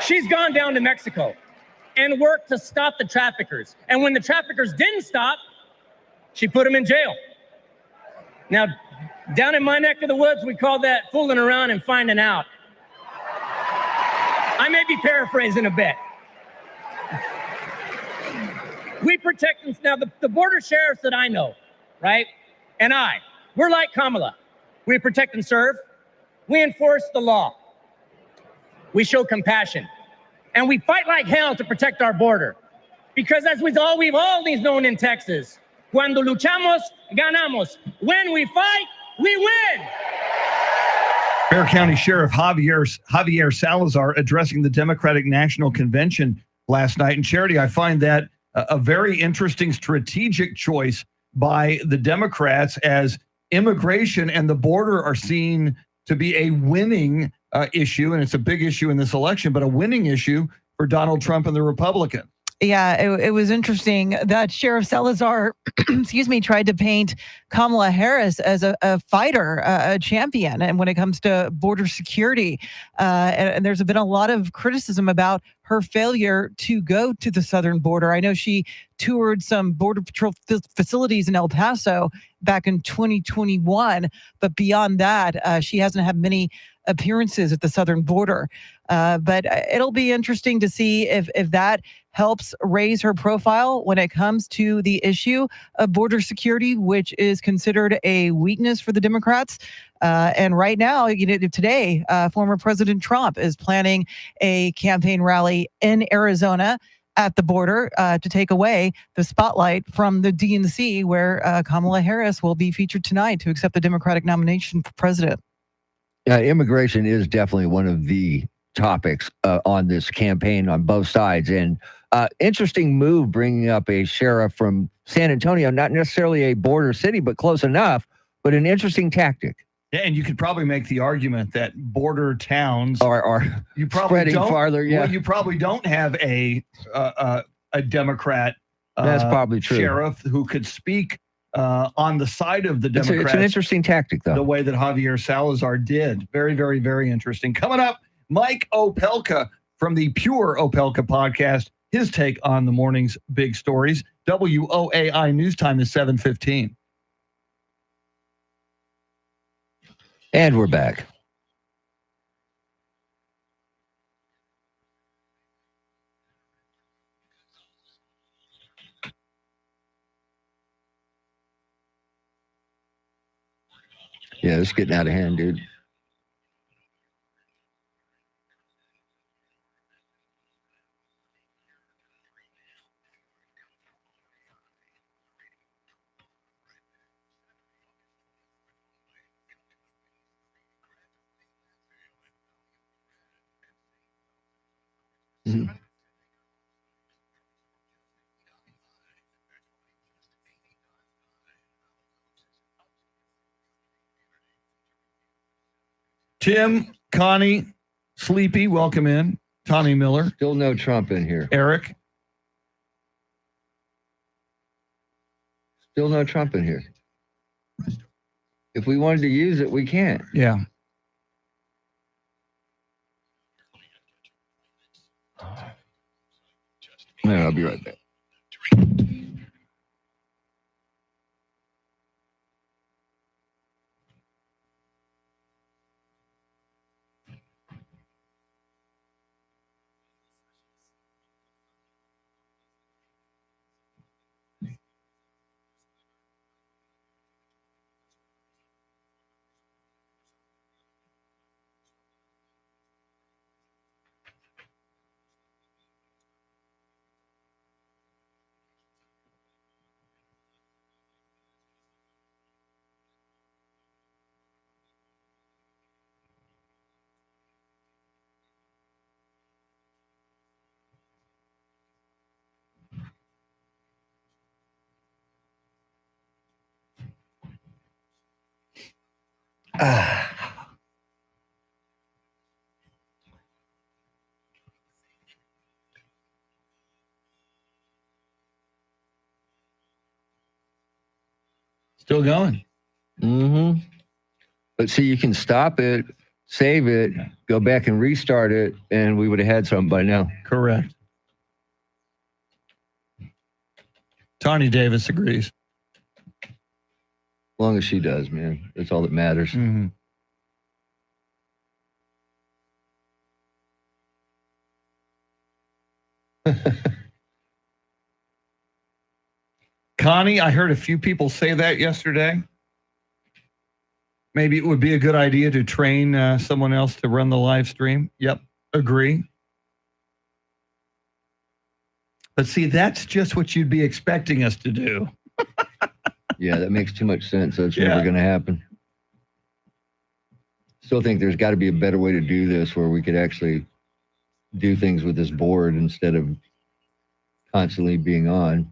She's gone down to Mexico and worked to stop the traffickers. And when the traffickers didn't stop, she put them in jail. Now, down in my neck of the woods, we call that fooling around and finding out. I may be paraphrasing a bit. We protect them. Now, the border sheriffs that I know, right, and we're like Kamala. We protect and serve. We enforce the law. We show compassion. And we fight like hell to protect our border. Because as we've always known in Texas, cuando luchamos, ganamos. When we fight, we win. Bexar County Sheriff Javier Salazar addressing the Democratic National Convention last night. And Charity, I find that a very interesting strategic choice by the Democrats, as immigration and the border are seen to be a winning issue, and it's a big issue in this election, but a winning issue for Donald Trump and the Republicans. Yeah, it was interesting that Sheriff Salazar, tried to paint Kamala Harris as a fighter, a champion, and when it comes to border security, and there's been a lot of criticism about her failure to go to the southern border. I know she toured some Border Patrol facilities in El Paso back in 2021, but beyond that, she hasn't had many appearances at the southern border. But it'll be interesting to see if that helps raise her profile when it comes to the issue of border security, which is considered a weakness for the Democrats. And right now, today, former President Trump is planning a campaign rally in Arizona at the border to take away the spotlight from the DNC, where Kamala Harris will be featured tonight to accept the Democratic nomination for president. Immigration is definitely one of the topics on this campaign on both sides. And interesting move bringing up a sheriff from San Antonio, not necessarily a border city, but close enough, but an interesting tactic. Yeah, and you could probably make the argument that border towns are you probably spreading farther. Yeah, well, you probably don't have a Democrat that's probably true. Sheriff who could speak on the side of the Democrats. It's an interesting tactic, though. The way that Javier Salazar did. Very, very, very interesting. Coming up, Mike Opelka from the Pure Opelka podcast. His take on the morning's big stories. WOAI News Time is 7:15. And we're back. Yeah, it's getting out of hand, dude. Mhm. Tim, Connie, Sleepy, welcome in. Tommy Miller. Still no Trump in here. Eric. Still no Trump in here. If we wanted to use it, we can't. Yeah. Man, I'll be right back. Still going. Mm-hmm. But see, you can stop it, save it, go back and restart it, and we would have had something by now. Correct. Tawny Davis agrees. As long as she does, man. That's all that matters. Mm-hmm. Connie, I heard a few people say that yesterday. Maybe it would be a good idea to train someone else to run the live stream. Yep, agree. But see, that's just what you'd be expecting us to do. Yeah, that makes too much sense. That's never going to happen. Still think there's got to be a better way to do this where we could actually do things with this board instead of constantly being on.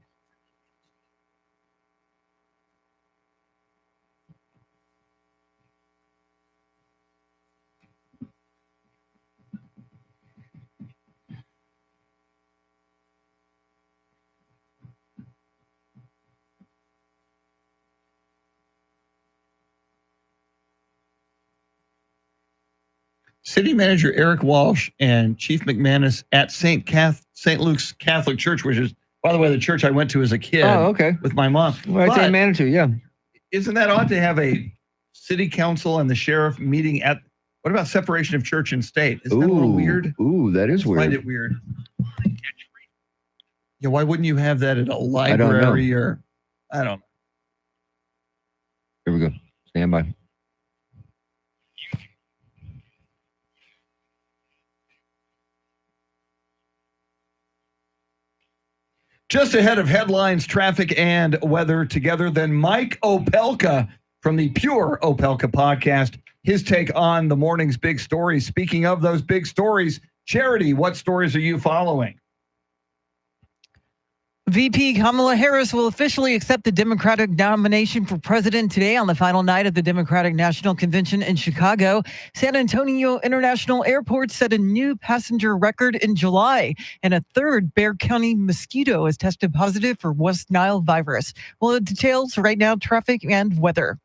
City Manager Eric Walsh and Chief McManus at St. Luke's Catholic Church, which is, by the way, the church I went to as a kid. Oh, okay. With my mom. Right there in Manitou, yeah. Isn't that odd to have a city council and the sheriff meeting at? What about separation of church and state? Isn't that a little weird? Ooh, that is weird. I find it weird. Yeah, why wouldn't you have that at a don't know. library or? I don't know. Here we go. Stand by. Just ahead of headlines, traffic, and weather together, then Mike Opelka from the Pure Opelka podcast, his take on the morning's big stories. Speaking of those big stories, Charity, what stories are you following? VP Kamala Harris will officially accept the Democratic nomination for president today on the final night of the Democratic National Convention in Chicago. San Antonio International Airport set a new passenger record in July, and a third Bexar County mosquito has tested positive for West Nile virus. Well, the details right now, traffic and weather.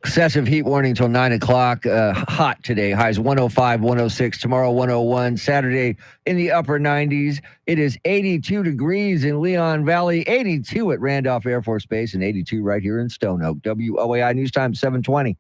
Excessive heat warning till 9 o'clock. Hot today. Highs 105, 106. Tomorrow, 101. Saturday in the upper 90s. It is 82 degrees in Leon Valley, 82 at Randolph Air Force Base, and 82 right here in Stone Oak. WOAI News Time, 720.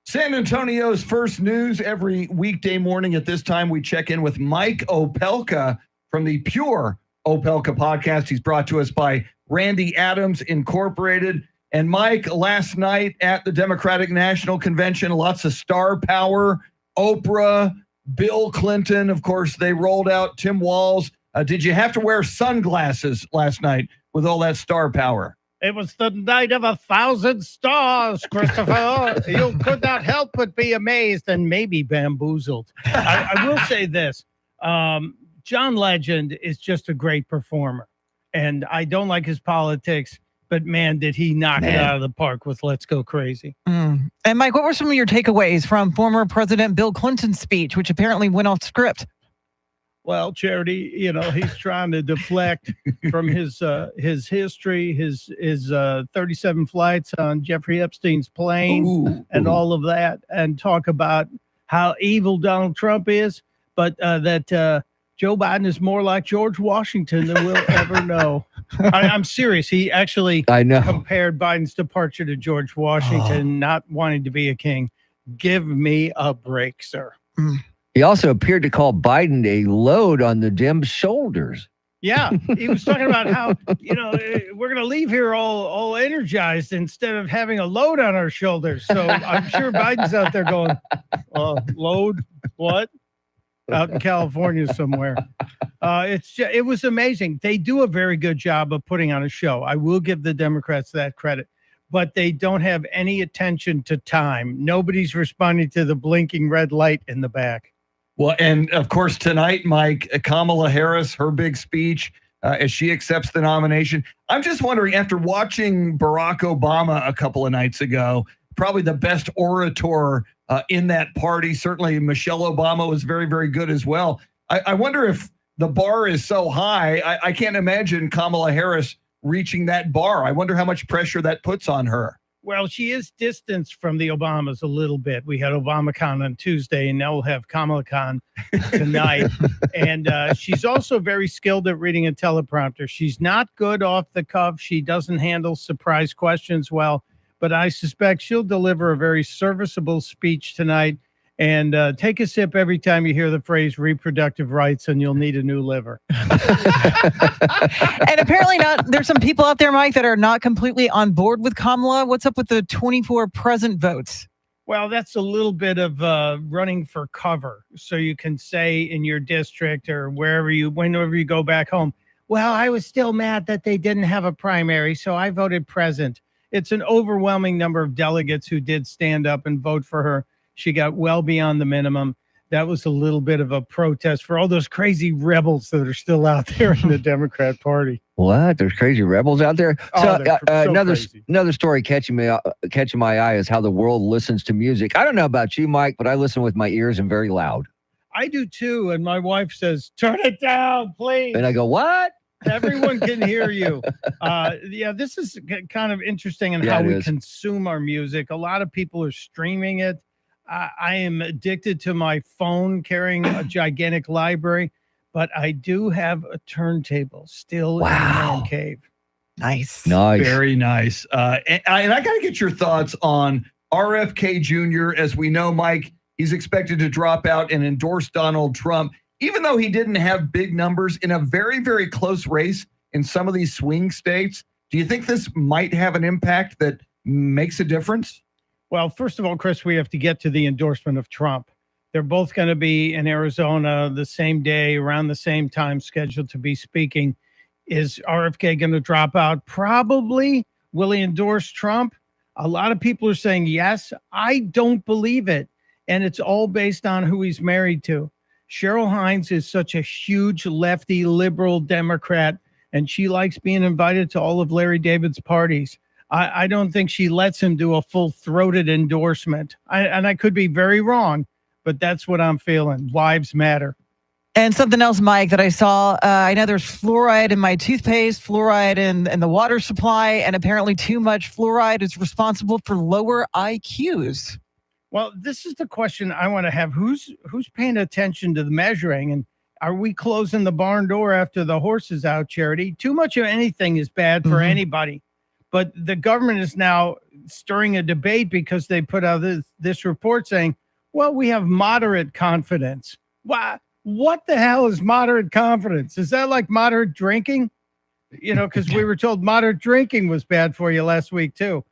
San Antonio's first news every weekday morning at this time. We check in with Mike Opelka from the Pure Opelka podcast. He's brought to us by Randy Adams Incorporated. And Mike, last night at the Democratic National Convention, lots of star power. Oprah, Bill Clinton, of course, they rolled out Tim Walz. Did you have to wear sunglasses last night with all that star power? It was the night of 1,000 stars, Christopher. You could not help but be amazed and maybe bamboozled. I will say this. John Legend is just a great performer. And I don't like his politics. But, man, did he knock it out of the park with Let's Go Crazy. And, Mike, what were some of your takeaways from former President Bill Clinton's speech, which apparently went off script? Well, Charity, he's trying to deflect from his history, his 37 flights on Jeffrey Epstein's plane and all of that, and talk about how evil Donald Trump is, but that Joe Biden is more like George Washington than we'll ever know. I'm serious. He actually compared Biden's departure to George Washington, not wanting to be a king. Give me a break, sir. He also appeared to call Biden a load on the Dems' shoulders. Yeah, he was talking about how, we're going to leave here all energized instead of having a load on our shoulders. So I'm sure Biden's out there going, load, what? Out in California somewhere. It was amazing. They do a very good job of putting on a show. I will give the Democrats that credit, but they don't have any attention to time. Nobody's responding to the blinking red light in the back. Well, and of course, tonight, Mike, Kamala Harris, her big speech as she accepts the nomination. I'm just wondering, after watching Barack Obama a couple of nights ago, probably the best orator in that party. Certainly, Michelle Obama was very, very good as well. I wonder if the bar is so high. I can't imagine Kamala Harris reaching that bar. I wonder how much pressure that puts on her. Well, she is distanced from the Obamas a little bit. We had ObamaCon on Tuesday, and now we'll have KamalaCon tonight. And she's also very skilled at reading a teleprompter. She's not good off the cuff. She doesn't handle surprise questions well. But I suspect she'll deliver a very serviceable speech tonight. And take a sip every time you hear the phrase reproductive rights, and you'll need a new liver. And apparently there's some people out there, Mike, that are not completely on board with Kamala. What's up with the 24 present votes? Well, that's a little bit of running for cover. So you can say in your district or whenever you go back home, well, I was still mad that they didn't have a primary, so I voted present. It's an overwhelming number of delegates who did stand up and vote for her. She got well beyond the minimum. That was a little bit of a protest for all those crazy rebels that are still out there in the Democrat Party. What? There's crazy rebels out there? Oh, Another story catching my eye is how the world listens to music. I don't know about you, Mike, but I listen with my ears and very loud. I do too. And my wife says, turn it down, please. And I go, what? Everyone can hear you. This is kind of interesting in how we consume our music. A lot of people are streaming it. I am addicted to my phone carrying a gigantic library, but I do have a turntable still in the man cave. Nice. Very nice. And I got to get your thoughts on RFK Jr. As we know, Mike, he's expected to drop out and endorse Donald Trump, even though he didn't have big numbers in a very, very close race in some of these swing states. Do you think this might have an impact that makes a difference? Well, first of all, Chris, we have to get to the endorsement of Trump. They're both going to be in Arizona the same day, around the same time, scheduled to be speaking. Is RFK going to drop out? Probably. Will he endorse Trump? A lot of people are saying yes. I don't believe it. And it's all based on who he's married to. Cheryl Hines is such a huge lefty liberal Democrat, and she likes being invited to all of Larry David's parties. I don't think she lets him do a full-throated endorsement. I could be very wrong, but that's what I'm feeling. Lives matter. And something else, Mike, that I saw, I know there's fluoride in my toothpaste, fluoride in the water supply, and apparently too much fluoride is responsible for lower IQs. Well, this is the question I want to have. Who's paying attention to the measuring? And are we closing the barn door after the horse is out, Charity? Too much of anything is bad for anybody. But the government is now stirring a debate because they put out this report saying, well, we have moderate confidence. Why? What the hell is moderate confidence? Is that like moderate drinking? Because we were told moderate drinking was bad for you last week, too.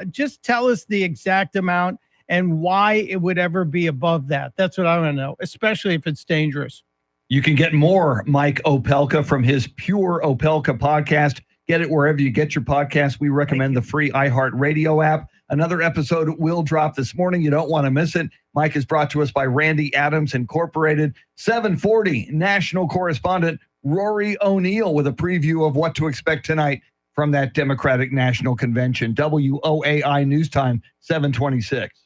Just tell us the exact amount and why it would ever be above that. That's what I want to know, especially if it's dangerous. You can get more Mike Opelka from his Pure Opelka podcast. Get it wherever you get your podcast. We recommend the free iHeartRadio app. Another episode will drop this morning. You don't want to miss it. Mike is brought to us by Randy Adams Incorporated. 740 national correspondent Rory O'Neill with a preview of what to expect tonight from that Democratic National Convention. WOAI News Time, 726.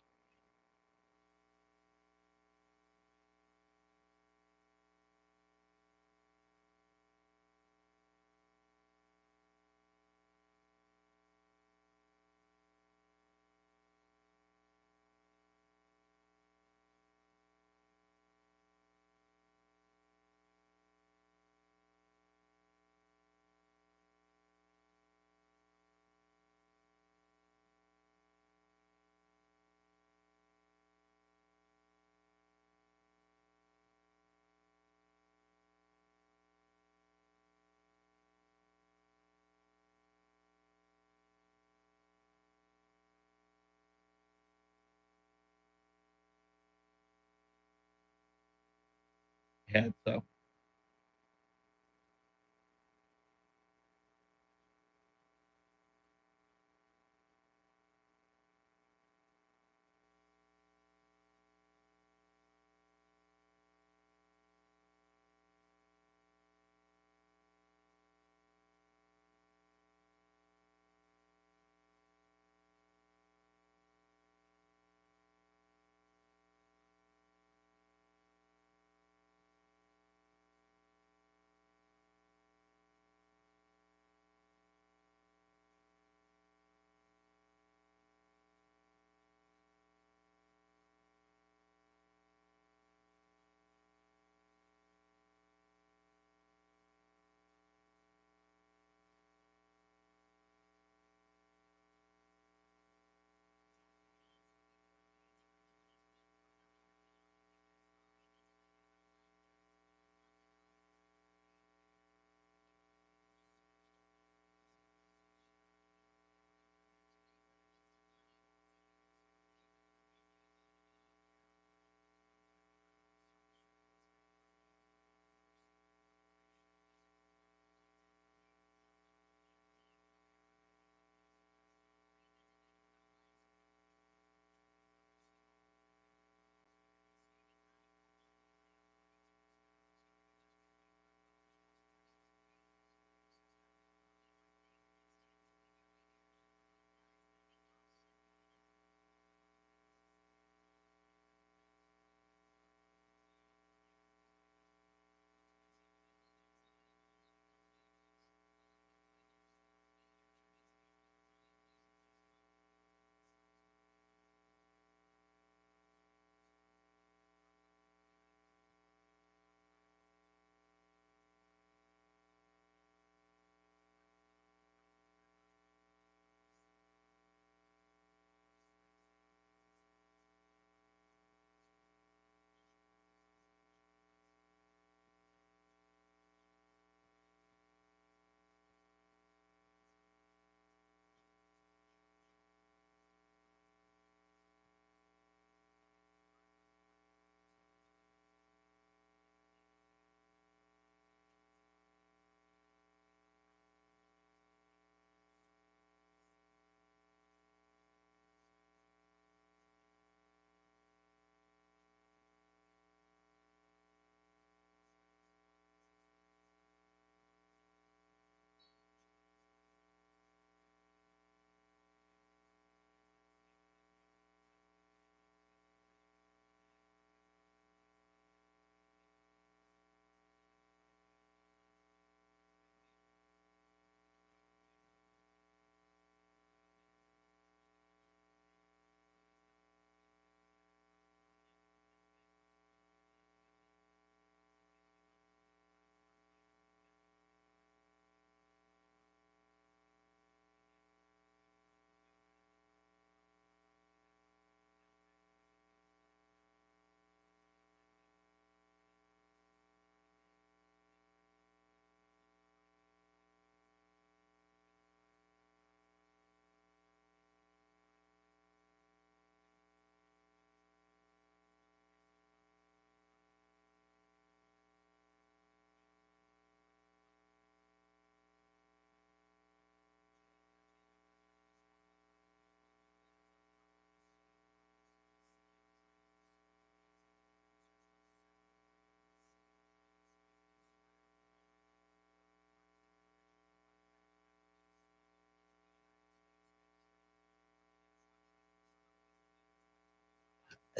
So.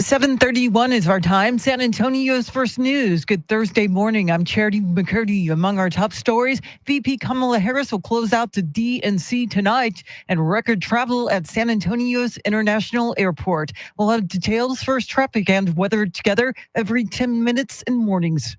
7:31 is our time. San Antonio's first news. Good Thursday morning. I'm Charity McCurdy. Among our top stories, VP Kamala Harris will close out the DNC tonight and record travel at San Antonio's International Airport. We'll have details, first traffic and weather together every 10 minutes in mornings.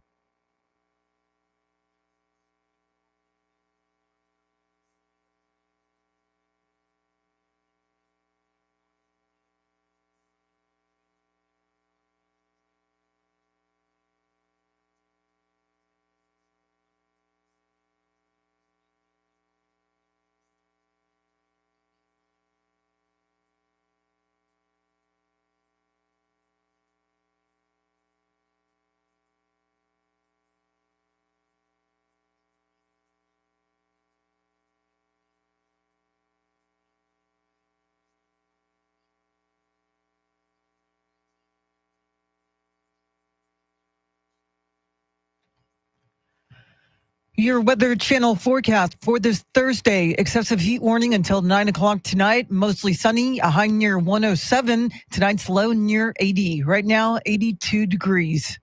Your Weather Channel forecast for this Thursday. Excessive heat warning until 9 o'clock tonight. Mostly sunny, a high near 107. Tonight's low near 80. Right now, 82 degrees.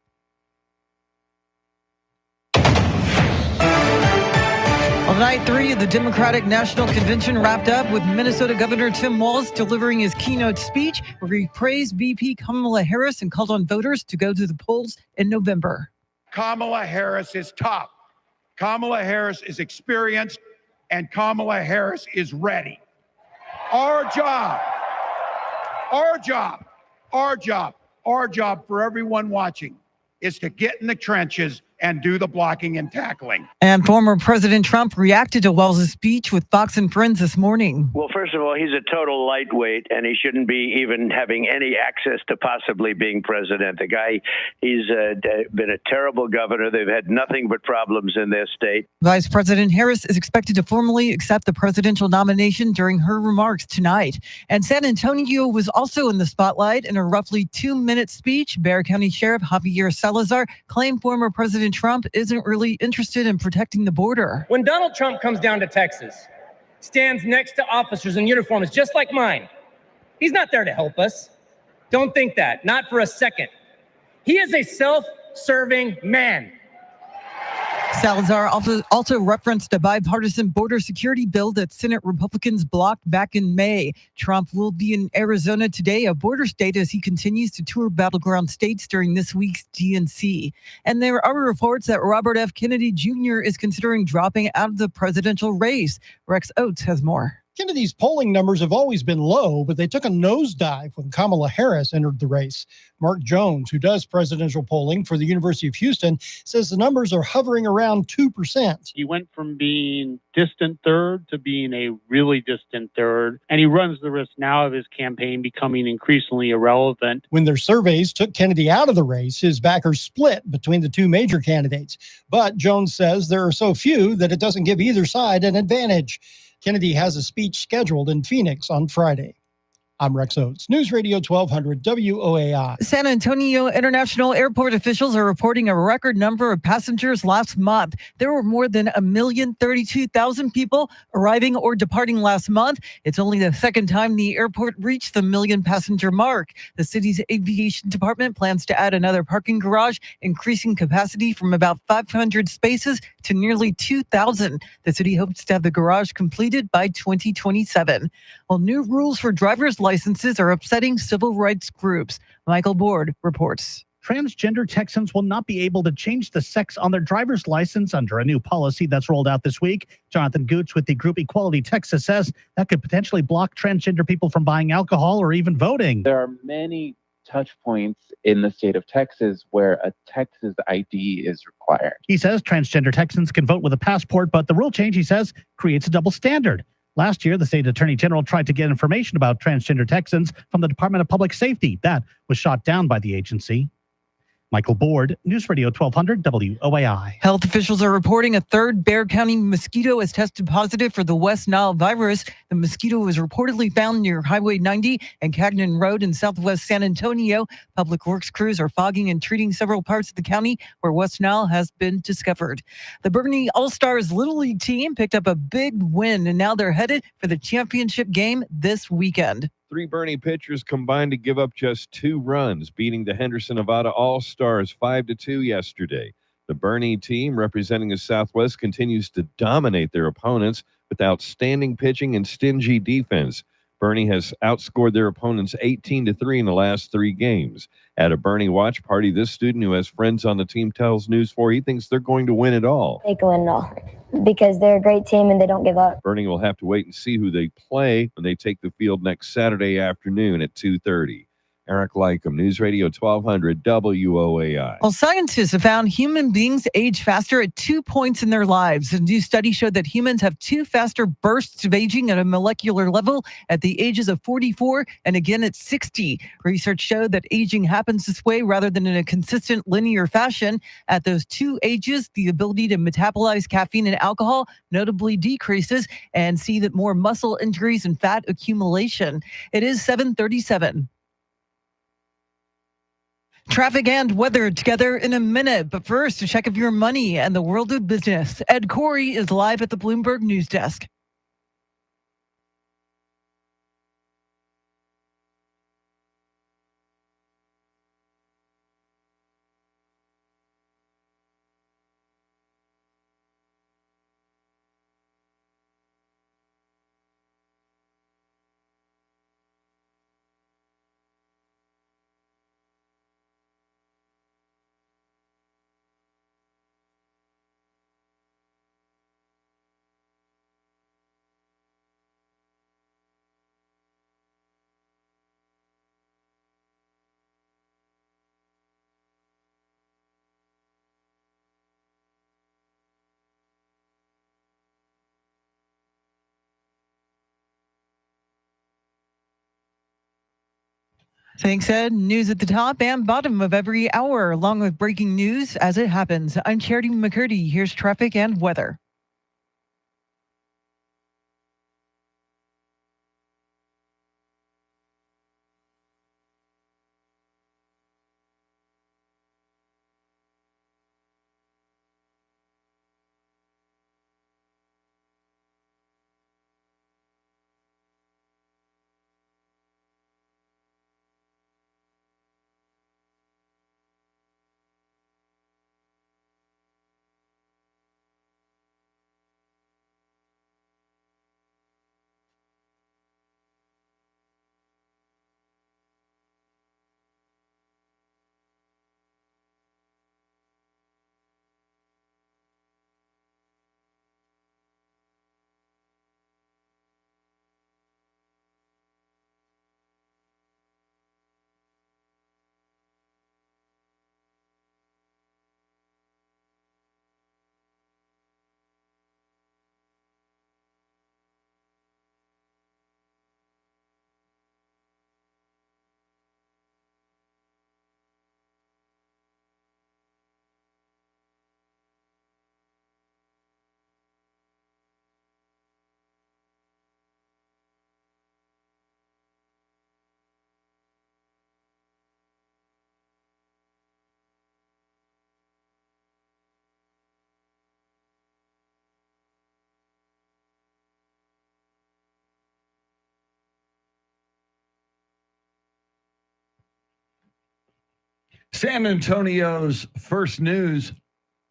Well, night 3 of the Democratic National Convention wrapped up with Minnesota Governor Tim Walz delivering his keynote speech where he praised VP Kamala Harris and called on voters to go to the polls in November. Kamala Harris is tough. Kamala Harris is experienced, and Kamala Harris is ready. Our job for everyone watching is to get in the trenches and do the blocking and tackling. And former President Trump reacted to Walz's speech with Fox and Friends this morning. Well, first of all, he's a total lightweight, and he shouldn't be even having any access to possibly being president. The guy, he's been a terrible governor. They've had nothing but problems in their state. Vice President Harris is expected to formally accept the presidential nomination during her remarks tonight. And San Antonio was also in the spotlight. In a roughly 2-minute speech, Bexar County Sheriff Javier Salazar claimed former President Trump isn't really interested in protecting the border. When Donald Trump comes down to Texas, stands next to officers in uniforms just like mine, he's not there to help us. Don't think that, not for a second. He is a self-serving man. Salazar also referenced a bipartisan border security bill that Senate Republicans blocked back in May. Trump will be in Arizona today, a border state, as he continues to tour battleground states during this week's DNC. And there are reports that Robert F. Kennedy Jr. is considering dropping out of the presidential race. Rex Oates has more. Kennedy's polling numbers have always been low, but they took a nosedive when Kamala Harris entered the race. Mark Jones, who does presidential polling for the University of Houston, says the numbers are hovering around 2%. He went from being distant third to being a really distant third, and he runs the risk now of his campaign becoming increasingly irrelevant. When their surveys took Kennedy out of the race, his backers split between the two major candidates. But Jones says there are so few that it doesn't give either side an advantage. Kennedy has a speech scheduled in Phoenix on Friday. I'm Rex Oates, News Radio 1200 WOAI. San Antonio International Airport officials are reporting a record number of passengers last month. There were more than 1,032,000 people arriving or departing last month. It's only the second time the airport reached the 1 million passenger mark. The city's aviation department plans to add another parking garage, increasing capacity from about 500 spaces to nearly 2,000. The city hopes to have the garage completed by 2027. Well, new rules for driver's licenses are upsetting civil rights groups. Michael Board reports. Transgender Texans will not be able to change the sex on their driver's license under a new policy that's rolled out this week. Jonathan Gooch with the group Equality Texas says that could potentially block transgender people from buying alcohol or even voting. There are many touch points in the state of Texas where a Texas ID is required. He says transgender Texans can vote with a passport, but the rule change, he says, creates a double standard. Last year, the state attorney general tried to get information about transgender Texans from the Department of Public Safety. That was shot down by the agency. Michael Board, News Radio 1200 WOAI. Health officials are reporting a third Bexar County mosquito has tested positive for the West Nile virus. The mosquito was reportedly found near Highway 90 and Cagnon Road in southwest San Antonio. Public Works crews are fogging and treating several parts of the county where West Nile has been discovered. The Bernie All-Stars Little League team picked up a big win, and now they're headed for the championship game this weekend. Three Bernie pitchers combined to give up just 2 runs, beating the Henderson, Nevada All-Stars 5-2 yesterday. The Bernie team, representing the Southwest, continues to dominate their opponents with outstanding pitching and stingy defense. Bernie has outscored their opponents 18-3 in the last 3 games. At a Bernie watch party, this student who has friends on the team tells News 4 he thinks they're going to win it all. They can win it all because they're a great team and they don't give up. Bernie will have to wait and see who they play when they take the field next Saturday afternoon at 2:30. Eric Lycum, News Radio 1200 WOAI. Well, scientists have found human beings age faster at 2 points in their lives. A new study showed that humans have 2 faster bursts of aging at a molecular level at the ages of 44 and again at 60. Research showed that aging happens this way rather than in a consistent linear fashion. At those 2 ages, the ability to metabolize caffeine and alcohol notably decreases, and see that more muscle injuries and fat accumulation. It is 7:37. Traffic and weather together in a minute. But first, a check of your money and the world of business. Ed Corey is live at the Bloomberg News Desk. Thanks, Ed. News at the top and bottom of every hour, along with breaking news as it happens. I'm Charity McCurdy. Here's traffic and weather. San Antonio's first news.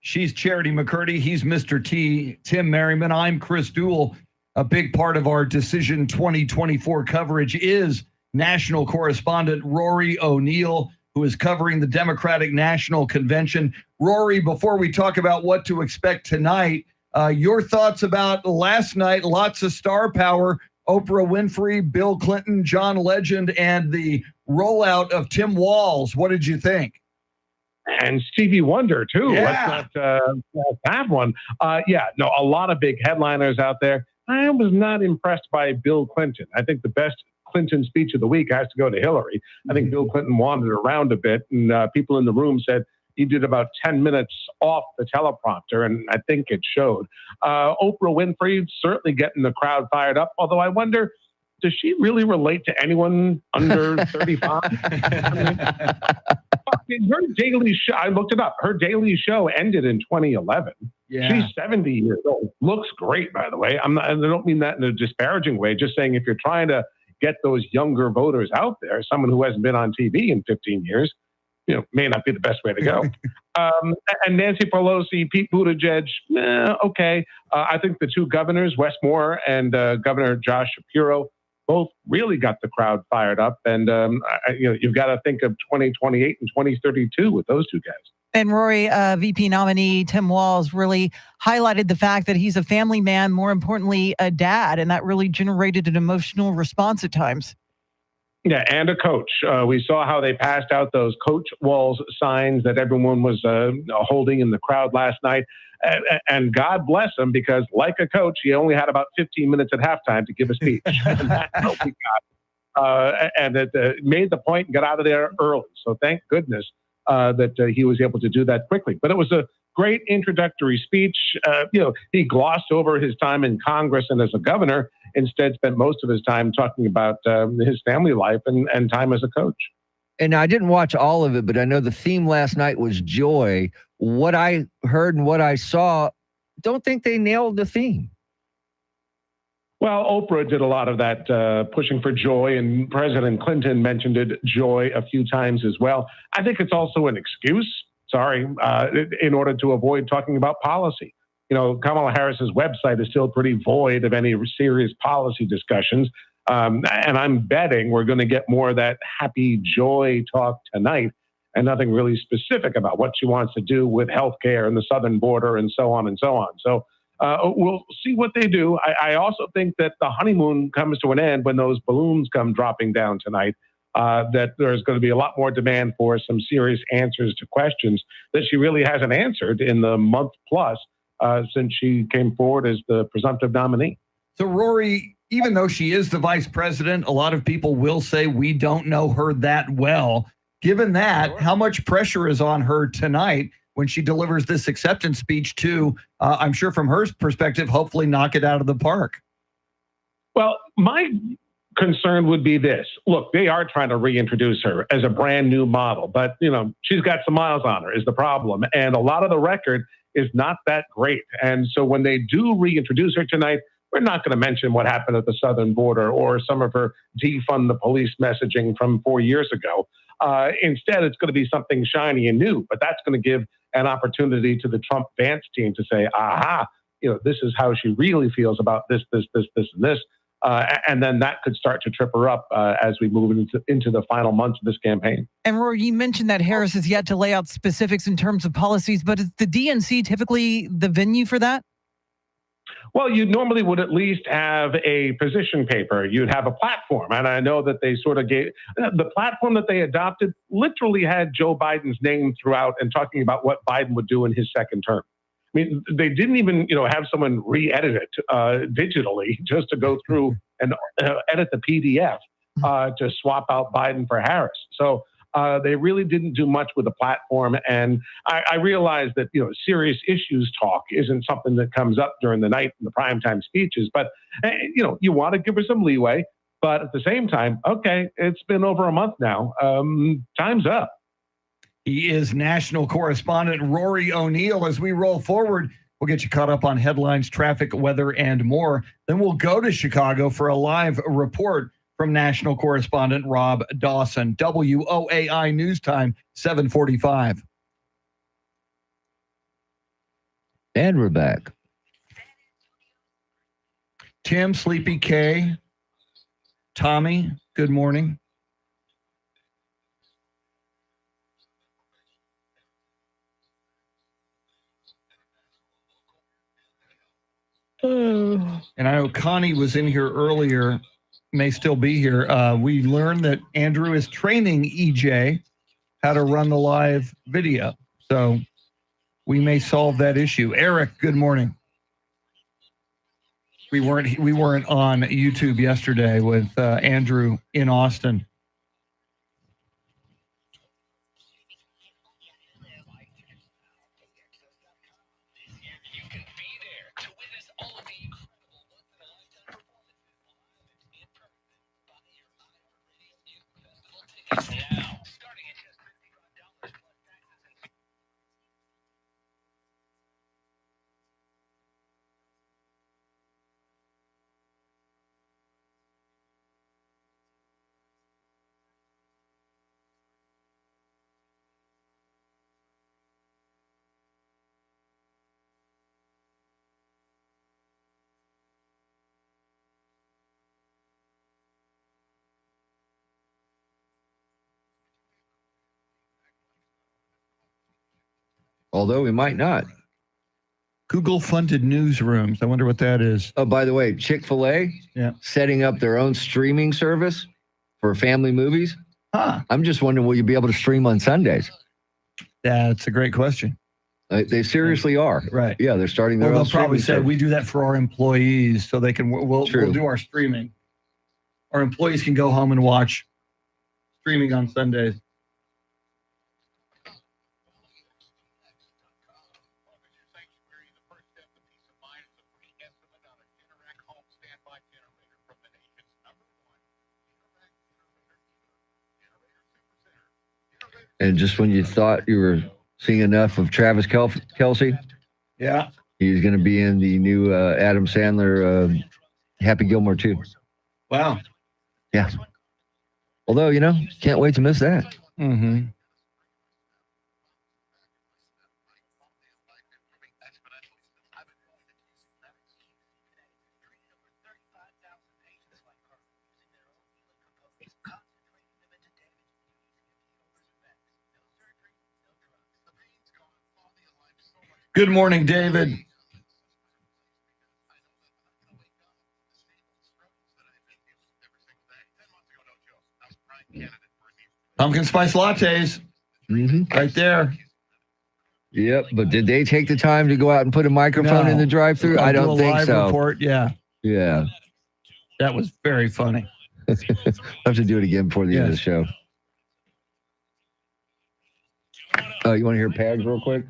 She's Charity McCurdy. He's Mr. T, Tim Merriman. I'm Chris Duell. A big part of our Decision 2024 coverage is national correspondent Rory O'Neill, who is covering the Democratic National Convention. Rory, before we talk about what to expect tonight, your thoughts about last night, lots of star power, Oprah Winfrey, Bill Clinton, John Legend, and the rollout of Tim Walz. What did you think? And Stevie Wonder, too. Yeah. Let's not have one. A lot of big headliners out there. I was not impressed by Bill Clinton. I think the best Clinton speech of the week has to go to Hillary. I think Bill Clinton wandered around a bit, and people in the room said he did about 10 minutes off the teleprompter, and I think it showed. Oprah Winfrey certainly getting the crowd fired up, although I wonder, does she really relate to anyone under 35? Her Daily Show, I looked it up. Her Daily Show ended in 2011. Yeah. She's 70 years old. Looks great, by the way. I don't mean that in a disparaging way. Just saying, if you're trying to get those younger voters out there. Someone who hasn't been on TV in 15 years, may not be the best way to go. And Nancy Pelosi, Pete Buttigieg, okay. I think the two governors, Wes Moore and Governor Josh Shapiro, both really got the crowd fired up. And, you've got to think of 2028 and 2032 with those two guys. And Rory, VP nominee Tim Walz really highlighted the fact that he's a family man, more importantly, a dad, and that really generated an emotional response at times. Yeah, and a coach. We saw how they passed out those Coach Walz signs that everyone was holding in the crowd last night. And God bless him, because like a coach, he only had about 15 minutes at halftime to give a speech. And that's what we got. And it made the point and got out of there early. So thank goodness that he was able to do that quickly. But it was a great introductory speech. He glossed over his time in Congress and as a governor, instead spent most of his time talking about his family life and time as a coach. And I didn't watch all of it, but I know the theme last night was joy. What I heard and what I saw, don't think they nailed the theme. Well, Oprah did a lot of that pushing for joy, and President Clinton mentioned joy a few times as well. I think it's also an excuse, in order to avoid talking about policy. Kamala Harris's website is still pretty void of any serious policy discussions. And I'm betting we're going to get more of that happy joy talk tonight, and nothing really specific about what she wants to do with healthcare and the southern border and so on and so on. So we'll see what they do. I also think that the honeymoon comes to an end when those balloons come dropping down tonight, that there's going to be a lot more demand for some serious answers to questions that she really hasn't answered in the month plus since she came forward as the presumptive nominee. So, Rory, even though she is the vice president, a lot of people will say we don't know her that well. Given that, how much pressure is on her tonight when she delivers this acceptance speech to, I'm sure from her perspective, hopefully knock it out of the park? Well, my concern would be this. Look, they are trying to reintroduce her as a brand new model, but, she's got some miles on her is the problem. And a lot of the record is not that great. And so when they do reintroduce her tonight, we're not going to mention what happened at the southern border or some of her defund the police messaging from 4 years ago. Instead, it's going to be something shiny and new, but that's going to give an opportunity to the Trump Vance team to say, aha, this is how she really feels about this, and this. And then that could start to trip her up as we move into the final months of this campaign. And Rory, you mentioned that Harris has yet to lay out specifics in terms of policies, but is the DNC typically the venue for that? Well, you normally would at least have a position paper. You'd have a platform. And I know that they sort of gave the platform that they adopted literally had Joe Biden's name throughout and talking about what Biden would do in his second term. I mean, they didn't even, have someone re-edit it digitally just to go through and edit the PDF to swap out Biden for Harris. So they really didn't do much with the platform. And I realize that, serious issues talk isn't something that comes up during the night in the primetime speeches. But, you want to give her some leeway. But at the same time, okay, it's been over a month now. Time's up. He is national correspondent Rory O'Neill. As we roll forward, we'll get you caught up on headlines, traffic, weather, and more. Then we'll go to Chicago for a live report from national correspondent Rob Dawson. WOAI News Time, 7:45. And we're back. Tim, Sleepy K, Tommy, good morning. And I know Connie was in here earlier, may still be here. We learned that Andrew is training EJ how to run the live video. So we may solve that issue. Eric, good morning. We weren't on YouTube yesterday with Andrew in Austin. although we might not. Google funded newsrooms. I wonder what that is. Oh, by the way, Chick-fil-A setting up their own streaming service for family movies. Huh. I'm just wondering, will you be able to stream on Sundays? That's a great question. They seriously are. Right. Yeah, they're starting their Well, own they'll probably streaming say we do that for our employees so they can, we'll do our streaming. Our employees can go home and watch streaming on Sundays. And just when you thought you were seeing enough of Travis Kelce, yeah, he's going to be in the new Adam Sandler Happy Gilmore 2. Wow. Yeah. Although, can't wait to miss that. Mm-hmm. Good morning, David. Pumpkin spice lattes. Right there. Yep, but did they take the time to go out and put a microphone in the drive-thru? I don't think live so. Report, yeah. Yeah. That was very funny. I'll have to do it again before the end of the show. Oh, you want to hear Pags real quick?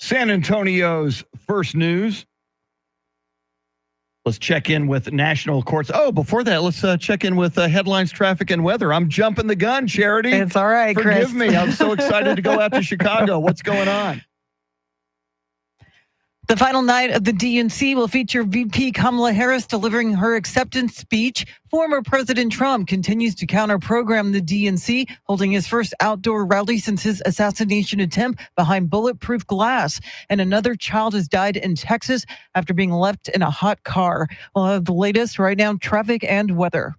San Antonio's first news. Let's check in with national courts. Oh, before that, let's check in with headlines, traffic, and weather. I'm jumping the gun, Charity. It's all right, Forgive Chris. me. I'm so excited to go out to Chicago. What's going on? The final night of the DNC will feature VP Kamala Harris delivering her acceptance speech. Former President Trump continues to counter-program the DNC, holding his first outdoor rally since his assassination attempt behind bulletproof glass. And another child has died in Texas after being left in a hot car. We'll have the latest right now, traffic and weather.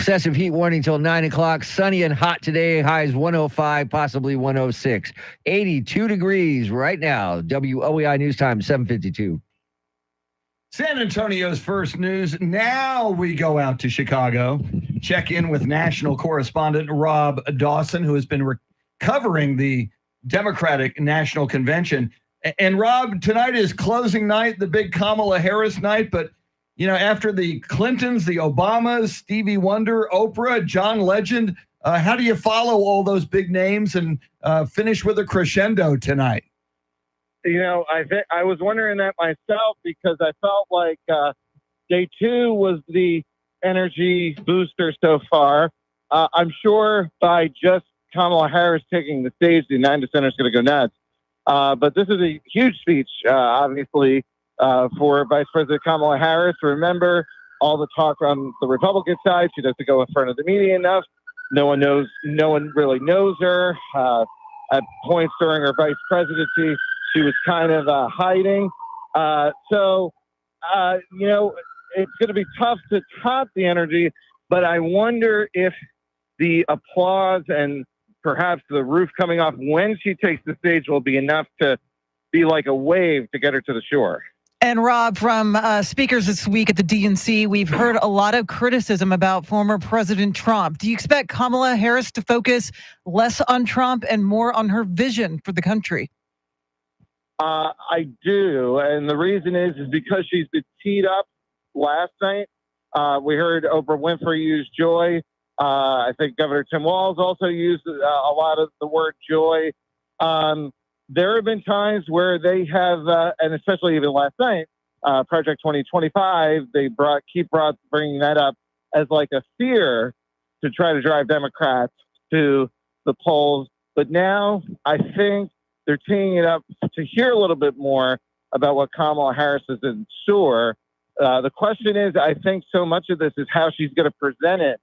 Excessive heat warning till 9 o'clock. Sunny and hot today. Highs 105, possibly 106. 82 degrees right now. WOEI News Time, 7:52. San Antonio's first news. Now we go out to Chicago, check in with national correspondent Rob Dawson, who has been covering the Democratic National Convention. And Rob, tonight is closing night, the big Kamala Harris night. But, you know, after the Clintons, the Obamas, Stevie Wonder, Oprah, John Legend, how do you follow all those big names and finish with a crescendo tonight? You know, I was wondering that myself because I felt like day two was the energy booster so far. I'm sure by just Kamala Harris taking the stage, the 9 dissenters going to go nuts. But this is a huge speech, obviously, for Vice President Kamala Harris. Remember all the talk on the Republican side. She doesn't go in front of the media enough. No one really knows her. At points during her vice presidency, she was kind of hiding. So, you know, it's going to be tough to top the energy, but I wonder if the applause and perhaps the roof coming off when she takes the stage will be enough to be like a wave to get her to the shore. And Rob, from speakers this week at the DNC, we've heard a lot of criticism about former President Trump. Do you expect Kamala Harris to focus less on Trump and more on her vision for the country? I do. And the reason is because she's been teed up last night. We heard Oprah Winfrey use joy. I think Governor Tim Walz also used a lot of the word joy. There have been times where they have, and especially even last night, Project 2025, they keep bringing that up as like a fear to try to drive Democrats to the polls. But now I think they're teeing it up to hear a little bit more about what Kamala Harris is in store. The question is, I think so much of this is how she's going to present it,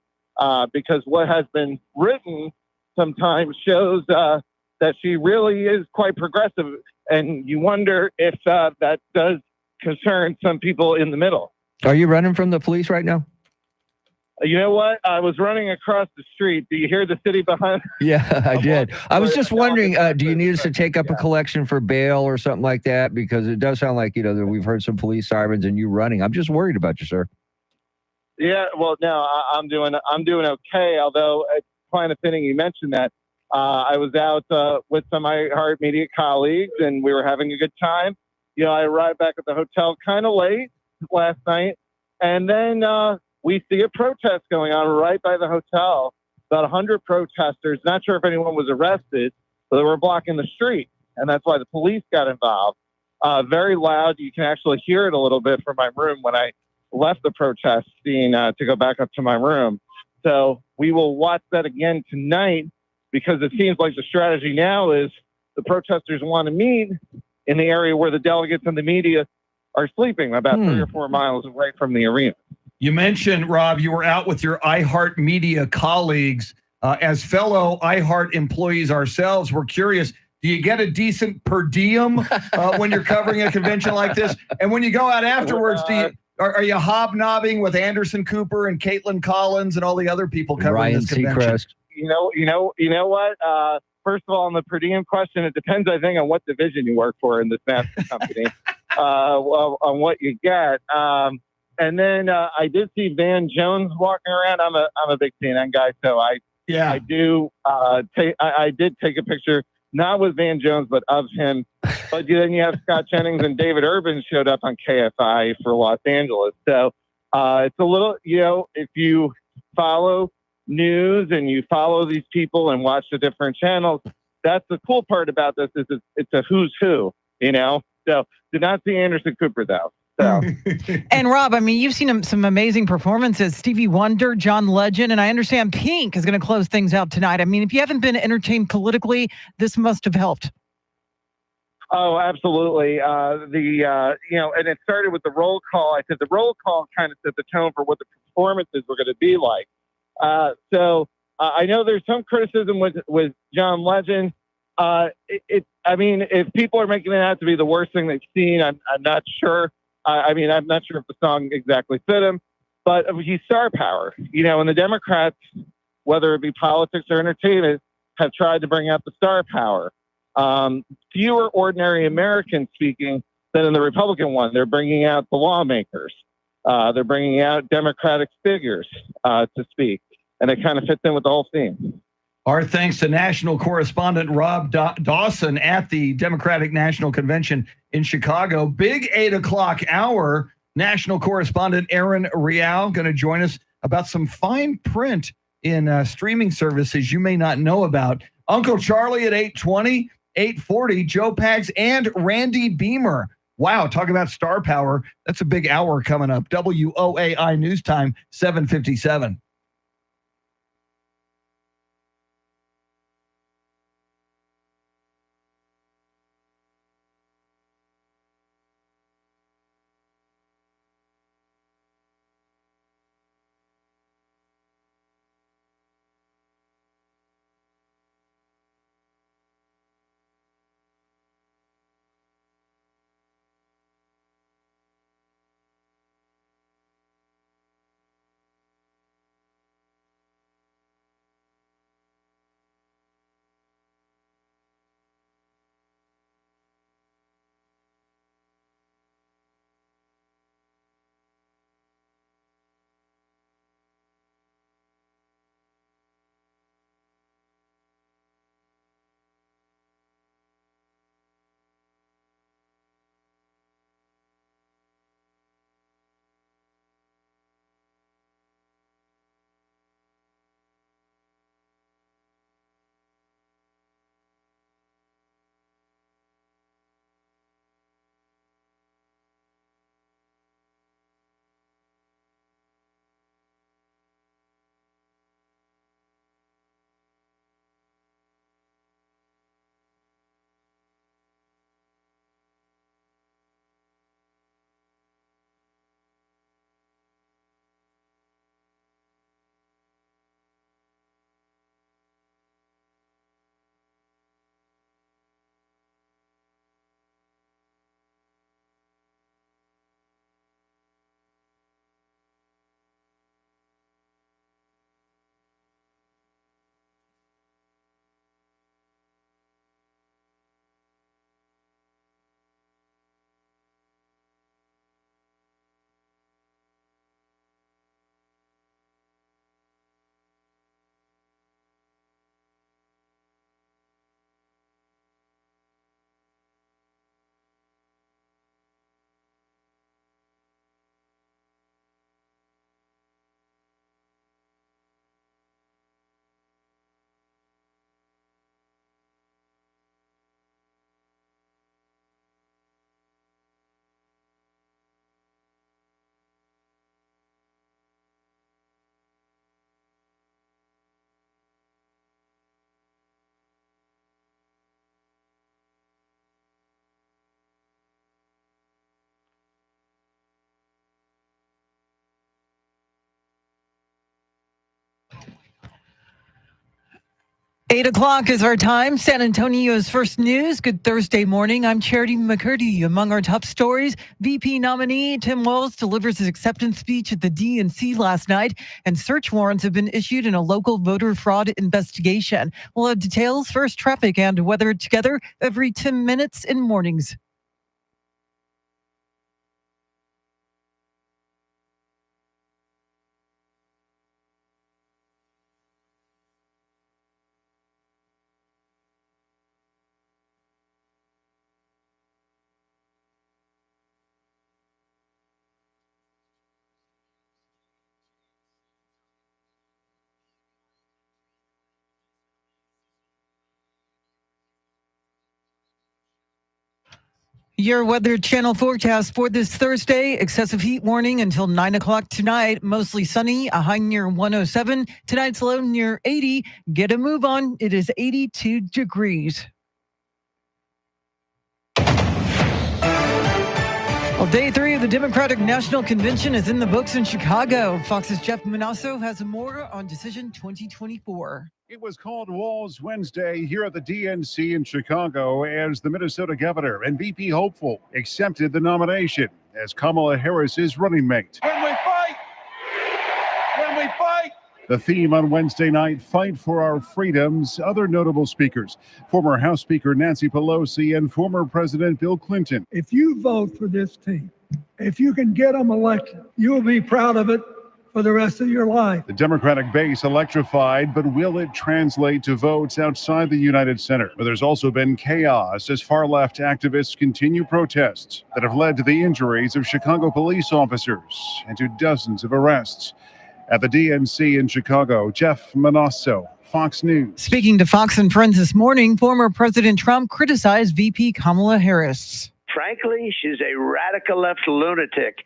because what has been written sometimes shows that she really is quite progressive, and you wonder if that does concern some people in the middle. Are you running from the police right now? You know what? I was running across the street. Do you hear the city behind? Yeah, I did. I was just wondering, do you need us to take up a collection for bail or something like that? Because it does sound like, you know, that we've heard some police sirens and you running. I'm just worried about you, sir. Yeah, well, no, I'm doing okay. Although it's kind of fitting you mentioned that. I was out with some iHeartMedia colleagues, and we were having a good time. You know, I arrived back at the hotel kind of late last night, and then we see a protest going on right by the hotel. About 100 protesters. Not sure if anyone was arrested, but they were blocking the street, and that's why the police got involved. Very loud. You can actually hear it a little bit from my room when I left the protest scene to go back up to my room. So we will watch that again tonight, because it seems like the strategy now is the protesters want to meet in the area where the delegates and the media are sleeping, about 3 or 4 miles away from the arena. You mentioned, Rob, you were out with your iHeartMedia colleagues. As fellow iHeart employees ourselves, we're curious, do you get a decent per diem when you're covering a convention like this? And when you go out afterwards, are you hobnobbing with Anderson Cooper and Caitlin Collins and all the other people covering Ryan this convention? Seacrest. You know what? First of all, on the per diem question, it depends, I think, on what division you work for in this massive company, well, on what you get. And then I did see Van Jones walking around. I'm a big CNN guy, so I did take a picture, not with Van Jones, but of him. But then you have Scott Jennings and David Urban showed up on KFI for Los Angeles. So it's a little, you know, if you follow news and you follow these people and watch the different channels, that's the cool part about this is it's a who's who, you know. So did not see Anderson Cooper though. So. And Rob, I mean, you've seen some amazing performances. Stevie Wonder, John Legend, and I understand Pink is going to close things out tonight. I mean, if you haven't been entertained politically, this must have helped. Oh, absolutely. You know, and it started with the roll call. I said the roll call kind of set the tone for what the performances were going to be like. So I know there's some criticism with John Legend. I mean, if people are making it out to be the worst thing they've seen, I'm not sure. I'm not sure if the song exactly fit him. but he's star power. You know, and the Democrats, whether it be politics or entertainment, have tried to bring out the star power. Fewer ordinary Americans speaking than in the Republican one. They're bringing out the lawmakers. They're bringing out Democratic figures to speak, and it kind of fits in with the whole theme. Our thanks to national correspondent Rob Dawson at the Democratic National Convention in Chicago. Big 8 o'clock hour. National correspondent Aaron Real going to join us about some fine print in streaming services you may not know about. Uncle Charlie at 8:20, 8:40, Joe Pags and Randy Beamer. Wow, talk about star power. That's a big hour coming up. WOAI News Time, 7:57. Eight o'clock is our time. San Antonio's first news. Good Thursday morning. I'm Charity McCurdy. Among our top stories, VP nominee Tim Walz delivers his acceptance speech at the DNC last night, and search warrants have been issued in a local voter fraud investigation. We'll have details, first traffic and weather together every 10 minutes in mornings. Your Weather Channel forecast for this Thursday: excessive heat warning until 9 o'clock tonight. Mostly sunny, a high near 107. Tonight's low near 80. Get a move on. It is 82 degrees. Well, day 3 of the Democratic National Convention is in the books in Chicago. Fox's Jeff Manasso has more on Decision 2024. It was called Walz Wednesday here at the DNC in Chicago as the Minnesota governor and VP hopeful accepted the nomination as Kamala Harris's running mate. When we fight, The theme on Wednesday night, Fight for Our Freedoms. Other notable speakers, former House Speaker Nancy Pelosi and former President Bill Clinton. If you vote for this team, if you can get them elected, you will be proud of it for the rest of your life. The Democratic base electrified, but will it translate to votes outside the United Center? But there's also been chaos as far-left activists continue protests that have led to the injuries of Chicago police officers and to dozens of arrests. At the DNC in Chicago, Jeff Manasso, Fox News. Speaking to Fox and Friends this morning, former President Trump criticized VP Kamala Harris. Frankly, she's a radical left lunatic.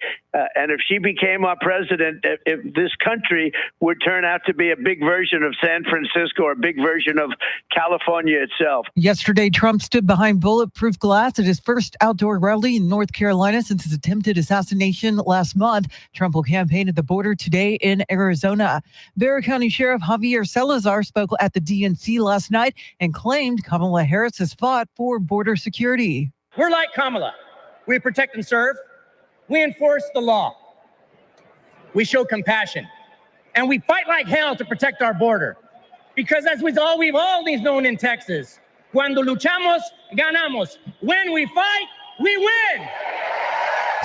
And if she became our president, if this country would turn out to be a big version of San Francisco or a big version of California itself. Yesterday, Trump stood behind bulletproof glass at his first outdoor rally in North Carolina since his attempted assassination last month. Trump will campaign at the border today in Arizona. Bexar County Sheriff Javier Salazar spoke at the DNC last night and claimed Kamala Harris has fought for border security. We're like Kamala. We protect and serve. We enforce the law. We show compassion. And we fight like hell to protect our border. Because as we've always known in Texas, cuando luchamos, ganamos. When we fight, we win.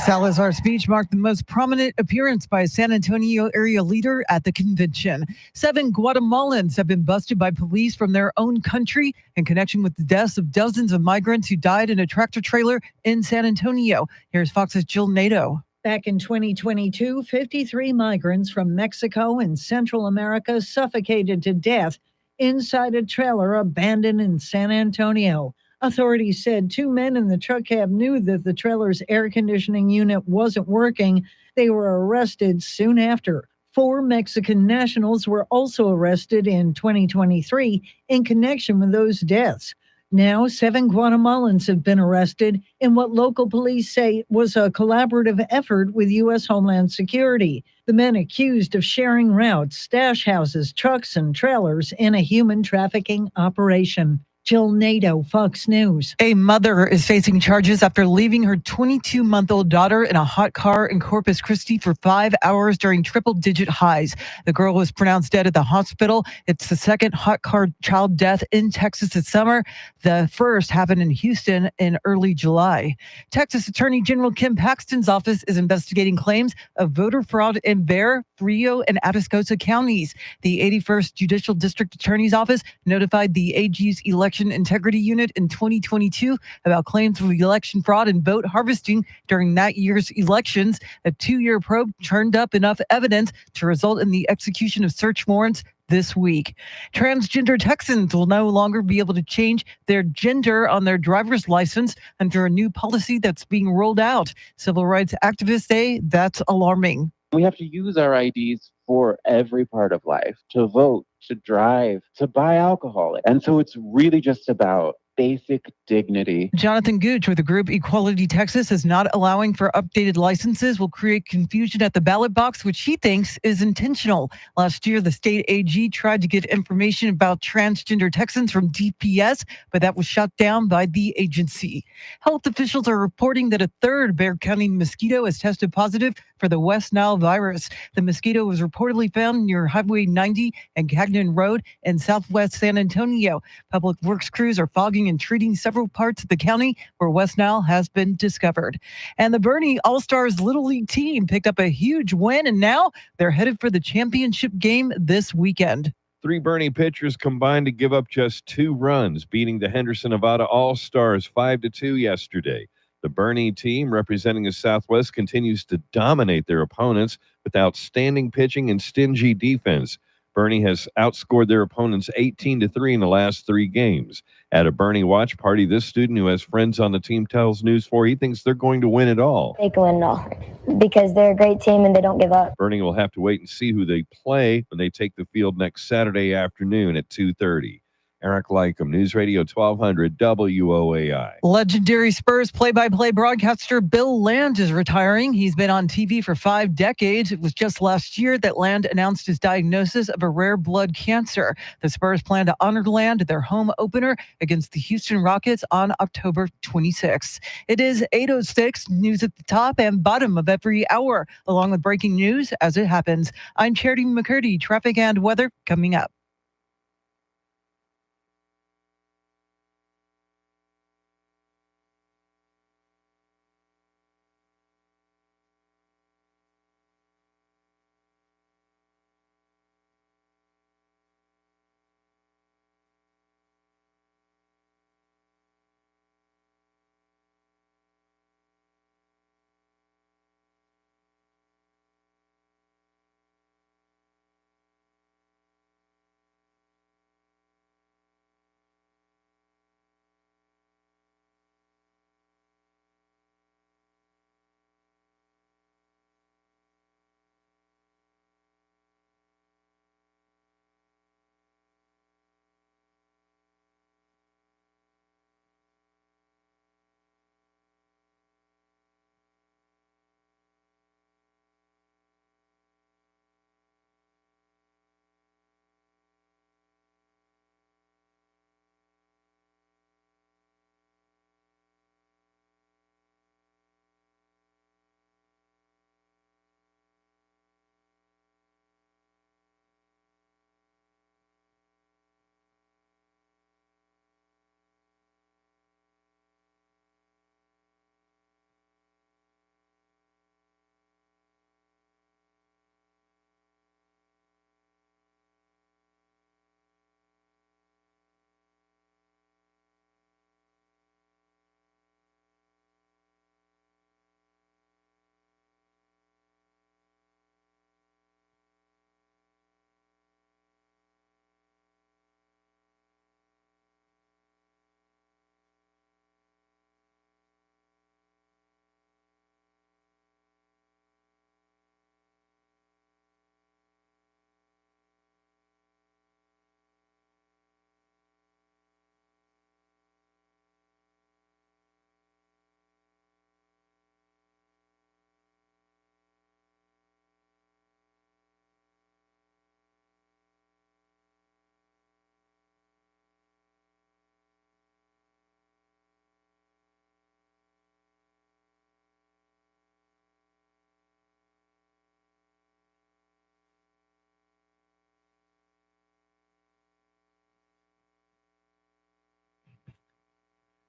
Salazar's speech marked the most prominent appearance by a San Antonio area leader at the convention. 7 Guatemalans have been busted by police from their own country in connection with the deaths of dozens of migrants who died in a tractor trailer in San Antonio. Here's Fox's Jill Nato. Back in 2022, 53 migrants from Mexico and Central America suffocated to death inside a trailer abandoned in San Antonio. Authorities said 2 men in the truck cab knew that the trailer's air conditioning unit wasn't working. They were arrested soon after. 4 Mexican nationals were also arrested in 2023 in connection with those deaths. Now, 7 Guatemalans have been arrested in what local police say was a collaborative effort with U.S. Homeland Security. The men accused of sharing routes, stash houses, trucks, and trailers in a human trafficking operation. Jill Nato, Fox News. A mother is facing charges after leaving her 22-month-old daughter in a hot car in Corpus Christi for 5 hours during triple-digit highs. The girl was pronounced dead at the hospital. It's the second hot car child death in Texas this summer. The first happened in Houston in early July. Texas Attorney General Kim Paxton's office is investigating claims of voter fraud in Bexar, Frio, and Atascosa counties. The 81st Judicial District Attorney's Office notified the AG's Election Integrity Unit in 2022 about claims of election fraud and vote harvesting during that year's elections. A 2-year probe turned up enough evidence to result in the execution of search warrants this week. Transgender Texans will no longer be able to change their gender on their driver's license under a new policy that's being rolled out. Civil rights activists say that's alarming. We have to use our IDs for every part of life, to vote, to drive, to buy alcohol. And so it's really just about basic dignity. Jonathan Gooch with the group Equality Texas says not allowing for updated licenses will create confusion at the ballot box, which he thinks is intentional. Last year, the state AG tried to get information about transgender Texans from DPS, but that was shut down by the agency. Health officials are reporting that a third Bexar County mosquito has tested positive for the West Nile virus. The mosquito was reportedly found near Highway 90 and Cagnon Road in southwest San Antonio. Public Works crews are fogging and treating several parts of the county where West Nile has been discovered. And the Bernie All-Stars Little League team picked up a huge win, and now they're headed for the championship game this weekend. 3 Bernie pitchers combined to give up just 2 runs, beating the Henderson Nevada All-Stars 5-2 yesterday. The Bernie team, representing the Southwest, continues to dominate their opponents with outstanding pitching and stingy defense. Bernie has outscored their opponents 18-3 in the last 3 games. At a Bernie watch party, this student who has friends on the team tells News 4 he thinks they're going to win it all. They can win it all because they're a great team and they don't give up. Bernie will have to wait and see who they play when they take the field next Saturday afternoon at 2:30. Eric Lycum, News Radio 1200 WOAI. Legendary Spurs play-by-play broadcaster Bill Land is retiring. He's been on TV for 5 decades. It was just last year that Land announced his diagnosis of a rare blood cancer. The Spurs plan to honor Land at their home opener against the Houston Rockets on October 26th. It is 8:06, news at the top and bottom of every hour, along with breaking news as it happens. I'm Charity McCurdy. Traffic and weather coming up.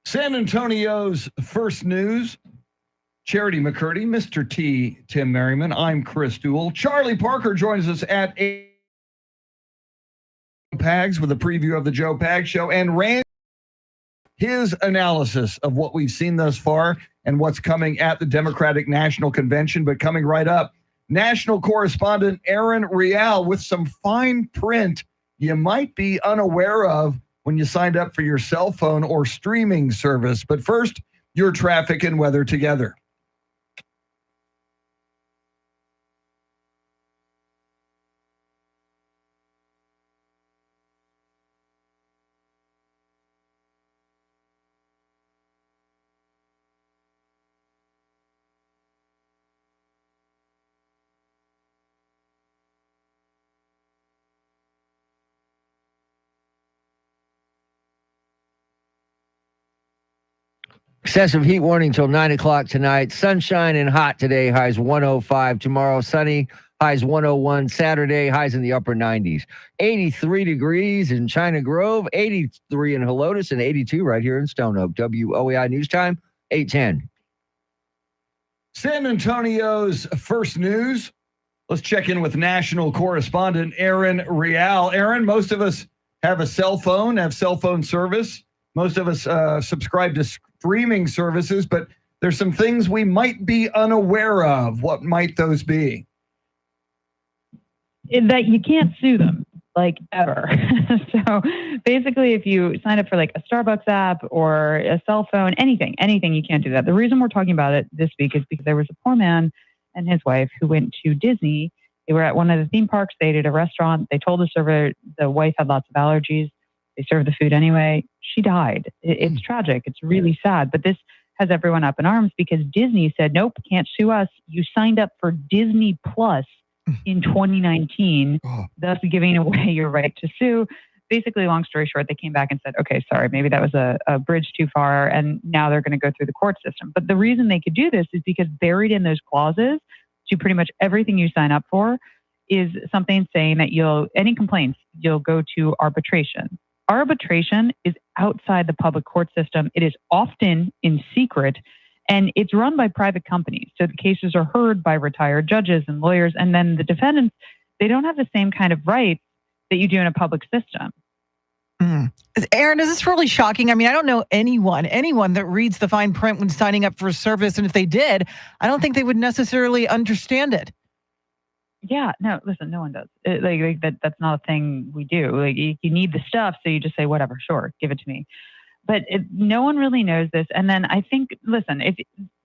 San Antonio's first news. Charity McCurdy, Mr. T, Tim Merriman. I'm Chris Duell. Charlie Parker joins us at 8 Pags with a preview of the Joe Pags Show, and Randy, his analysis of what we've seen thus far and what's coming at the Democratic National Convention. But coming right up, national correspondent Aaron Real with some fine print you might be unaware of when you signed up for your cell phone or streaming service. But first, your traffic and weather together. Excessive heat warning till 9 o'clock tonight. Sunshine and hot today. Highs 105. Tomorrow, sunny. Highs 101. Saturday, highs in the upper 90s. 83 degrees in China Grove. 83 in Helotes and 82 right here in Stone Oak. WOAI News Time, 8:10. San Antonio's first news. Let's check in with national correspondent Aaron Real. Aaron, most of us have a cell phone, have cell phone service. Most of us subscribe to streaming services, but there's some things we might be unaware of. What might those be? That you can't sue them, like, ever. So basically, if you sign up for like a Starbucks app or a cell phone, anything, you can't do that. The reason we're talking about it this week is because there was a poor man and his wife who went to Disney. They were at one of the theme parks. They ate at a restaurant. They told the server the wife had lots of allergies. They serve the food anyway. She died. It's tragic. It's really sad. But this has everyone up in arms because Disney said, nope, can't sue us. You signed up for Disney Plus in 2019, thus giving away your right to sue. Basically, long story short, they came back and said, okay, sorry, maybe that was a bridge too far. And now they're going to go through the court system. But the reason they could do this is because buried in those clauses to pretty much everything you sign up for is something saying that any complaints, you'll go to arbitration. Arbitration is outside the public court system. It is often in secret, and it's run by private companies. So the cases are heard by retired judges and lawyers, and then the defendants, they don't have the same kind of rights that you do in a public system. Aaron, is this really shocking? I mean, I don't know anyone that reads the fine print when signing up for a service, and if they did, I don't think they would necessarily understand it. Yeah, no, listen, no one does. That's not a thing we do. Like you need the stuff, so you just say, whatever, sure, give it to me. But no one really knows this. And then I think, listen, if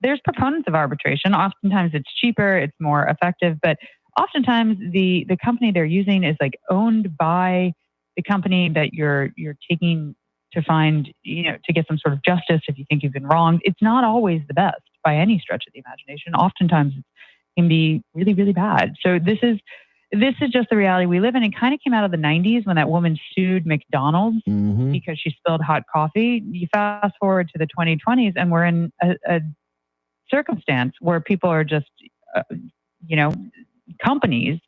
there's proponents of arbitration, oftentimes it's cheaper, it's more effective, but oftentimes the company they're using is like owned by the company that you're taking to find, to get some sort of justice if you think you've been wronged. It's not always the best by any stretch of the imagination. Oftentimes it can be really, really bad. So this is just the reality we live in. It kind of came out of the 90s when that woman sued McDonald's because she spilled hot coffee. You fast forward to the 2020s and we're in a circumstance where people are just, companies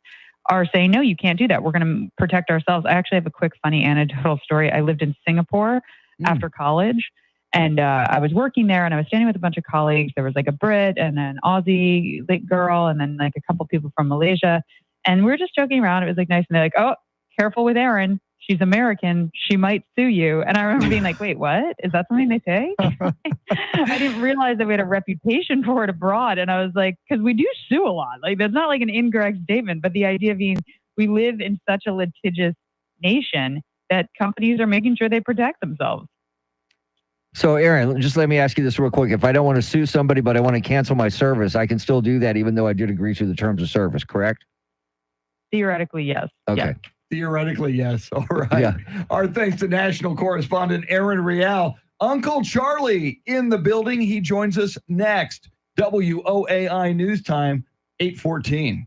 are saying, no, you can't do that. We're going to protect ourselves. I actually have a quick, funny anecdotal story. I lived in Singapore after college. And I was working there and I was standing with a bunch of colleagues. There was like a Brit and an Aussie girl and then like a couple people from Malaysia. And we were just joking around. It was like nice. And they're like, oh, careful with Erin. She's American. She might sue you. And I remember being like, wait, what? Is that something they say? I didn't realize that we had a reputation for it abroad. And I was like, because we do sue a lot. Like that's not like an incorrect statement. But the idea being we live in such a litigious nation that companies are making sure they protect themselves. So, Aaron, just let me ask you this real quick. If I don't want to sue somebody, but I want to cancel my service, I can still do that even though I did agree to the terms of service, correct? Theoretically, yes. Okay. Yes. Theoretically, yes. All right. Yeah. Our thanks to national correspondent Aaron Real. Uncle Charlie in the building. He joins us next. WOAI News Time, 8:14.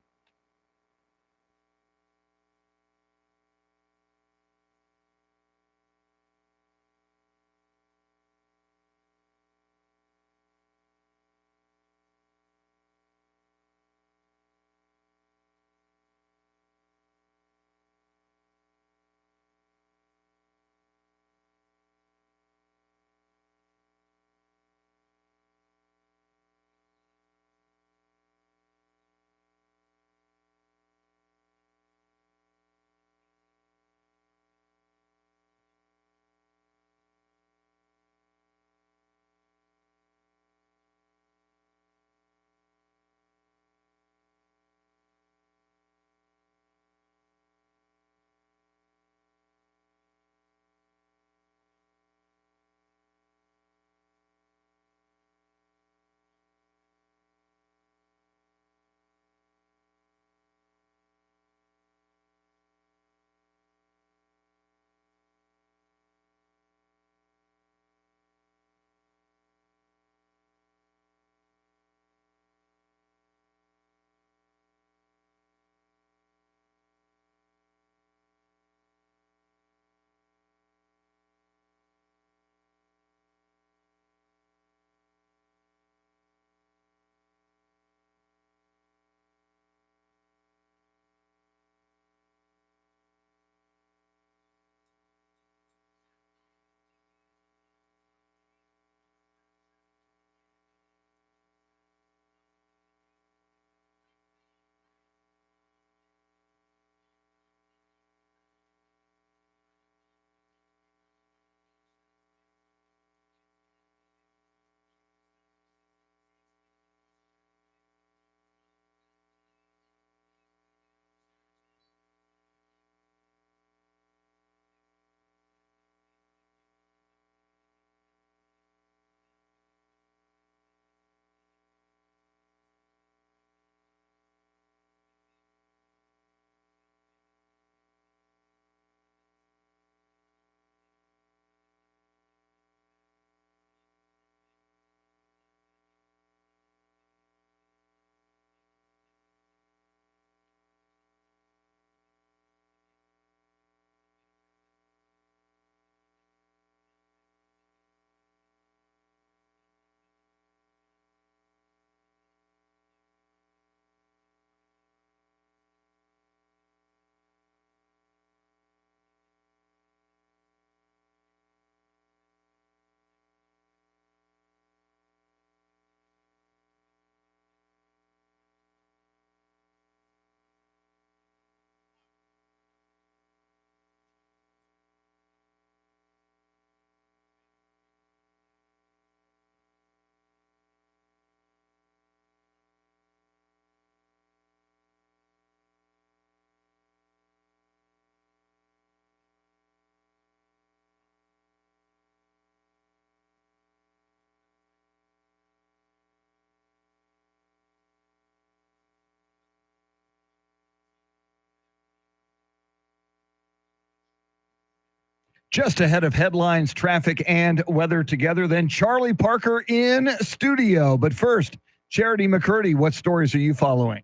Just ahead of headlines, traffic, and weather together, then Charlie Parker in studio. But first, Charity McCurdy, what stories are you following?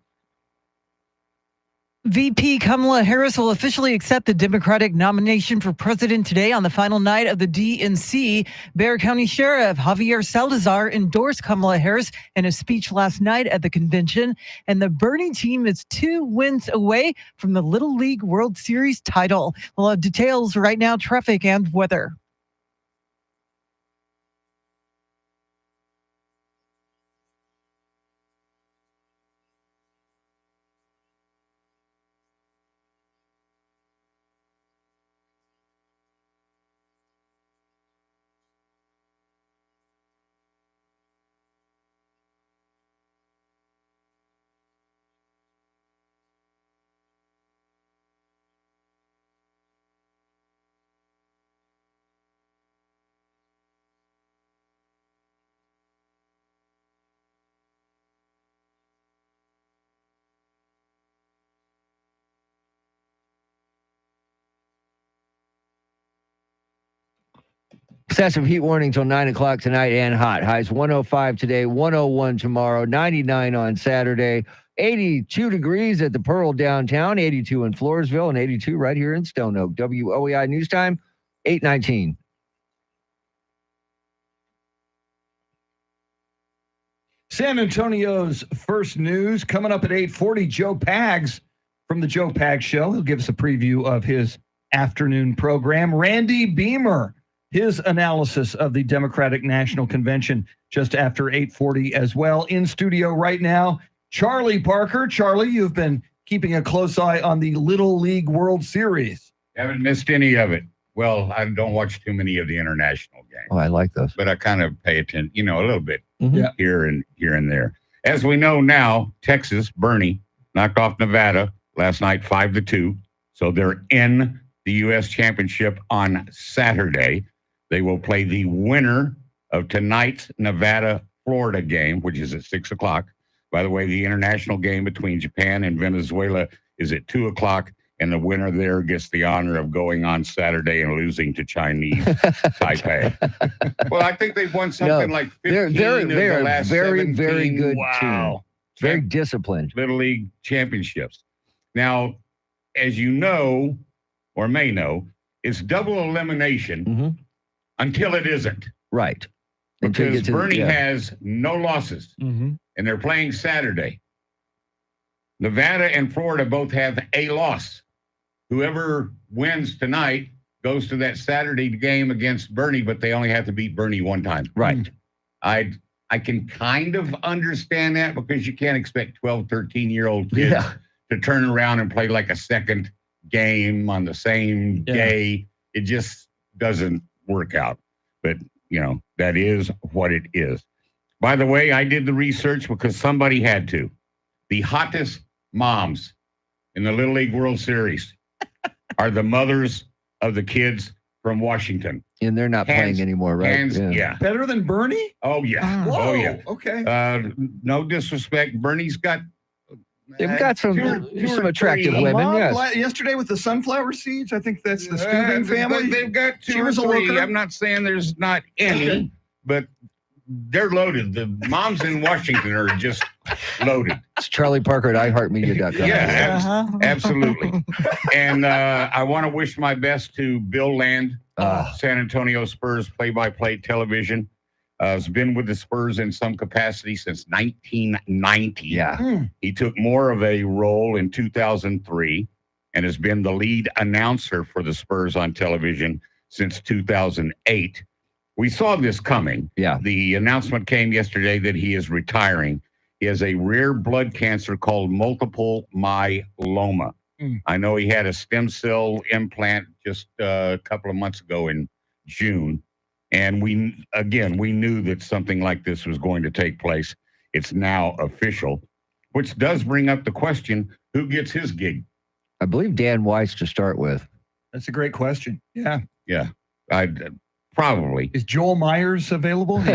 VP Kamala Harris will officially accept the Democratic nomination for president today on the final night of the DNC. Bexar County Sheriff Javier Salazar endorsed Kamala Harris in a speech last night at the convention, and the Bernie team is 2 wins away from the Little League World Series title. We'll have details right now, traffic and weather. Excessive heat warning till 9 o'clock tonight and hot. Highs 105 today, 101 tomorrow, 99 on Saturday, 82 degrees at the Pearl downtown, 82 in Floresville, and 82 right here in Stone Oak. WOEI News Time, 8:19. San Antonio's first news coming up at 8:40. Joe Pags from the Joe Pags Show. He'll give us a preview of his afternoon program. Randy Beamer, his analysis of the Democratic National Convention just after 8:40 as well. In studio right now, Charlie Parker. Charlie, you've been keeping a close eye on the Little League World Series. Haven't missed any of it. Well, I don't watch too many of the international games. Oh, I like those. But I kind of pay attention, a little bit Yeah. here and there. As we know now, Texas, Bernie, knocked off Nevada last night 5-2. So they're in the U.S. Championship on Saturday. They will play the winner of tonight's Nevada-Florida game, which is at 6 o'clock. By the way, the international game between Japan and Venezuela is at 2 o'clock, and the winner there gets the honor of going on Saturday and losing to Chinese Taipei. Well, I think they've won something like 15 They're of the last very, 17. very good Wow. team. Very disciplined. Little League championships. Now, as you know, or may know, it's double elimination until it isn't. Right. Until you Because get to Bernie has no losses, and they're playing Saturday. Nevada and Florida both have a loss. Whoever wins tonight goes to that Saturday game against Bernie, but they only have to beat Bernie one time. Right. I can kind of understand that because you can't expect 12, 13-year-old kids to turn around and play like a second game on the same day. It just doesn't work out. But, that is what it is. By the way, I did the research because somebody had to. The hottest moms in the Little League World Series are the mothers of the kids from Washington. And they're not playing anymore, right? Yeah. Better than Bernie? Oh, yeah. Whoa, Oh, yeah. Okay. No disrespect. Bernie's got... They've got some attractive women, Mom, yes. Yesterday with the sunflower seeds, I think that's the Steuben family. They've got two She or was a three. looker. I'm not saying there's not any, but they're loaded. The moms in Washington are just loaded. It's Charlie Parker at iHeartMedia.com. Yeah, absolutely. And I want to wish my best to Bill Land, San Antonio Spurs play-by-play television. Has been with the Spurs in some capacity since 1990. Yeah. He took more of a role in 2003 and has been the lead announcer for the Spurs on television since 2008. We saw this coming. Yeah. The announcement came yesterday that he is retiring. He has a rare blood cancer called multiple myeloma. I know he had a stem cell implant just a couple of months ago in June. And we knew that something like this was going to take place. It's now official, which does bring up the question, who gets his gig? I believe Dan Weiss to start with. That's a great question. Yeah. Yeah. Probably. Is Joel Myers available? Well,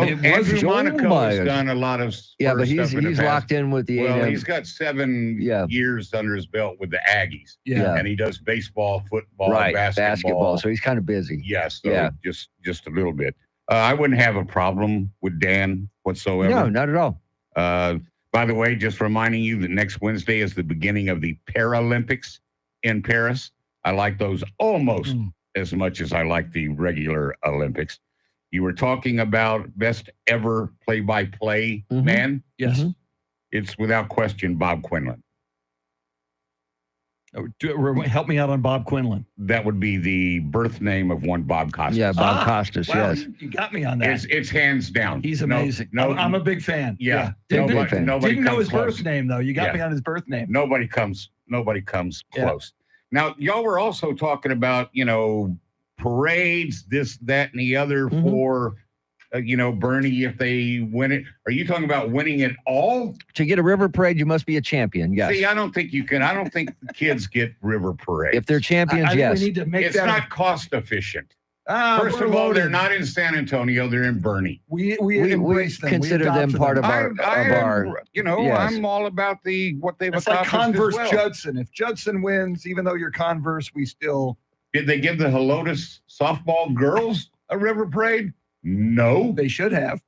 It was Andrew Joel Monaco Myers. has done a lot of Yeah, but Spurs he's stuff in the past. locked in with the Well, A&M. he's got 7 Yeah. years under his belt with the Aggies. Yeah. And he does baseball, football, right, basketball. So he's kind of busy. Yes, so Yeah. just a little bit. I wouldn't have a problem with Dan whatsoever. No, not at all. By the way, just reminding you that next Wednesday is the beginning of the Paralympics in Paris. I like those almost as much as I like the regular Olympics. You were talking about best ever play-by-play man. Yes. It's without question Bob Quinlan. Help me out on Bob Quinlan. That would be the birth name of one Bob Costas. Yeah, Bob Costas, Wow, yes. you got me on that. It's hands down. He's amazing. No, I'm a big fan. Yeah. Didn't, Nobody didn't know comes his close. birth name though. You got Yeah. me on his birth name. Nobody comes Yeah. close. Now, y'all were also talking about, parades, this, that, and the other for, Bernie, if they win it. Are you talking about winning it all? To get a river parade, you must be a champion. Yes. See, I don't think you can. I don't think the kids get river parades. If they're champions, I think yes. we need to make It's that. not cost efficient. First First of all, they're not in San Antonio. They're in Bernie. We We embrace them. consider we them adopt part of I our. am, yes. I'm all about what they've It's like accomplished Converse as well. Judson. If Judson wins, even though you're Converse, we still. Did they give the Helotes softball girls a river parade? No. They should have.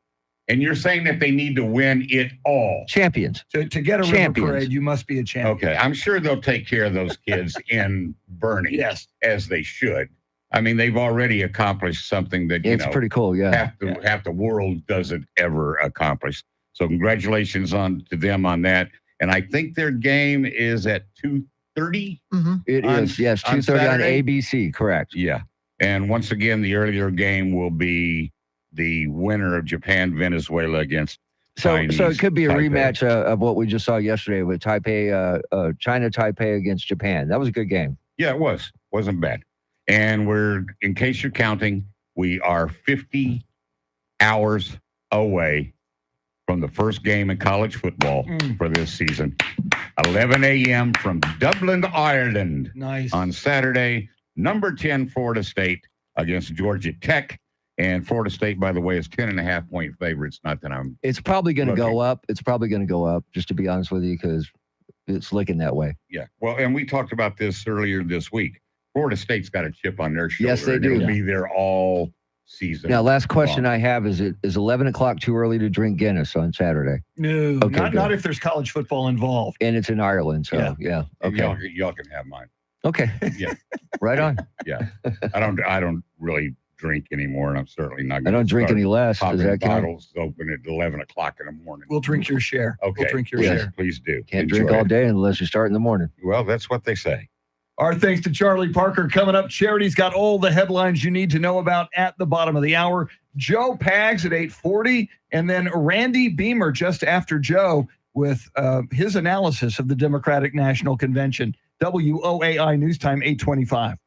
And you're saying that they need to win it all. Champions. To get a Champions. river parade, you must be a champion. Okay. I'm sure they'll take care of those kids in Bernie. Yes. As they should. I mean, they've already accomplished something that, It's pretty cool, yeah. half the world doesn't ever accomplish. So congratulations to them on that. And I think their game is at 2:30. It is, yes, on 2:30 on Saturday? ABC, correct. Yeah. And once again, the earlier game will be the winner of Japan, Venezuela against So Chinese it could be a Taipei. rematch of what we just saw yesterday with Taipei, China Taipei against Japan. That was a good game. Yeah, it was. Wasn't bad. And in case you're counting, we are 50 hours away from the first game in college football for this season. 11 a.m. from Dublin, Ireland. Nice. On Saturday, number 10 Florida State against Georgia Tech. And Florida State, by the way, is 10.5-point favorites. Not that I'm. It's probably going to looking. go up. It's probably going to go up, just to be honest with you, because it's looking that way. Yeah. Well, and we talked about this earlier this week. Florida State's got a chip on their shoulder. Yes, they and do. It'll be there all season. Now, last question long. I have is: is 11 o'clock too early to drink Guinness on Saturday? No, Okay, not good. if there's college football involved. And it's in Ireland, so yeah. And Okay. Y'all can have mine. Okay. Yeah. Right on. Yeah. I don't really drink anymore, and I'm certainly not. I don't drink any less. Popping Does that count? bottles open at 11 o'clock in the morning. We'll drink your share. Okay. We'll drink your Yes, share. please do. Can't Enjoy drink all it. day unless you start in the morning. Well, that's what they say. Our thanks to Charlie Parker. Coming up, Charity's got all the headlines you need to know about at the bottom of the hour. Joe Pags at 8:40, and then Randy Beamer just after Joe with his analysis of the Democratic National Convention. WOAI News Time, 8:25.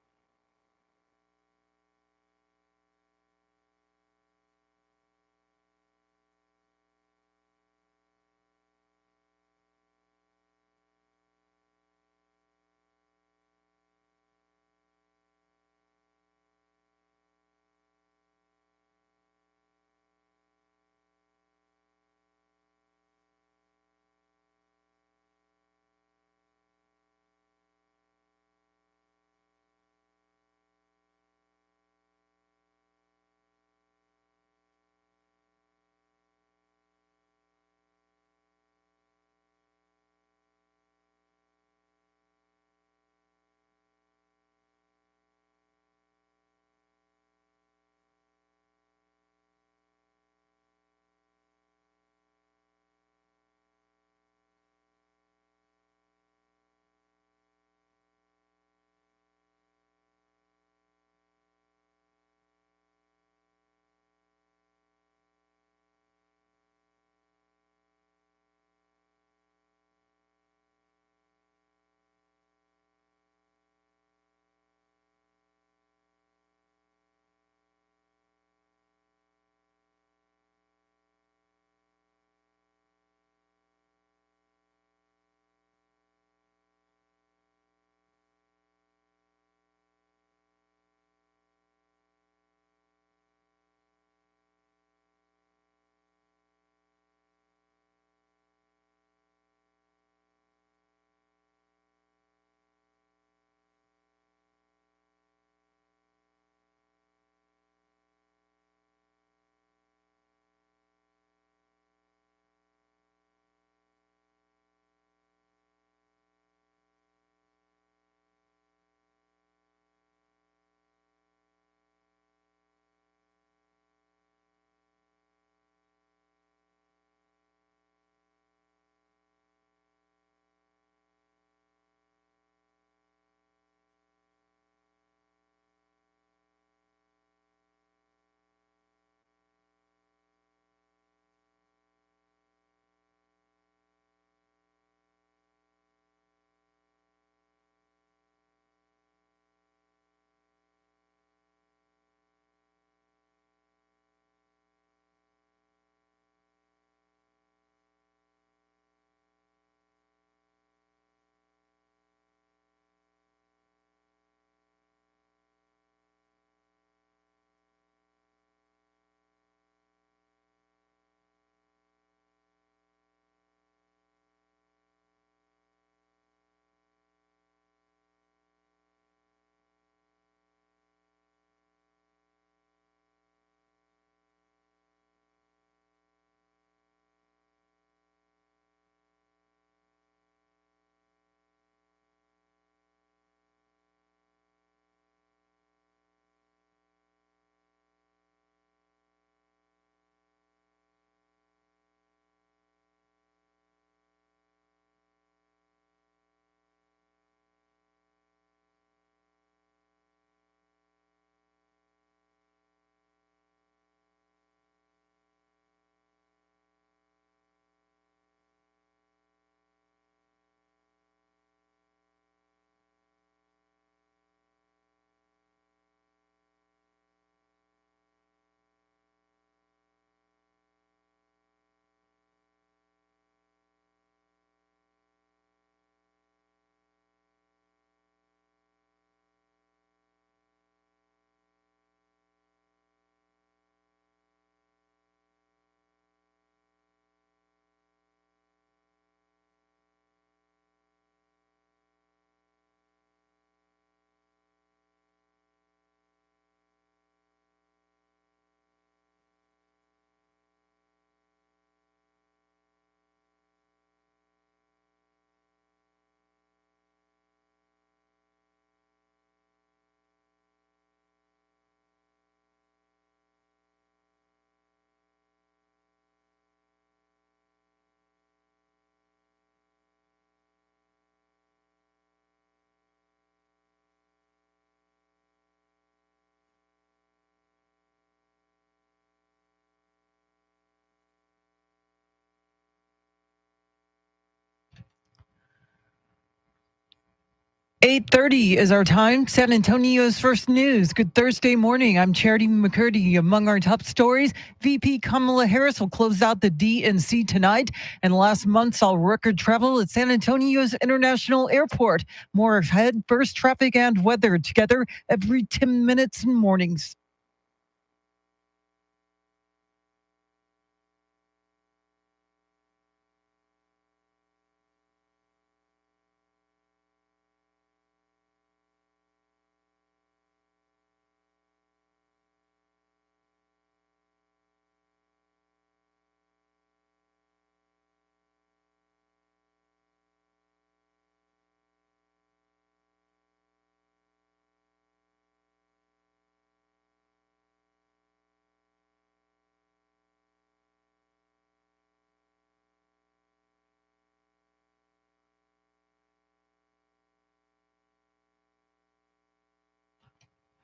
8:30 is our time. San Antonio's first news. Good Thursday morning. I'm Charity McCurdy. Among our top stories, VP Kamala Harris will close out the DNC tonight. And last month saw record travel at San Antonio's International Airport. More ahead, first traffic and weather together every 10 minutes in mornings.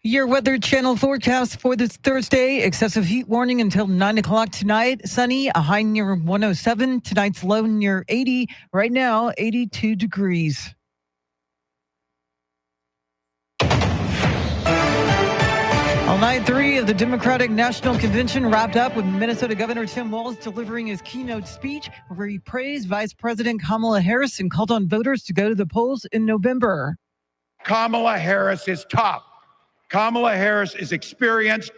Your Weather Channel forecast for this Thursday. Excessive heat warning until 9 o'clock tonight. Sunny, a high near 107. Tonight's low near 80. Right now, 82 degrees. All night 3 of the Democratic National Convention wrapped up with Minnesota Governor Tim Walz delivering his keynote speech where he praised Vice President Kamala Harris and called on voters to go to the polls in November. Kamala Harris is tough. Kamala Harris is experienced,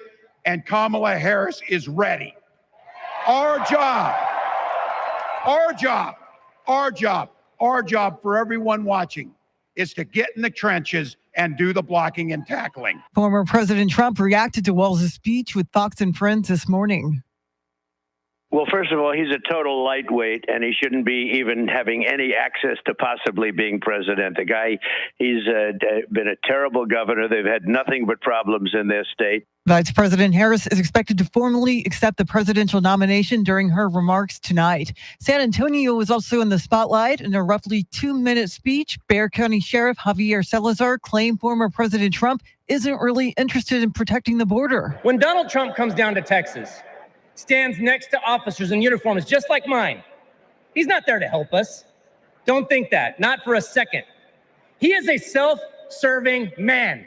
and Kamala Harris is ready. Our job for everyone watching is to get in the trenches and do the blocking and tackling. Former President Trump reacted to Walz's speech with Fox and Friends this morning. Well, first of all, he's a total lightweight, and he shouldn't be even having any access to possibly being president. The guy, he's been a terrible governor. They've had nothing but problems in their state. Vice President Harris is expected to formally accept the presidential nomination during her remarks tonight. San Antonio was also in the spotlight. In a roughly 2-minute speech, Bexar County Sheriff Javier Salazar claimed former President Trump isn't really interested in protecting the border. When Donald Trump comes down to Texas, stands next to officers in uniforms just like mine, he's not there to help us. Don't think that, not for a second. He is a self-serving man.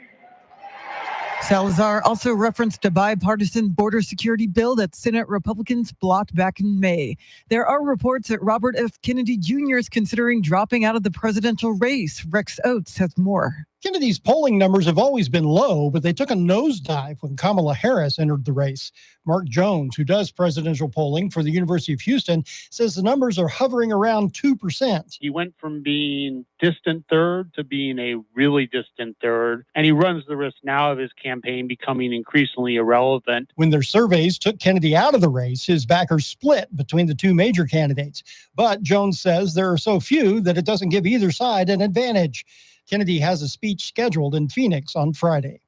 Salazar also referenced a bipartisan border security bill that Senate Republicans blocked back in May. There are reports that Robert F. Kennedy Jr. is considering dropping out of the presidential race. Rex Oates has more. Kennedy's polling numbers have always been low, but they took a nosedive when Kamala Harris entered the race. Mark Jones, who does presidential polling for the University of Houston, says the numbers are hovering around 2%. He went from being distant third to being a really distant third, and he runs the risk now of his campaign becoming increasingly irrelevant. When their surveys took Kennedy out of the race, his backers split between the two major candidates. But Jones says there are so few that it doesn't give either side an advantage. Kennedy has a speech scheduled in Phoenix on Friday.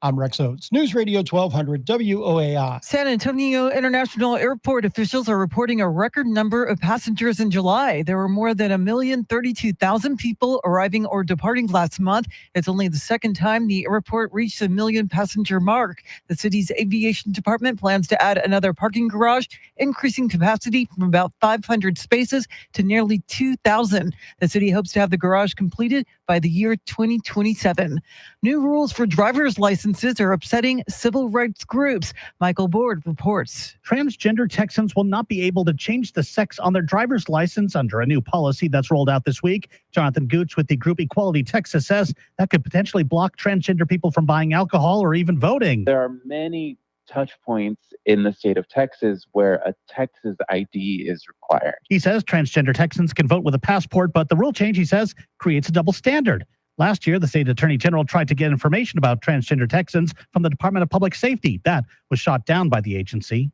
I'm Rex Oates, News Radio 1200 WOAI. San Antonio International Airport officials are reporting a record number of passengers in July. There were more than 1,032,000 people arriving or departing last month. It's only the second time the airport reached the 1 million passenger mark. The city's aviation department plans to add another parking garage, increasing capacity from about 500 spaces to nearly 2,000. The city hopes to have the garage completed by the year 2027. New rules for driver's licenses are upsetting civil rights groups. Michael Board reports. Transgender Texans will not be able to change the sex on their driver's license under a new policy that's rolled out this week. Jonathan Gooch with the group Equality Texas says that could potentially block transgender people from buying alcohol or even voting. There are many touch points in the state of Texas where a Texas ID is required. He says transgender Texans can vote with a passport, but the rule change, he says, creates a double standard. Last year, the state attorney general tried to get information about transgender Texans from the Department of Public Safety. That was shot down by the agency.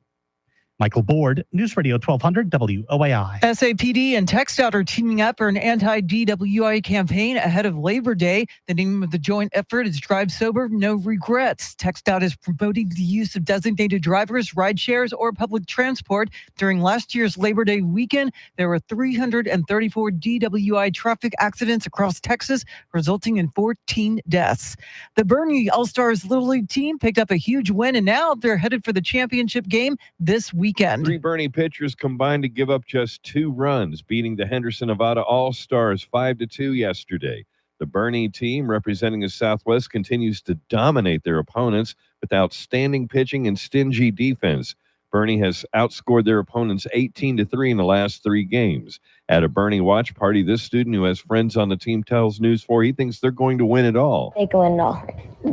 Michael Board, News Radio 1200 WOAI. SAPD and TxDOT are teaming up for an anti-DWI campaign ahead of Labor Day. The name of the joint effort is Drive Sober, No Regrets. TxDOT is promoting the use of designated drivers, ride shares, or public transport. During last year's Labor Day weekend, there were 334 DWI traffic accidents across Texas, resulting in 14 deaths. The Bernie All-Stars Little League team picked up a huge win, and now they're headed for the championship game this weekend. 3 Bernie pitchers combined to give up just 2 runs, beating the Henderson Nevada All-Stars 5-2 yesterday. The Bernie team, representing the Southwest, continues to dominate their opponents with outstanding pitching and stingy defense. Bernie has outscored their opponents 18-3 in the last 3 games. At a Bernie watch party, this student who has friends on the team tells News 4 he thinks they're going to win it all. They can win it all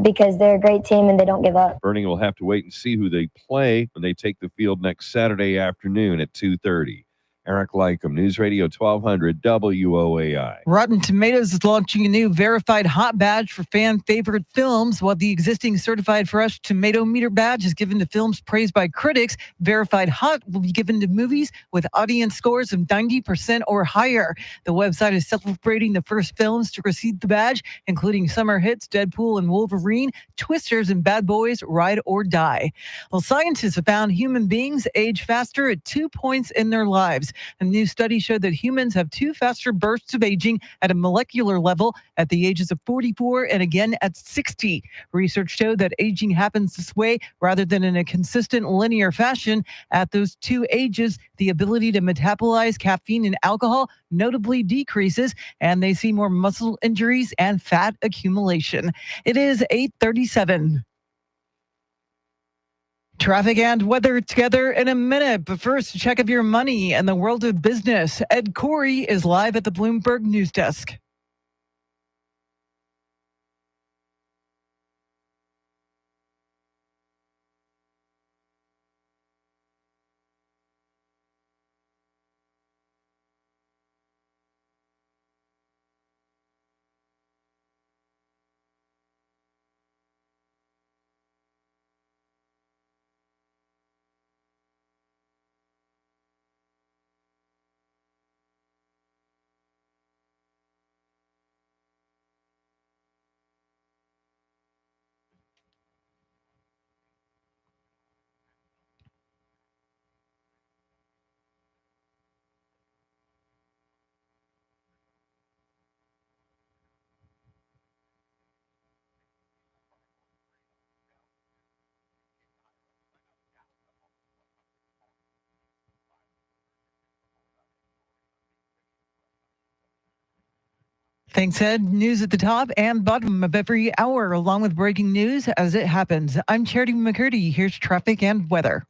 because they're a great team and they don't give up. Bernie will have to wait and see who they play when they take the field next Saturday afternoon at 2:30. Eric Lycum, News Radio 1200 WOAI. Rotten Tomatoes is launching a new verified hot badge for fan favorite films, while the existing certified fresh tomato meter badge is given to films praised by critics. Verified hot will be given to movies with audience scores of 90% or higher. The website is celebrating the first films to receive the badge, including summer hits Deadpool and Wolverine, Twisters, and Bad Boys Ride or Die. Well, scientists have found human beings age faster at 2 points in their lives. A new study showed that humans have 2 faster bursts of aging at a molecular level at the ages of 44 and again at 60. Research showed that aging happens this way rather than in a consistent linear fashion. At those 2 ages, the ability to metabolize caffeine and alcohol notably decreases, and they see more muscle injuries and fat accumulation. It is 8:37. Traffic and weather together in a minute. But first, a check of your money and the world of business. Ed Corey is live at the Bloomberg News Desk. Thanks, Ed. News at the top and bottom of every hour, along with breaking news as it happens. I'm Charity McCurdy. Here's traffic and weather.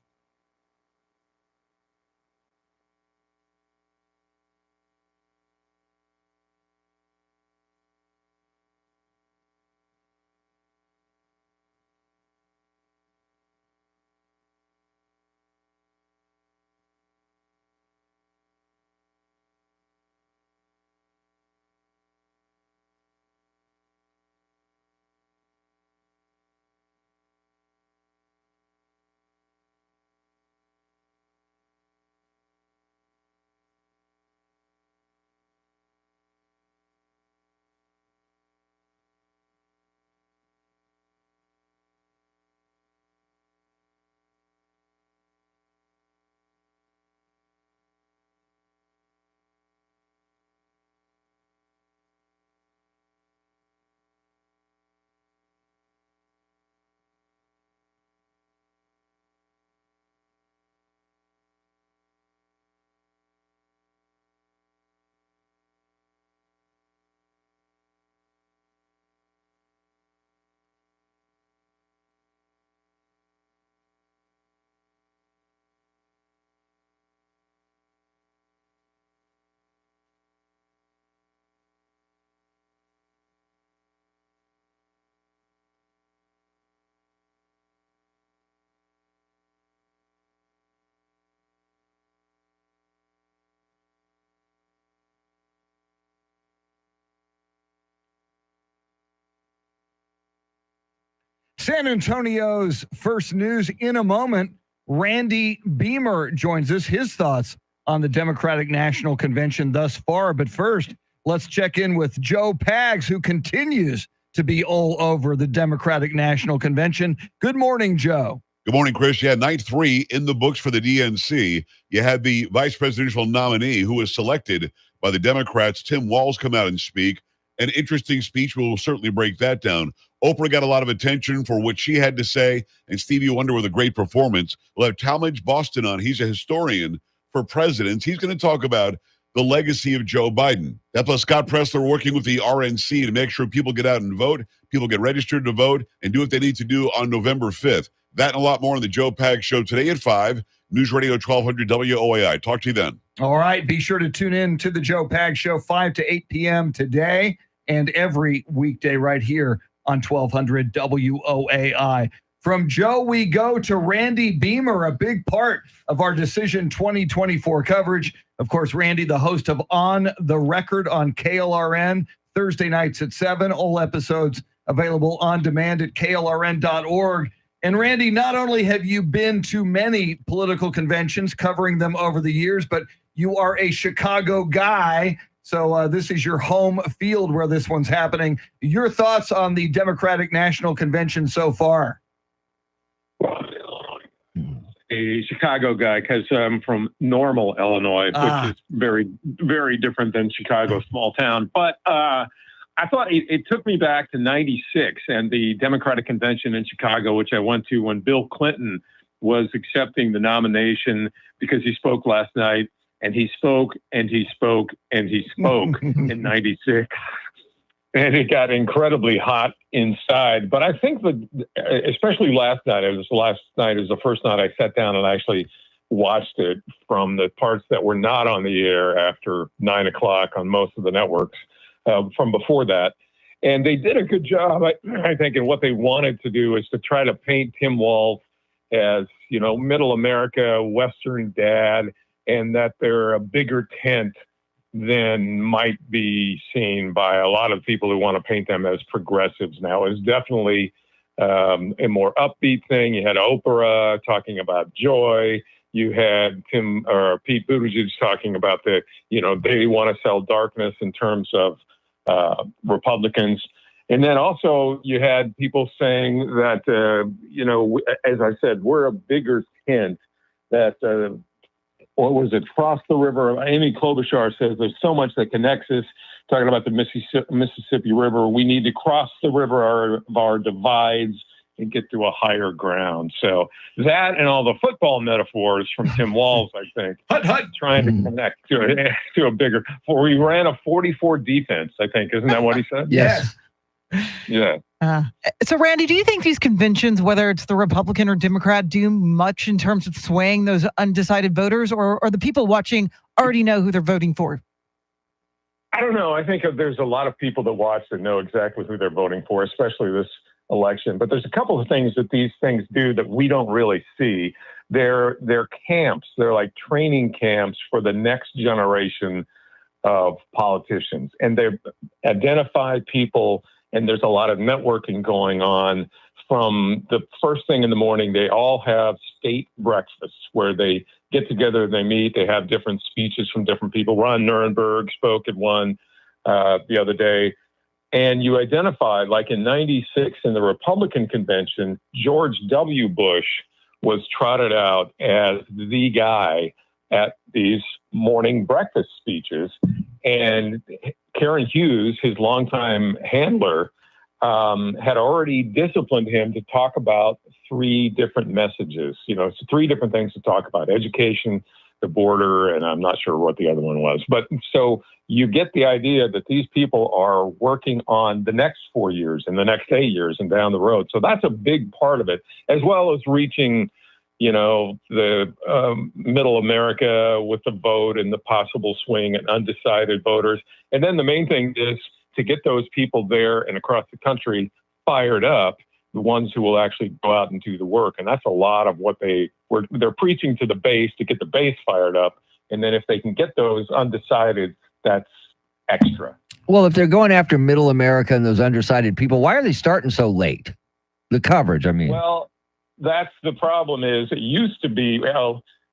San Antonio's first news in a moment. Randy Beamer joins us. His thoughts on the Democratic National Convention thus far. But first, let's check in with Joe Pags, who continues to be all over the Democratic National Convention. Good morning, Joe. Good morning, Chris. Yeah, night 3 in the books for the DNC. You had the vice presidential nominee who was selected by the Democrats, Tim Walz, come out and speak. An interesting speech. We'll certainly break that down. Oprah got a lot of attention for what she had to say, and Stevie Wonder with a great performance. We'll have Talmadge Boston on. He's a historian for presidents. He's going to talk about the legacy of Joe Biden. That plus Scott Pressler working with the RNC to make sure people get out and vote, people get registered to vote, and do what they need to do on November 5th. That and a lot more on the Joe Pags Show today at 5, News Radio 1200 WOAI. Talk to you then. All right. Be sure to tune in to the Joe Pags Show 5 to 8 p.m. today and every weekday right here on 1200 WOAI. From Joe, we go to Randy Beamer, a big part of our Decision 2024 coverage. Of course, Randy, the host of On the Record on KLRN, Thursday nights at 7. All episodes available on demand at klrn.org. And Randy, not only have you been to many political conventions, covering them over the years, but you are a Chicago guy. So this is your home field where this one's happening. Your thoughts on the Democratic National Convention so far? A Chicago guy because I'm from Normal, Illinois, which is very, very different than Chicago, small town. But I thought it took me back to 96 and the Democratic Convention in Chicago, which I went to when Bill Clinton was accepting the nomination because he spoke last night and he spoke and he spoke and he spoke in 96. And it got incredibly hot inside. But I think especially last night, it was the first night I sat down and actually watched it from the parts that were not on the air after 9 o'clock on most of the networks from before that. And they did a good job, I think, in what they wanted to do is to try to paint Tim Walz as, middle America, Western dad, and that they're a bigger tent than might be seen by a lot of people who want to paint them as progressives now. It's definitely a more upbeat thing. You had Oprah talking about joy. You had Pete Buttigieg talking about they want to sell darkness in terms of Republicans. And then also you had people saying that, as I said, we're a bigger tent that, what was it? Cross the river. Amy Klobuchar says there's so much that connects us. Talking about the Mississippi River, we need to cross the river of our divides and get to a higher ground. So that and all the football metaphors from Tim Walz, I think, trying to connect to a bigger. We ran a 44 defense, I think, isn't that what he said? Yes. Yeah. So, Randy, do you think these conventions, whether it's the Republican or Democrat, do much in terms of swaying those undecided voters, or the people watching already know who they're voting for? I don't know. I think there's a lot of people that watch that know exactly who they're voting for, especially this election. But there's a couple of things that these things do that we don't really see. They're camps. They're like training camps for the next generation of politicians. And they identify people. And there's a lot of networking going on from the first thing in the morning. They all have state breakfasts where they get together, they meet, they have different speeches from different people. Ron Nirenberg spoke at one the other day. And you identify, like in 96 in the Republican convention, George W. Bush was trotted out as the guy at these morning breakfast speeches. And Karen Hughes, his longtime handler, had already disciplined him to talk about 3 different messages. It's 3 different things to talk about: education, the border, and I'm not sure what the other one was. But so you get the idea that these people are working on the next 4 years and the next 8 years and down the road. So that's a big part of it, as well as reaching the middle America with the vote and the possible swing and undecided voters. And then the main thing is to get those people there and across the country fired up, the ones who will actually go out and do the work. And that's a lot of what they're preaching to the base, to get the base fired up. And then if they can get those undecided, that's extra. Well, if they're going after middle America and those undecided people, why are they starting so late? The coverage, I mean. Well, that's the problem. Is it used to be,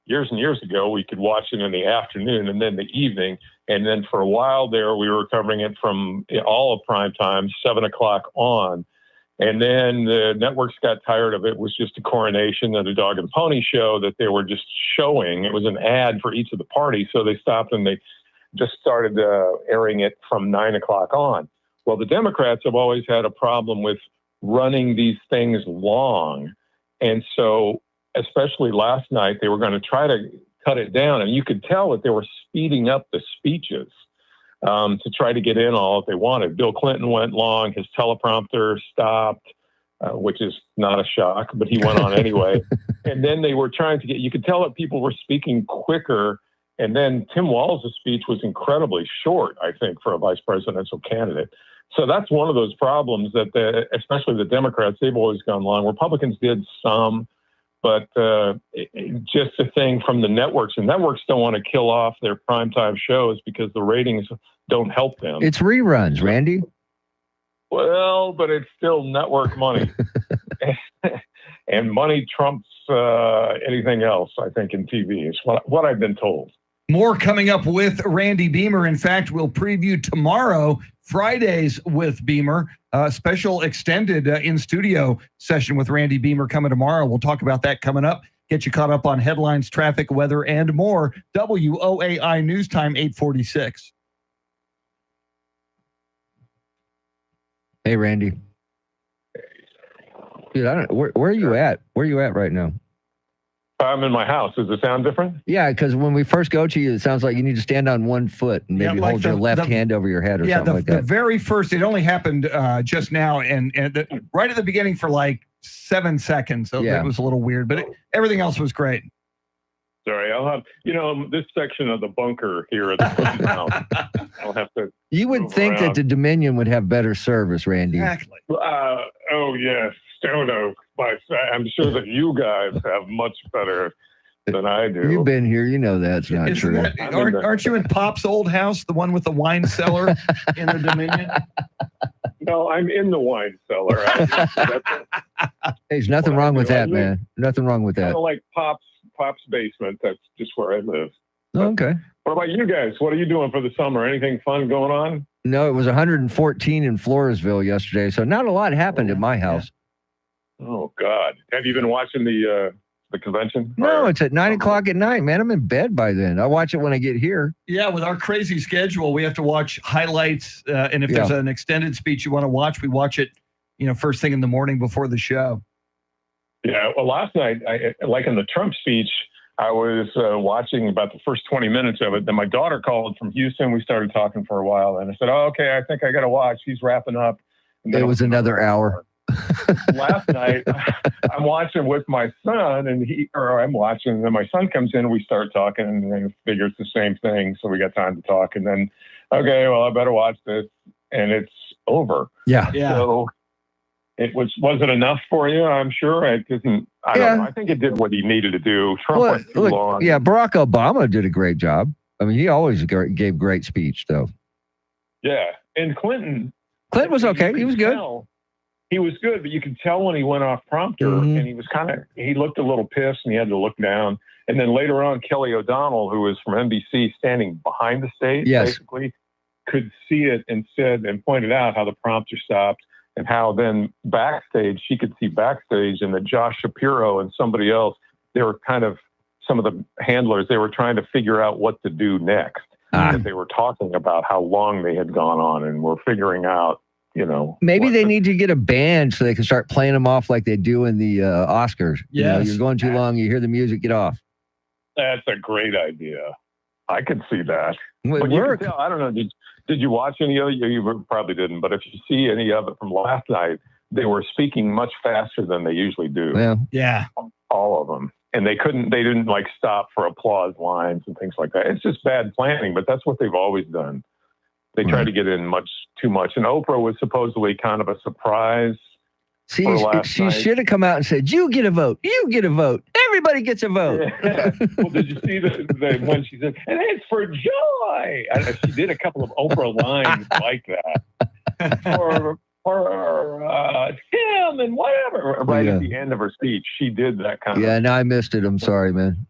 years and years ago, we could watch it in the afternoon and then the evening. And then for a while there, we were covering it from all of prime time, 7 o'clock on. And then the networks got tired of it. It was just a coronation and a dog and pony show that they were just showing. It was an ad for each of the parties. So they stopped and they just started airing it from 9 o'clock on. Well, the Democrats have always had a problem with running these things long. And so, especially last night, they were going to try to cut it down. And you could tell that they were speeding up the speeches to try to get in all that they wanted. Bill Clinton went long. His teleprompter stopped, which is not a shock, but he went on anyway. And then they were trying to you could tell that people were speaking quicker. And then Tim Walz' speech was incredibly short, I think, for a vice presidential candidate. So that's one of those problems that, especially the Democrats, they've always gone long. Republicans did some, but just the thing from the networks, and networks don't want to kill off their primetime shows because the ratings don't help them. It's reruns, Randy. Well, but it's still network money. And money trumps anything else, I think, in TV. It's what I've been told. More coming up with Randy Beamer. In fact, we'll preview tomorrow, Fridays with Beamer, a special extended in-studio session with Randy Beamer coming tomorrow. We'll talk about that coming up. Get you caught up on headlines, traffic, weather, and more. WOAI News Time, 846. Hey, Randy. Dude, I don't. Where are you at? Where are you at right now? I'm in my house. Does it sound different? Yeah, because when we first go to you, it sounds like you need to stand on one foot and maybe hold your left hand over your head or something like that. The very first, it only happened just now, and right at the beginning for like 7 seconds. So that was a little weird, but everything else was great. Sorry, I'll have, this section of the bunker here at the house. I'll have to. You would think that the Dominion would have better service, Randy. Exactly. Oh, yes. Stone Oak. I'm sure that you guys have much better than I do. You've been here. You know that's not true. Aren't you in Pop's old house, the one with the wine cellar in the Dominion? No, I'm in the wine cellar. Hey, there's nothing wrong with that, man. Nothing wrong with that. Kind of like Pop's basement. That's just where I live. Okay. What about you guys? What are you doing for the summer? Anything fun going on? No, it was 114 in Floresville yesterday, so not a lot happened at my house. Oh, God. Have you been watching the convention? No, it's at 9 o'clock at night, man. I'm in bed by then. I watch it when I get here. Yeah, with our crazy schedule, we have to watch highlights. And if there's an extended speech you want to watch, we watch it, first thing in the morning before the show. Yeah, well, last night, like in the Trump speech, I was watching about the first 20 minutes of it. Then my daughter called from Houston. We started talking for a while. And I said, oh, okay, I think I got to watch. He's wrapping up. It was another hour. Last night, I'm watching with my son, and I'm watching, and then my son comes in, and we start talking, and then figure it's the same thing, so we got time to talk, and then, okay, well, I better watch this, and it's over. Yeah. So was it enough for you? I'm sure it didn't. I don't know. I think it did what he needed to do. Trump went too long. Yeah, Barack Obama did a great job. I mean, he always gave great speech, though. Yeah, and Clinton was okay. He was good. He was good, but you could tell when he went off prompter, and he looked a little pissed, and he had to look down. And then later on, Kelly O'Donnell, who was from NBC, standing behind the stage, basically, could see it and pointed out how the prompter stopped, and how then backstage, she could see backstage, and that Josh Shapiro and somebody else, they were kind of, some of the handlers, they were trying to figure out what to do next. And they were talking about how long they had gone on, and were figuring out, maybe they need to get a band so they can start playing them off like they do in the Oscars. Yes. You're going too long. You hear the music, get off. That's a great idea. I could see that. It worked. I don't know. Did you watch any of it? You probably didn't. But if you see any of it from last night, they were speaking much faster than they usually do. Yeah. All of them. And they didn't like stop for applause lines and things like that. It's just bad planning, but that's what they've always done. They try to get in too much. And Oprah was supposedly kind of a surprise. See, she should have come out and said, you get a vote. You get a vote. Everybody gets a vote. Yeah. Well, did you see the when she said, and it's for joy? She did a couple of Oprah lines like that. Or Tim and whatever. Right at the end of her speech, she did that kind of. Yeah, no, I missed it. I'm sorry, man.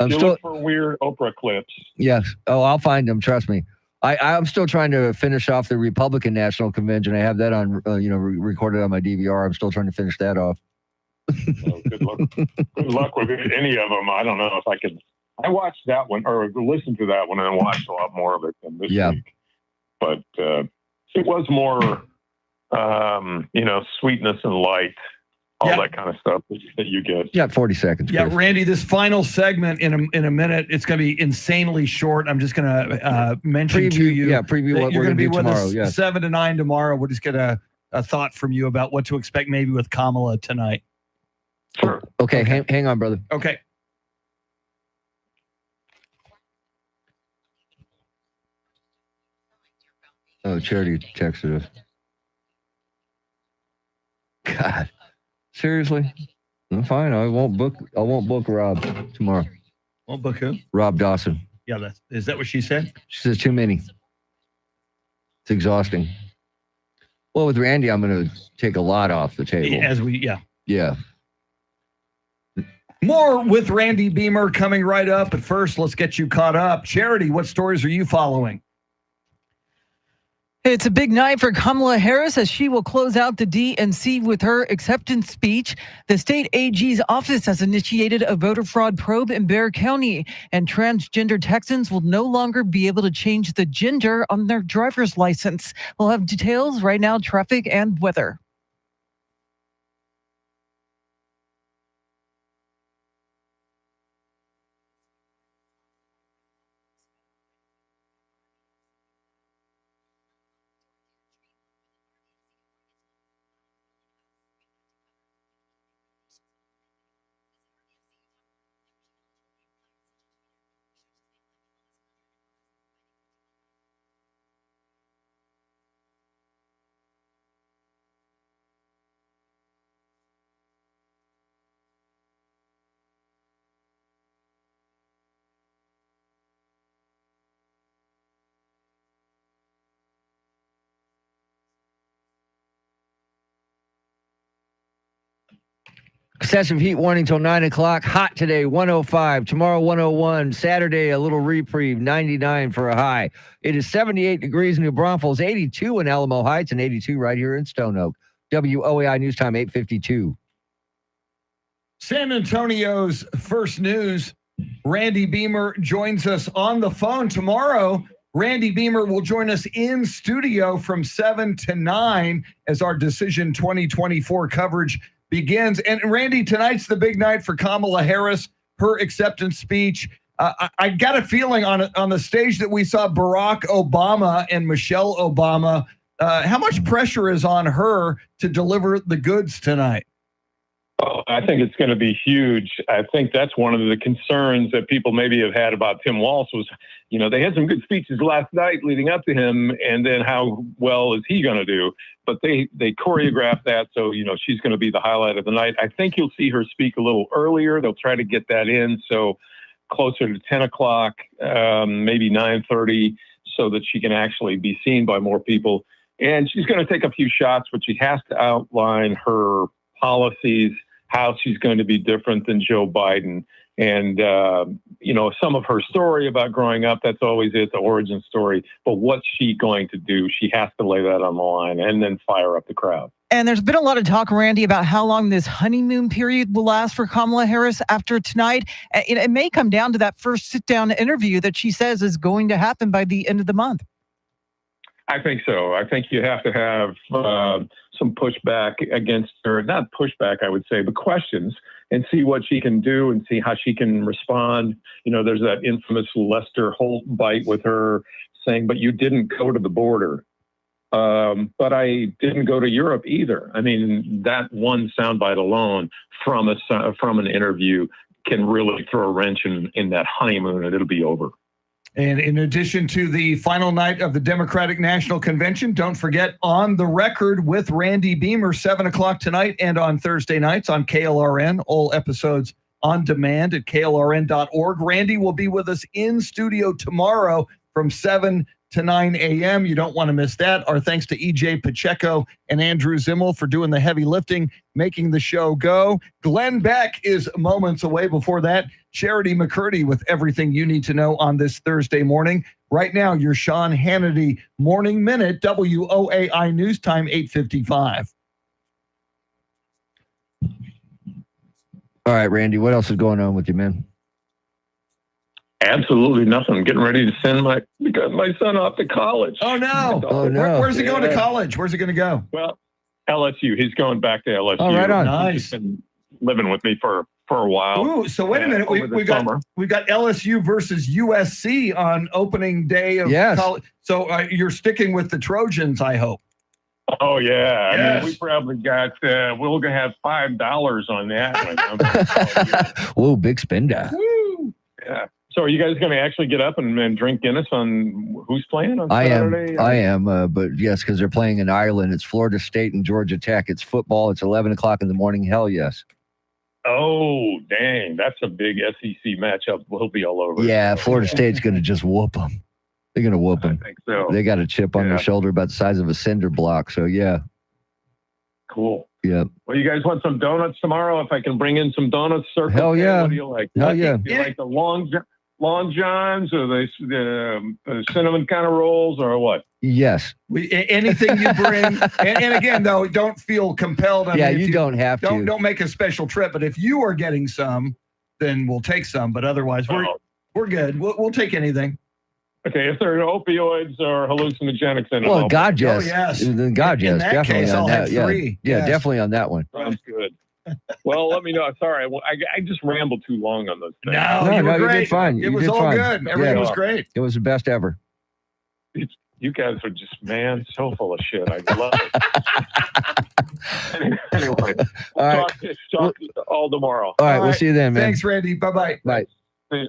Look for weird Oprah clips. Yes. Oh, I'll find them. Trust me. I'm still trying to finish off the Republican National Convention. I have that on, recorded on my DVR. I'm still trying to finish that off. Good luck with any of them. I don't know if I could. I watched that one or listened to that one and watched a lot more of it than this week. But it was more, sweetness and light all Yeah. that kind of stuff that you get. You got 40 seconds. Yeah, Chris. Randy, this final segment in a minute, it's going to be insanely short. I'm just going to mention to you. preview that what you're we're going to be do with tomorrow. us Yes. 7 to 9 tomorrow. We'll just get a thought from you about what to expect maybe with Kamala tonight. Sure. Okay, hang on, brother. Okay. Oh, Charity texted us. God, seriously? I'm fine. I won't book Rob tomorrow. Won't book who? Rob Dawson. Yeah, is that what she said? She says too many. It's exhausting. Well, with Randy, I'm going to take a lot off the table. Yeah. Yeah. More with Randy Beamer coming right up. But first, let's get you caught up. Charity, what stories are you following? It's a big night for Kamala Harris as she will close out the DNC with her acceptance speech. The state AG's office has initiated a voter fraud probe in Bexar County, and transgender Texans will no longer be able to change the gender on their driver's license. We'll have details right now, traffic and weather. Excessive heat warning till 9 o'clock. Hot today, 105. Tomorrow, 101. Saturday, a little reprieve, 99 for a high. It is 78 degrees in New Braunfels, 82 in Alamo Heights, and 82 right here in Stone Oak. WOAI News Time, 8:52. San Antonio's first news. Randy Beamer joins us on the phone tomorrow. Randy Beamer will join us in studio from 7 to 9 as our Decision 2024 coverage begins. And Randy, tonight's the big night for Kamala Harris, her acceptance speech. I got a feeling on the stage that we saw Barack Obama and Michelle Obama. How much pressure is on her to deliver the goods tonight? Oh, I think it's going to be huge. I think that's one of the concerns that people maybe have had about Tim Walz was, they had some good speeches last night leading up to him, and then how well is he going to do? But they choreographed that, so, she's going to be the highlight of the night. I think you'll see her speak a little earlier. They'll try to get that in, so closer to 10 o'clock, maybe 9:30, so that she can actually be seen by more people. And she's going to take a few shots, but she has to outline her policies, how she's going to be different than Joe Biden. And, some of her story about growing up, that's always it, the origin story. But what's she going to do? She has to lay that on the line and then fire up the crowd. And there's been a lot of talk, Randy, about how long this honeymoon period will last for Kamala Harris after tonight. It may come down to that first sit-down interview that she says is going to happen by the end of the month. I think so. I think you have to have some pushback against her. Not pushback, I would say, but questions, and see what she can do and see how she can respond. There's that infamous Lester Holt bite with her saying, but you didn't go to the border. But I didn't go to Europe either. I mean, that one soundbite alone from an interview can really throw a wrench in that honeymoon, and it'll be over. And in addition to the final night of the Democratic National Convention, don't forget On the Record with Randy Beamer, 7 o'clock tonight and on Thursday nights on KLRN. All episodes on demand at klrn.org. Randy will be with us in studio tomorrow from 7 to 9 a.m. You don't want to miss that. Our thanks to EJ Pacheco and Andrew Zimmel for doing the heavy lifting, making the show go. Glenn Beck is moments away. Before that, Charity McCurdy with everything you need to know on this Thursday morning. Right now, your Sean Hannity Morning Minute, WOAI News Time, 8:55. All right, Randy, what else is going on with you, man? Absolutely nothing. I'm getting ready to send my son off to college. Oh, no. Oh, no. Where's he going to college? Where's he going to go? Well, LSU. He's going back to LSU. Oh, right on. Nice. He's been living with me for a while. Ooh, so wait a minute. over the We got summer. LSU versus USC on opening day of Yes. college. So you're sticking with the Trojans, I hope. Oh yeah, I Yes. mean, we probably got. We're gonna have $5 on that one. Whoa, big spender. Woo! Yeah. So are you guys going to actually get up and drink Guinness on who's playing on Saturday? I am. But yes, because they're playing in Ireland. It's Florida State and Georgia Tech. It's football. It's 11 o'clock in the morning. Hell yes. Oh, dang. That's a big SEC matchup. We'll be all over. Yeah, Florida State's going to just whoop them. They're going to whoop them. I think so. They got a chip on their Yeah. shoulder about the size of a cinder block. So yeah. Cool. Yep. Well, you guys want some donuts tomorrow? If I can bring in some donuts, Circle Hell K, yeah. What do you like? Hell yeah. Do you like the long johns or the cinnamon kind of rolls or what? Yes. Anything you bring, and again though, don't feel compelled. I Yeah, mean, if you don't have to. Don't make a special trip. But if you are getting some, then we'll take some. But otherwise, we're good. We'll take anything. Okay, if there are opioids or hallucinogenics in it, Well, I'll- God, yes. Oh, yes. Then God, In yes. that Definitely case, on I'll that. have Yeah. 3. Yeah, Yes. definitely on that one. Sounds good. Well, let me know. Sorry, I just rambled too long on those things. No, No, you were you great. did fine. It You was did all fine. good. Everything Yeah. was great. It was the best ever. You guys are just, man, so full of shit. I love it. Anyway, All right. talk to you all tomorrow. All right. We'll see you then, man. Thanks, Randy. Bye-bye. Bye. See you.